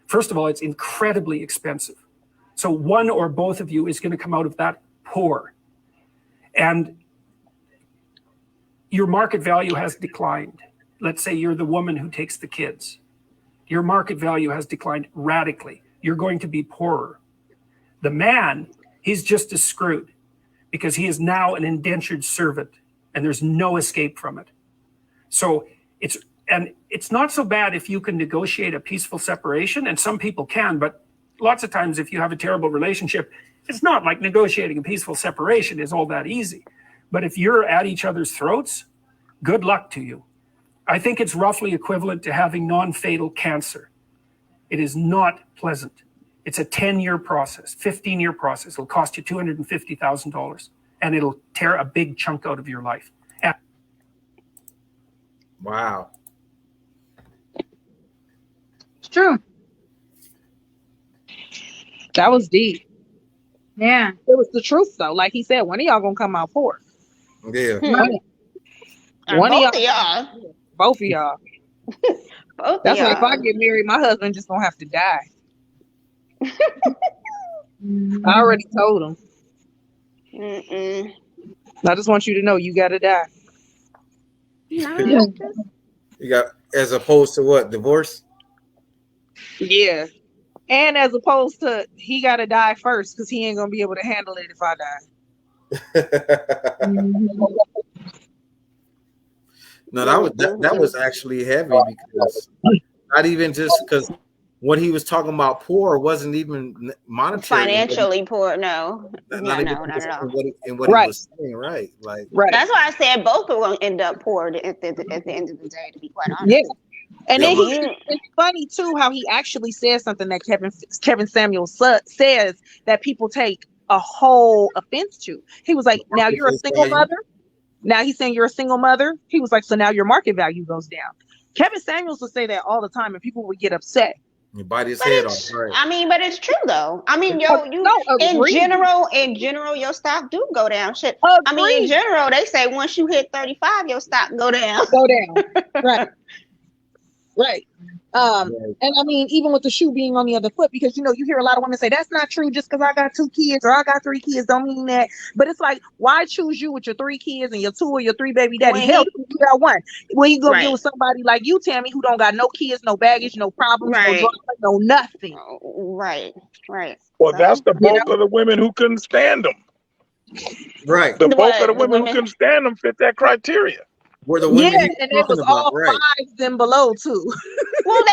First of all, it's incredibly expensive. So one or both of you is going to come out of that poor. And your market value has declined. Let's say you're the woman who takes the kids. Your market value has declined radically. You're going to be poorer. The man, he's just as screwed, because he is now an indentured servant and there's no escape from it. So it's not so bad if you can negotiate a peaceful separation, and some people can, but lots of times if you have a terrible relationship, it's not like negotiating a peaceful separation is all that easy. But if you're at each other's throats, good luck to you. I think it's roughly equivalent to having non-fatal cancer. It is not pleasant. It's a 10-year process, 15-year process. It'll cost you $250,000, and it'll tear a big chunk out of your life. Wow. It's true. That was deep. Yeah. It was the truth, though. Like he said, one of y'all gonna come out poor. Yeah. One both of y'all. Both of y'all. Both That's of why y'all. if I get married, my husband just gonna have to die. I already told him. Mm-mm. I just want you to know you gotta die. You got, as opposed to what? Divorce? Yeah. And as opposed to he gotta die first, because he ain't gonna be able to handle it if I die. No, that was actually heavy, because not even just because When he was talking about poor, wasn't even monetary. Financially poor, no. Not Yeah, even no, not at all. in what he was saying, right? Like, That's why I said both are going to end up poor at the end of the day, to be quite honest. Yeah. And then You- it's funny too how he actually says something that Kevin Samuel says that people take a whole offense to. He was like, now you're a single mother. Now he's saying you're a single mother. He was like, so now your market value goes down. Kevin Samuels would say that all the time, and people would get upset. you bite his head off, right? I mean, but it's true though. I mean, in general, your stock do go down. Shit. I mean, in general, they say once you hit 35, your stock go down. Right. Right. And I mean, even with the shoe being on the other foot, because you hear a lot of women say that's not true. Just because I got 2 kids or I got 3 kids don't mean that. But it's like, why choose you with your 3 kids and your 2 or your 3 baby daddies? Hell, you got 1. When you go get with somebody like you, Tammy, who don't got no kids, no baggage, no problems, no drama, no nothing. Right. Well, that's the bulk of the women who couldn't stand them. Right. The bulk of the women who couldn't stand them fit that criteria. Were the women and it was all 5s and below too. Well,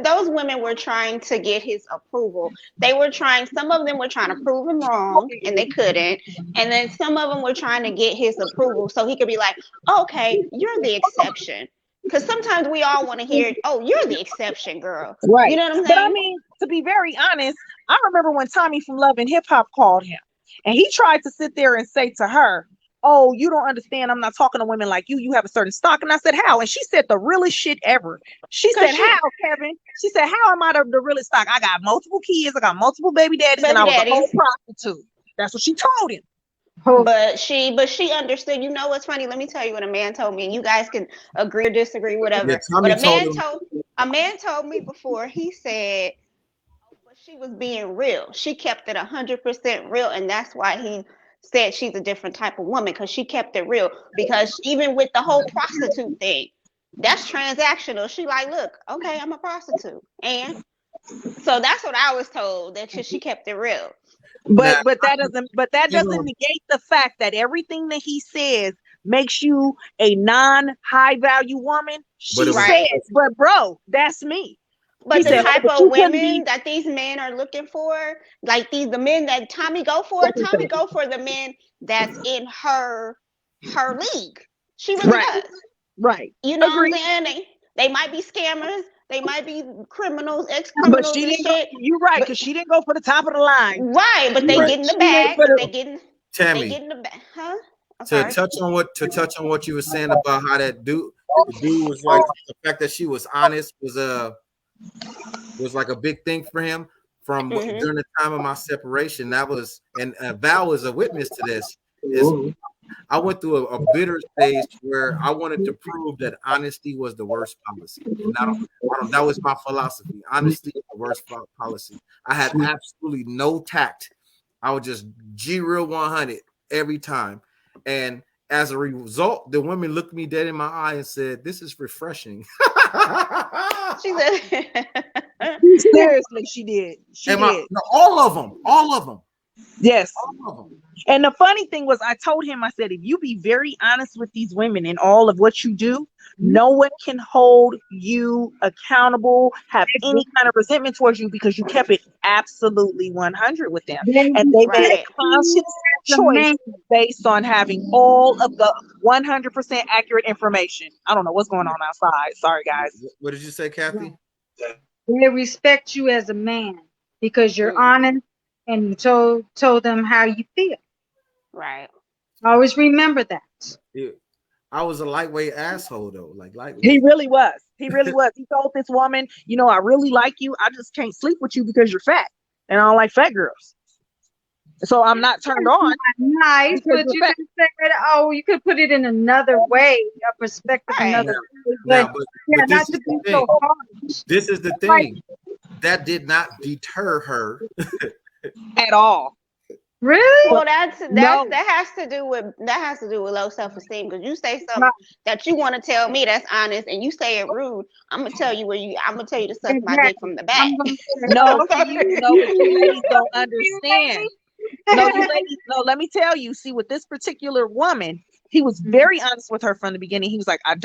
those women were trying to get his approval. Some of them were trying to prove him wrong and they couldn't. And then some of them were trying to get his approval so he could be like, okay, you're the exception. Because sometimes we all want to hear, oh, you're the exception, girl. Right. You know what I'm But saying? I mean, to be very honest, I remember when Tommy from Love and Hip Hop called him and he tried to sit there and say to her, oh, you don't understand. I'm not talking to women like you. You have a certain stock. And I said, how? And she said the realest shit ever. She said, how, Kevin? She said, how am I the realest stock? I got multiple kids. I got multiple baby daddies. And I was a whole prostitute. That's what she told him. But she understood. You know what's funny? Let me tell you what a man told me. And you guys can agree or disagree, whatever. Yeah, but a man told me before, he said, but she was being real. She kept it 100% real. And that's why he said she's a different type of woman, because she kept it real. Because even with the whole prostitute thing, that's transactional. She like, look, okay, I'm a prostitute. And so that's what I was told, that she kept it real. But that doesn't negate the fact that everything that he says makes you a non-high value woman. She said, but bro, that's me. But the type of women that these men are looking for, like the men that Tommy go for the men that's in her league. She really does. Right. You know what I'm saying? They might be scammers. They might be criminals, ex-criminals. But she didn't go, you're right, because she didn't go for the top of the line. Right, but they get in the bag. Tammy, they get in the bag. Huh? To touch on what you were saying about how that dude was like, the fact that she was honest was like a big thing for him from during the time of my separation. That was, and Val was a witness to this. I went through a bitter stage where I wanted to prove that honesty was the worst policy, and that was my philosophy. Honesty is the worst policy. I had absolutely no tact. I would just G real 100 every time, and as a result, the women looked me dead in my eye and said, "This is refreshing." She said, seriously, she did. All of them. Yes. All of them. And the funny thing was, I told him, I said, if you be very honest with these women in all of what you do, no one can hold you accountable, have any kind of resentment towards you, because you kept it absolutely 100 with them. And they made a conscious choice based on having all of the 100% accurate information. I don't know what's going on outside. Sorry, guys. What did you say, Kathy? They respect you as a man because you're honest and you told them how you feel. Right. Always remember that. Yeah. I was a lightweight asshole though. Lightweight. He really was. He told this woman, I really like you. I just can't sleep with you because you're fat. And I don't like fat girls. So I'm not turned on. Nice, but you could say that, you could put it in another way, a perspective, another way. But not to be so harsh. This is the thing. That did not deter her at all. Really? Well, that has to do with low self-esteem, because you say something that you want to tell me that's honest and you say it rude, I'm gonna tell you to suck my dick from the back. No, you ladies don't understand. No, let me tell you. See, with this particular woman, He was very honest with her from the beginning. He was like, I'm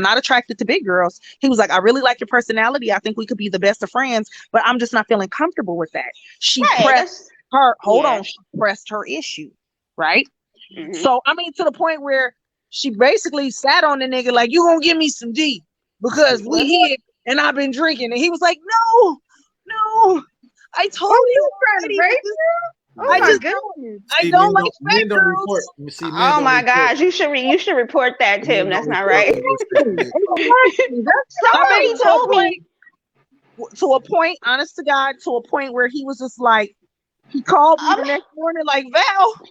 not attracted to big girls. He was like, I really like your personality. I think we could be the best of friends, but I'm just not feeling comfortable with that. She pressed her, she pressed her issue, right? Mm-hmm. So, I mean, to the point where she basically sat on the nigga like, you gonna give me some D because we here and I've been drinking. And he was like, no, I told you already. I don't like fat girls. Oh my gosh, you should report that, Tim. That's not right. Somebody told me. To a point, honest to God, to a point where he was just like, he called me the next morning like, Val,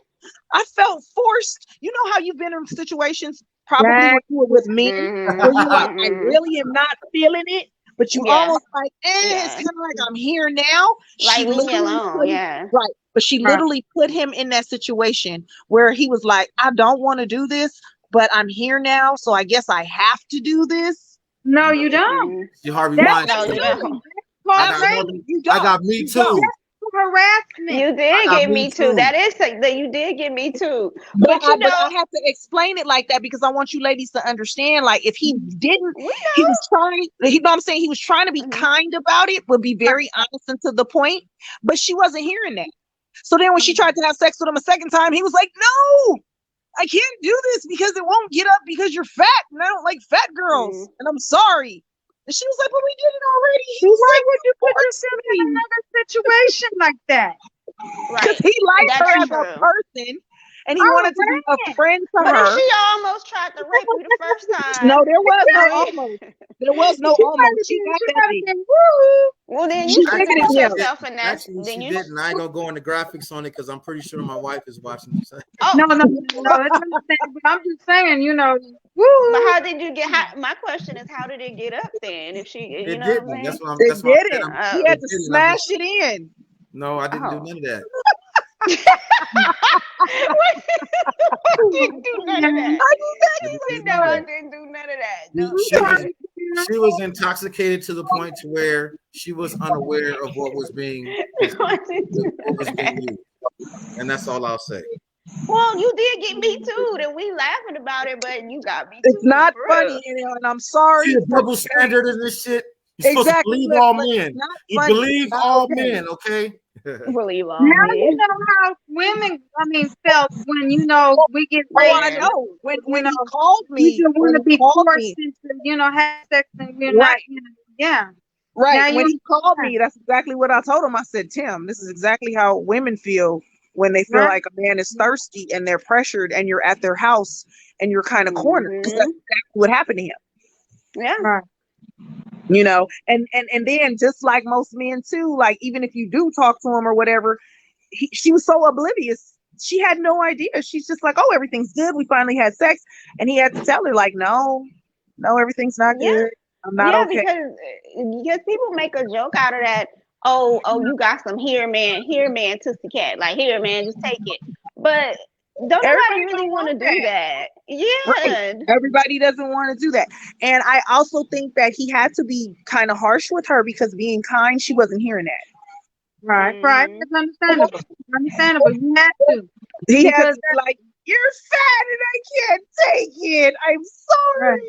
I felt forced. You know how you've been in situations probably when you were with me where you're like, I really am not feeling it, but you almost like, it's kind of like I'm here now. Like, leave me alone. Right. But she literally put him in that situation where he was like, I don't want to do this, but I'm here now, so I guess I have to do this. No, you don't. See, Harvey Weinstein. You don't. I got me too. Harassment. You did get me too. That is that you did get me too. But I have to explain it like that because I want you ladies to understand. Like, if he didn't, he was trying. You know what I'm saying? He was trying to be kind about it, but be very honest and to the point. But she wasn't hearing that. So then, when she tried to have sex with him a second time, he was like, "No, I can't do this because it won't get up because you're fat, and I don't like fat girls, and I'm sorry." And she was like, "But we did it already." Why would you put yourself in another situation like that? Because he liked her as a person, and he wanted to be a friend to her. But she almost tried to rape you the first time. No, there was no almost. There was no almost. She got that dick. Well, then you should put yourself in that. Actually, she didn't. I ain't gonna go into graphics on it because I'm pretty sure my wife is watching this. No, it's understandable. I'm just saying, you know. But how did you get? My question is, how did it get up then? If she, you know, didn't. What I'm That's what I'm. It That's what I'm didn't. saying. He had to smash it in. No, I didn't do none of that. I didn't do none of that. No, I didn't do none of that. No. She was intoxicated to the point to where she was unaware of what was being used, and that's all I'll say. Well, you did get me too. That we laughing about it, but you got me too. It's not funny, and I'm sorry. See, double standard in this shit. You're supposed to believe all men. You believe all men, okay? Believe all now men. You know how women, felt when we get raped. Oh, I know. When he called me, you want to be forced into, have sex, and we're not, yeah. Right. Now when he called me, that's exactly what I told him. I said, Tim, this is exactly how women feel when they feel like a man is thirsty and they're pressured and you're at their house and you're kind of cornered. That's exactly what happened to him. Yeah. Right. And then just like most men too, like even if you do talk to him or whatever, she was so oblivious. She had no idea. She's just like, oh, everything's good. We finally had sex. And he had to tell her like, no, everything's not good. I'm not okay. Because people make a joke out of that. Oh, you got some here man, tussie cat. Like, here man, just take it. But don't nobody really want to do that. Yeah. Right. Everybody doesn't want to do that. And I also think that he had to be kind of harsh with her because being kind, she wasn't hearing that. Right. It's understandable. You had to. He had to be like, you're fat and I can't take it. I'm sorry.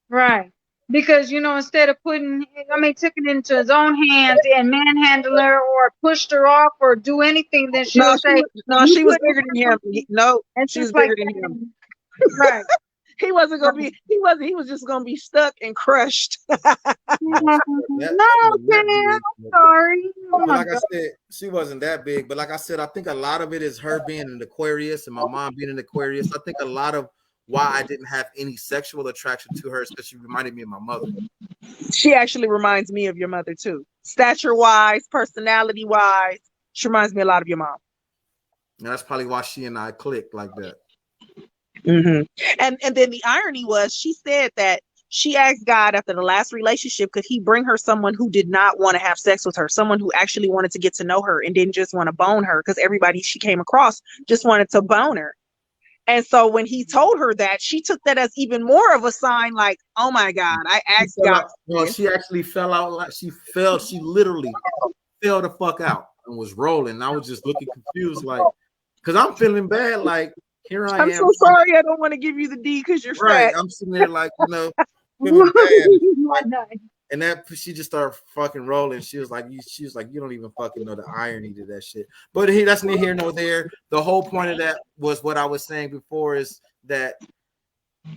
Right. Because, instead of took it into his own hands and manhandle her or pushed her off or do anything, then she would say, she was bigger than him. No, she was bigger than him. Right. He wasn't going to be, he was just going to be stuck and crushed. No, I'm sorry. But like I said, she wasn't that big. But like I said, I think a lot of it is her being an Aquarius and my mom being an Aquarius. I think a lot of why I didn't have any sexual attraction to her is because she reminded me of my mother. She actually reminds me of your mother too. Stature-wise, personality-wise, she reminds me a lot of your mom. And that's probably why she and I clicked like that. Mm-hmm. And then the irony was, she said that she asked God after the last relationship, could he bring her someone who did not want to have sex with her, someone who actually wanted to get to know her and didn't just want to bone her, because everybody she came across just wanted to bone her. And so when he told her that, she took that as even more of a sign, like, oh my God, I asked God. No, she actually fell out. Like she literally fell the fuck out and was rolling. I was just looking confused, like, because I'm feeling bad. Like, here I I'm am. so sorry. I don't want to give you the D because you're Right. fat. I'm sitting there like, feeling bad. And that she just started fucking rolling. She was like, you don't even fucking know the irony to that shit. But that's neither here nor there. The whole point of that was what I was saying before is that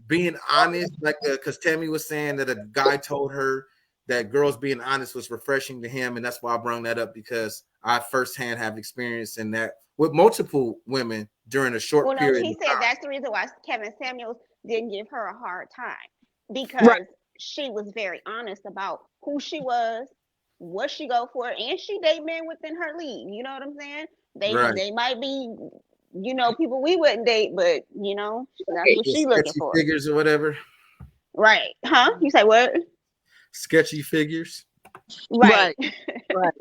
being honest, like because Tammy was saying that a guy told her that girls being honest was refreshing to him, and that's why I brought that up because I firsthand have experience in that with multiple women during a short Well, no, period she of said time. that's the reason why Kevin Samuels didn't give her a hard time because Right. she was very honest about who she was, what she go for, and she date men within her league. You know what I'm saying? Right. They might be, people we wouldn't date, but that's what The she looking sketchy for. figures or whatever. Right? Huh? You say what? Sketchy figures. Right. Right.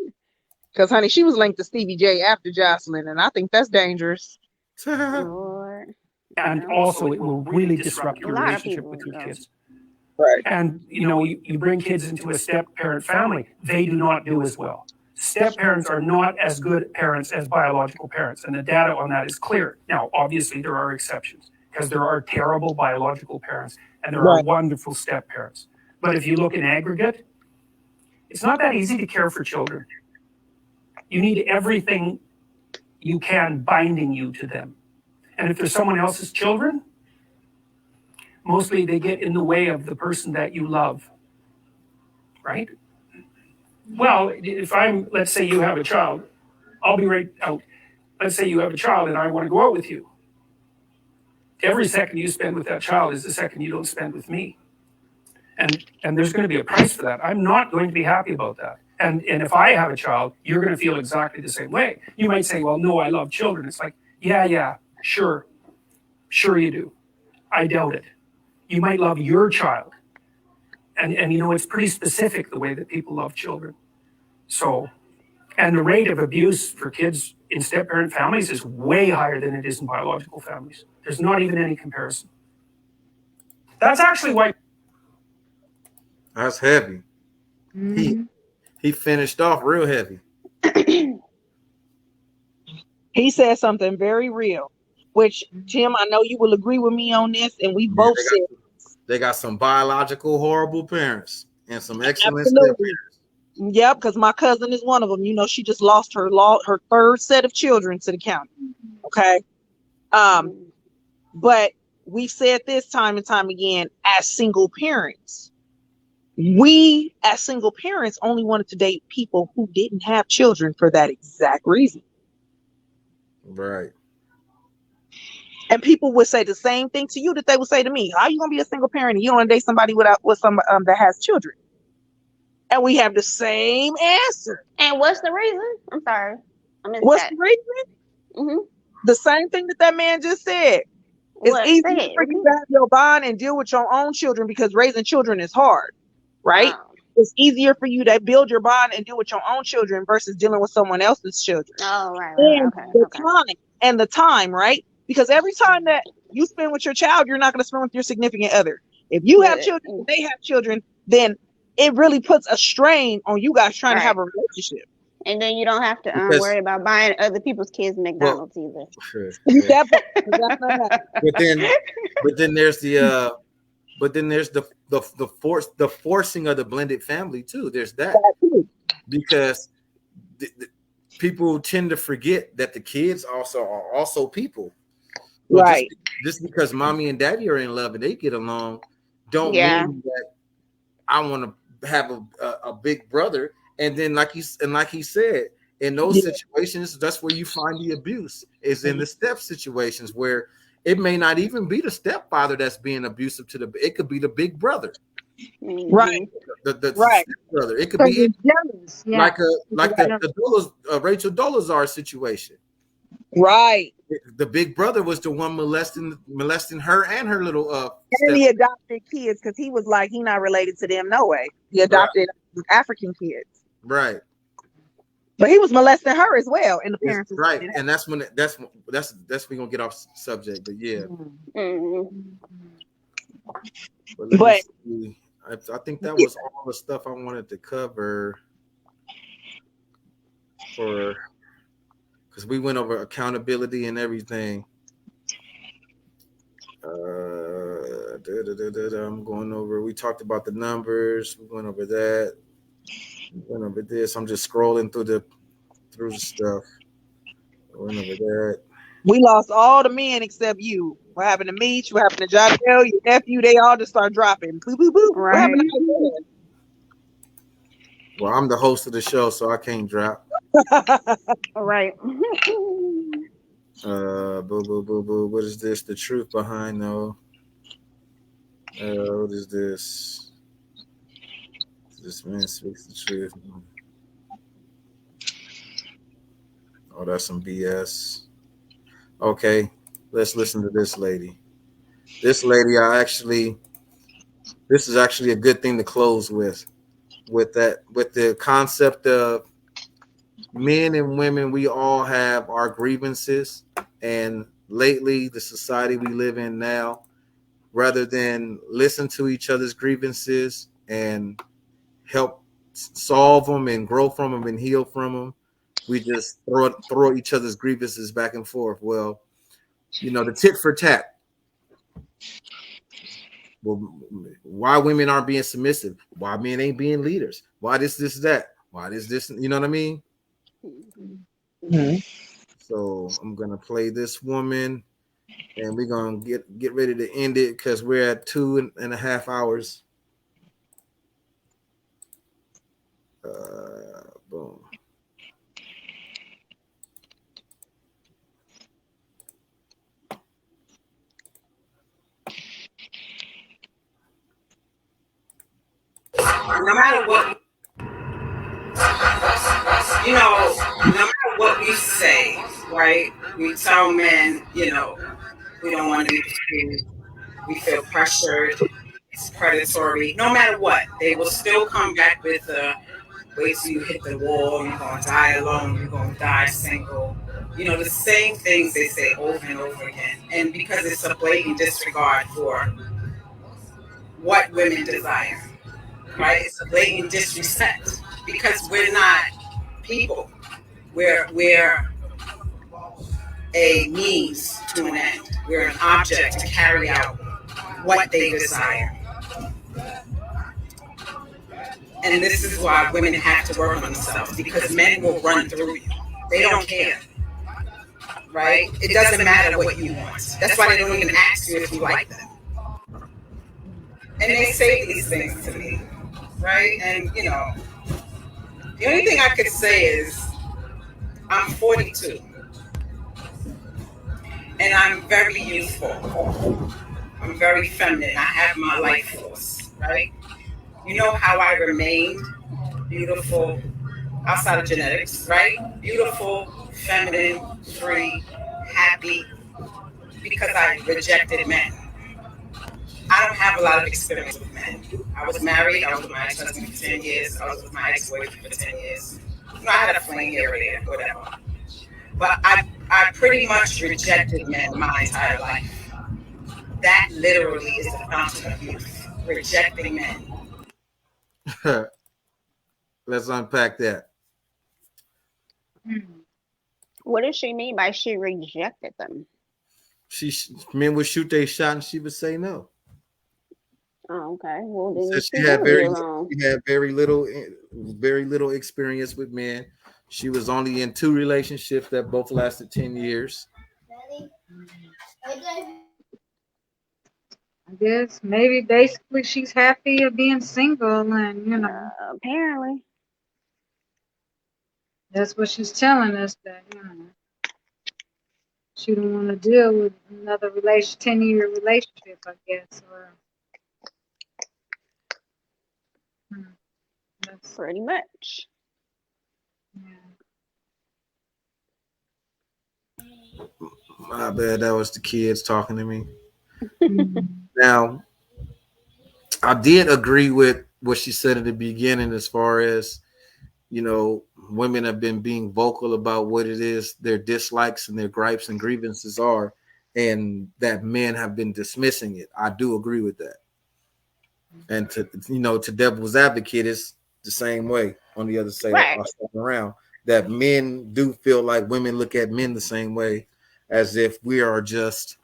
Because, honey, she was linked to Stevie J after Jocelyn, and I think that's dangerous. Lord. And also, it will really disrupt your relationship with your kids. Right. And, you bring kids into a step-parent family, they do not do as well. Step-parents are not as good parents as biological parents, and the data on that is clear. Now, obviously, there are exceptions, because there are terrible biological parents, and there are wonderful step-parents. But if you look in aggregate, it's not that easy to care for children. You need everything you can binding you to them. And if there's someone else's children, mostly they get in the way of the person that you love, right? Well, let's say you have a child, I'll be right out. Let's say you have a child and I want to go out with you. Every second you spend with that child is the second you don't spend with me. And there's going to be a price for that. I'm not going to be happy about that. And if I have a child, you're going to feel exactly the same way. You might say, well, no, I love children. It's like, yeah, sure you do. I doubt it. You might love your child. And it's pretty specific the way that people love children. So, and the rate of abuse for kids in step-parent families is way higher than it is in biological families. There's not even any comparison. That's actually why. That's heavy. He finished off real heavy. He said something very real, which, Tim, I know you will agree with me on this, and we both said. They got some biological horrible parents and some excellent Absolutely. step-parents. Yep, because my cousin is one of them. She just lost her third set of children to the county. Okay. But we've said this time and time again, as single parents, we as single parents only wanted to date people who didn't have children for that exact reason. Right. And people would say the same thing to you that they would say to me. How are you gonna be a single parent and you don't want to date somebody with some that has children? And we have the same answer. And what's the reason? I'm sorry. What's the reason? The same thing that man just said. It's easy for you to have your bond and deal with your own children because raising children is hard, right? It's easier for you to build your bond and deal with your own children versus dealing with someone else's children. Oh, right. And the time, right? Because every time that you spend with your child, you're not going to spend with your significant other. If you have children, and they have children, then it really puts a strain on you guys trying to have a relationship. And then you don't have to worry about buying other people's kids McDonald's either. Sure. But then there's the forcing of the blended family too. There's that because people tend to forget that the kids are also people. Well, right. Just because mommy and daddy are in love and they get along, don't mean that I want to have a big brother. And then, like he said, in those situations, that's where you find the abuse is in the step situations where it may not even be the stepfather that's being abusive to it could be the big brother. Right. The right. stepbrother. It could be jealous. like the Rachel Dolezal situation. Right. The big brother was the one molesting her and her little and then he adopted kids because he was like, he not related to them no way. He adopted African kids. Right. But he was molesting her as well, and the parents. Right, and that's when we're gonna get off subject, but yeah. But I think that was all the stuff I wanted to cover because we went over accountability and everything. I'm going over. We talked about the numbers. We went over that. We went over this. I'm just scrolling through the stuff. Went over that. We lost all the men except you. What happened to Meech? What happened to Jabel? Your nephew? They all just start dropping. Boop, boop, boop. What Right. happened to Well, I'm the host of the show, so I can't drop. Right. Boo, boo, boo, boo. What is this? The truth behind no. What is this? This man speaks the truth. Oh, that's some BS. Okay, let's listen to this lady. This lady, this is actually a good thing to close with the concept of men and women. We all have our grievances, and lately, the society we live in now, rather than listen to each other's grievances and help solve them and grow from them and heal from them, we just throw each other's grievances back and forth. Well, the tit for tat. Well, why women aren't being submissive? Why men ain't being leaders? Why this, that? Why this? You know what I mean? Mm-hmm. So I'm gonna play this woman, and we're gonna get ready to end it because we're at 2.5 hours. Boom. No matter what, no matter what we say, right? We tell men, we don't want to be pursued. We feel pressured. It's predatory. No matter what, they will still come back with wait till you hit the wall. You're going to die alone. You're going to die single. The same things they say over and over again. And because it's a blatant disregard for what women desire, right? It's a blatant disrespect because we're not people. We're a means to an end. We're an object to carry out what they desire. And this is why women have to work on themselves, because men will run through you. They don't care, right? It doesn't matter what you want. That's why they don't even ask you if you like them. And they say these things to me, right? And, the only thing I could say is I'm 42. And I'm very youthful. I'm very feminine. I have my life force, right? You know how I remained beautiful outside of genetics, right? Beautiful, feminine, free, happy, because I rejected men. I don't have a lot of experience with men. I was married. I was with my ex-husband for 10 years. I was with my ex-boyfriend for 10 years. I had a fling here or there, whatever. But I pretty much rejected men my entire life. That literally is the fountain of youth. Rejecting men. Let's unpack that. What does she mean by she rejected them? Men would shoot their shot and she would say no. Oh, okay. Well, then She had very little experience with men. She was only in 2 relationships that both lasted 10 years. I guess maybe basically she's happy of being single, and apparently that's what she's telling us, that she don't want to deal with another 10-year relationship, I guess, or that's pretty much. My bad, that was the kids talking to me. Now, I did agree with what she said in the beginning as far as, women have been being vocal about what it is their dislikes and their gripes and grievances are, and that men have been dismissing it. I do agree with that. And to devil's advocate, it's the same way on the other side, right, around, that men do feel like women look at men the same way, as if we are just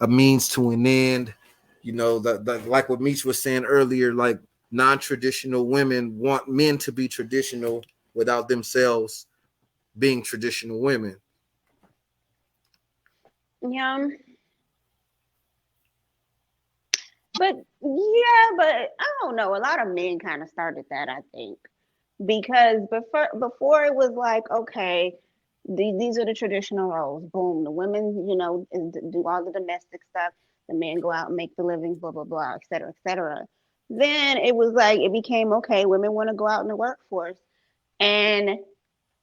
a means to an end. You know, the like what Meech was saying earlier, like non-traditional women want men to be traditional without themselves being traditional women. Yeah. But I don't know. A lot of men kind of started that, I think, because before it was like, okay, these are the traditional roles. Boom, the women, do all the domestic stuff. The men go out and make the living, blah blah blah, et cetera, et cetera. Then it was like it became okay. Women want to go out in the workforce, and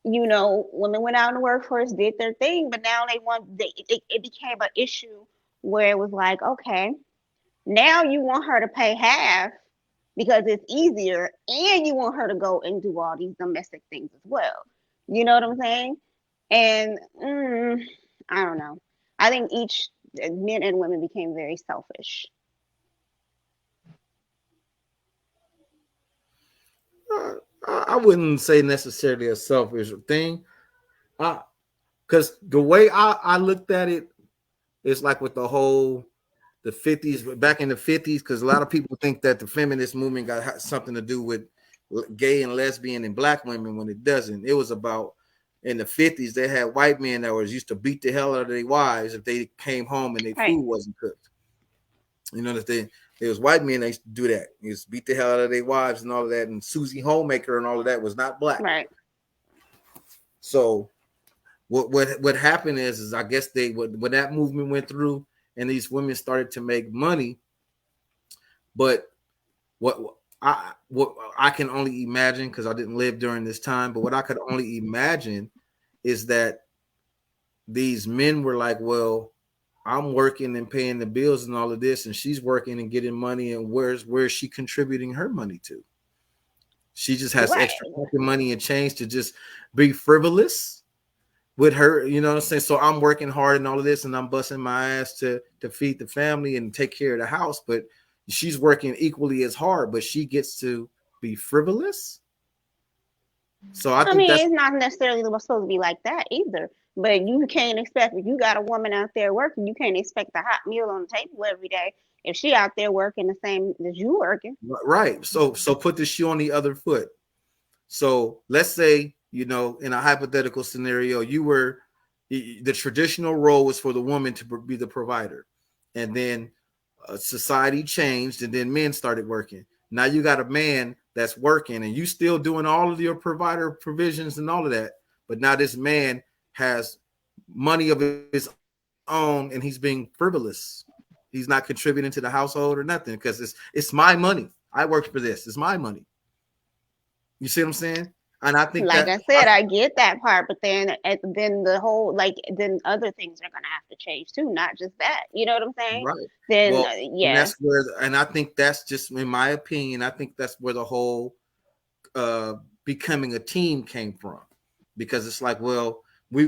women went out in the workforce, did their thing, but now it became an issue where it was like, okay, now you want her to pay half because it's easier, and you want her to go and do all these domestic things as well. You know what I'm saying? And I don't know. I think each men and women became very selfish. I wouldn't say necessarily a selfish thing, because the way I looked at it is like with the 50s, back in the 50s, because a lot of people think that the feminist movement got something to do with gay and lesbian and black women, when it doesn't. It was about, in the 50s, they had white men that was used to beat the hell out of their wives if they came home and their food wasn't cooked. You know, that there was white men that used to do that. They used to beat the hell out of their wives and all of that. And Susie Homemaker and all of that was not black. Right. So what happened is I guess when that movement went through and these women started to make money, but what I can only imagine, because I didn't live during this time, but what I could only imagine is that these men were like, well, I'm working and paying the bills and all of this, and she's working and getting money, and where's she contributing her money to? She just has extra money and change to just be frivolous with her, you know what I'm saying? So I'm working hard and all of this, and I'm busting my ass to feed the family and take care of the house, but she's working equally as hard, but she gets to be frivolous. So I think it's not necessarily supposed to be like that either. But you can't expect, if you got a woman out there working, you can't expect a hot meal on the table every day if she out there working the same as you working. Right. So put the shoe on the other foot. So let's say, in a hypothetical scenario, the traditional role was for the woman to be the provider, and then society changed, and then men started working. Now you got a man that's working, and you still doing all of your provider provisions and all of that, but now this man has money of his own, and he's being frivolous. He's not contributing to the household or nothing, because it's my money. I worked for this. It's my money. You see what I'm saying? And I think, like I said, I get that part, but then the whole, then other things are gonna have to change too, not just that. You know what I'm saying? Right. Then And that's where, and I think that's just, in my opinion, I think that's where the whole becoming a team came from, because it's like, well, we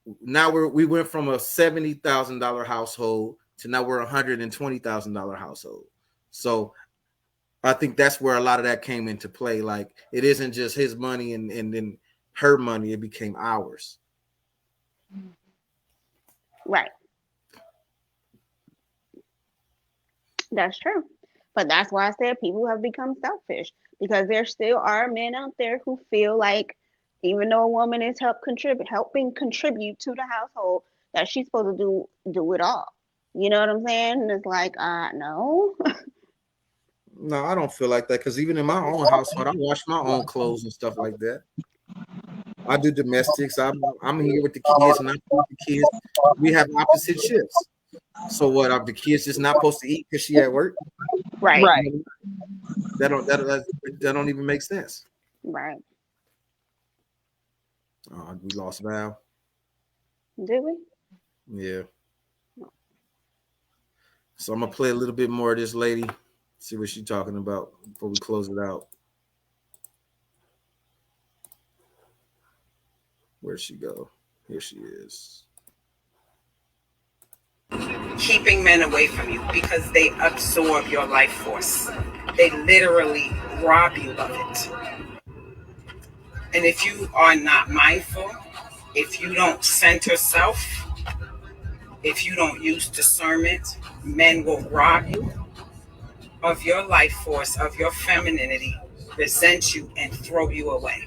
went from a $70,000 household to now we're $120,000 household. So I think that's where a lot of that came into play. Like, it isn't just his money and then her money, it became ours. Right. That's true. But that's why I said people have become selfish, because there still are men out there who feel like, even though a woman is helping contribute to the household, that she's supposed to do it all. You know what I'm saying? And it's like, no. No, I don't feel like that, because even in my own household, I wash my own clothes and stuff like that. I do domestics. I'm here with the kids, and I feed the kids. We have opposite shifts. So what? Are the kids just not supposed to eat because she at work? Right. That don't even make sense. Right. Oh, we lost Val. Did we? Yeah. So I'm gonna play a little bit more of this lady. See what she's talking about before we close it out. Where'd she go? Here she is. Keeping men away from you because they absorb your life force. They literally rob you of it. And if you are not mindful, if you don't center self, if you don't use discernment, men will rob you of your life force, of your femininity, resent you, and throw you away.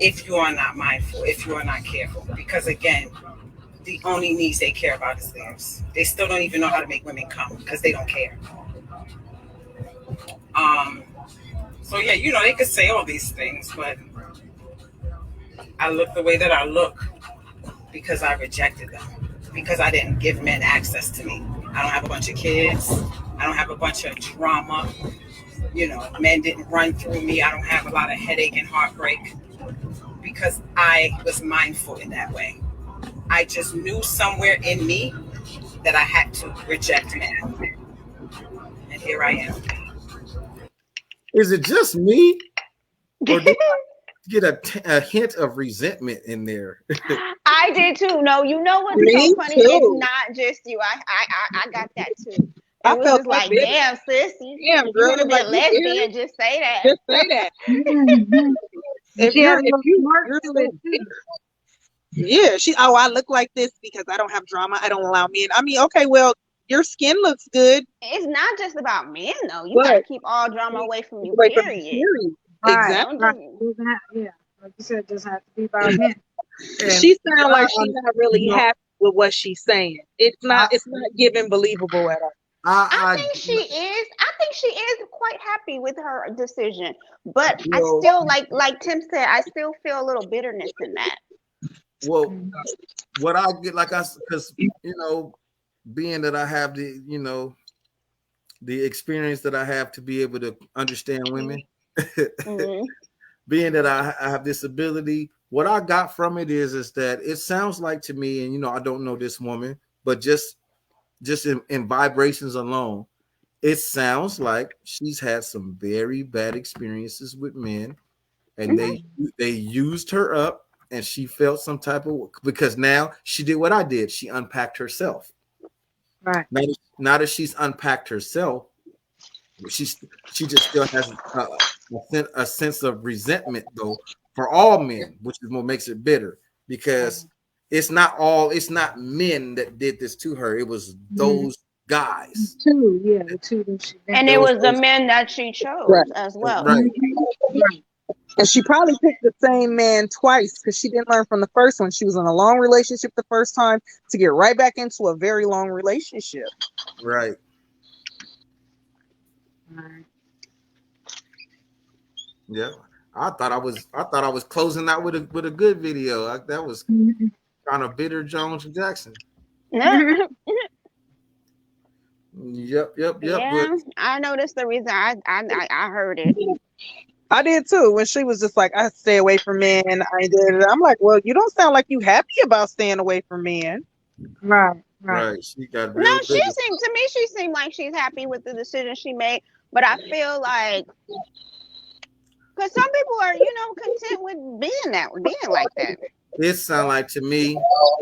If you are not mindful, if you are not careful. Because again, the only needs they care about is theirs. They still don't even know how to make women come because they don't care. So yeah, they could say all these things, but I look the way that I look because I rejected them. Because I didn't give men access to me. I don't have a bunch of kids. I don't have a bunch of drama. Men didn't run through me. I don't have a lot of headache and heartbreak because I was mindful in that way. I just knew somewhere in me that I had to reject men. And here I am. Is it just me? Or did I get a hint of resentment in there? I did too. No, you know what's Me so funny? too. It's not just you. I got that too. I It was felt just that like, bitter. damn, sis, Damn, if you girl, want to be like a you lesbian, serious? just say that. Just say that. If She had you're a if little you smirk you're to so it too. yeah, I look like this because I don't have drama. I don't allow men. I mean, okay, well, your skin looks good, It's not just about men though. You but gotta keep all drama away from you. away from the Period. period. Right, Don't right. Exactly. Yeah, like you said, it doesn't have to be about men. And She sounds like I, she's not really happy with what she's saying. It's not giving believable at all. I I, think she is. I think she is quite happy with her decision. But I well, still like Tim said, I still feel a little bitterness in that. well, what I get, because being that I have the experience that I have to be able to understand women, Mm-hmm. being that I have this ability, what I got from it is that it sounds like to me, and I don't know this woman, but just in vibrations alone, it sounds like she's had some very bad experiences with men, and they used her up, and she felt some type of, because now she did what I did. She unpacked herself. Right. Now that she's unpacked herself, she just still has a sense of resentment though for all men, which is what makes it bitter, because it's not men that did this to her. It was those guys. The two that she And it was the men that she chose Right. as well. Right. And she probably picked the same man twice because she didn't learn from the first one. She was in a long relationship the first time to get right back into a very long relationship. Right. Yeah. I thought I was closing out with a good video. That was kind of bitter Jones Jackson. Yep. Yeah, I noticed the reason I heard it. I did too. When she was just like, I stay away from men. I did it. I'm like, well, you don't sound like you happy about staying away from men. Right. Right. She got No, real bitter. she seemed like she's happy with the decision she made. But I feel like, because some people are, content with being like that. It sounded like to me,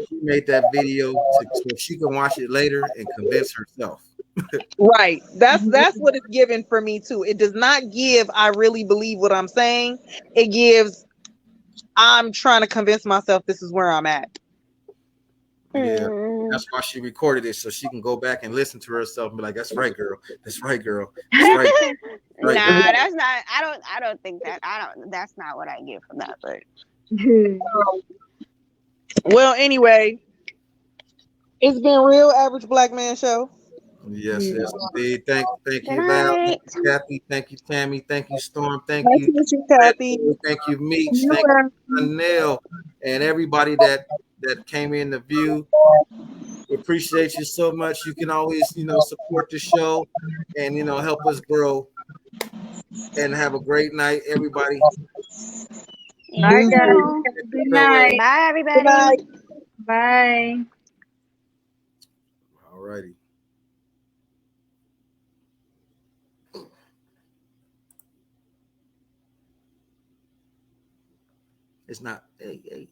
she made that video so she can watch it later and convince herself. Right. That's what it's giving for me too. It does not give I really believe what I'm saying. It gives I'm trying to convince myself this is where I'm at. Yeah. That's why she recorded it, so she can go back and listen to herself and be like, "That's right, girl. That's right, girl. That's right." Right, nah, girl. That's not. I don't think that. That's not what I get from that. But well, anyway, it's been Real Average Black Man Show. Yes, indeed. Thank you, Val. Thank you, Kathy. Thank you, Tammy. Thank you, Storm. Thank you, Kathy. Thank you, Meech. Thank you, Nell, and everybody that came in the view. We appreciate you so much. You can always, support the show and help us grow. And have a great night, everybody. Bye, guys. Good night. Bye, everybody. Good night. Bye. All righty. It's not. Hey.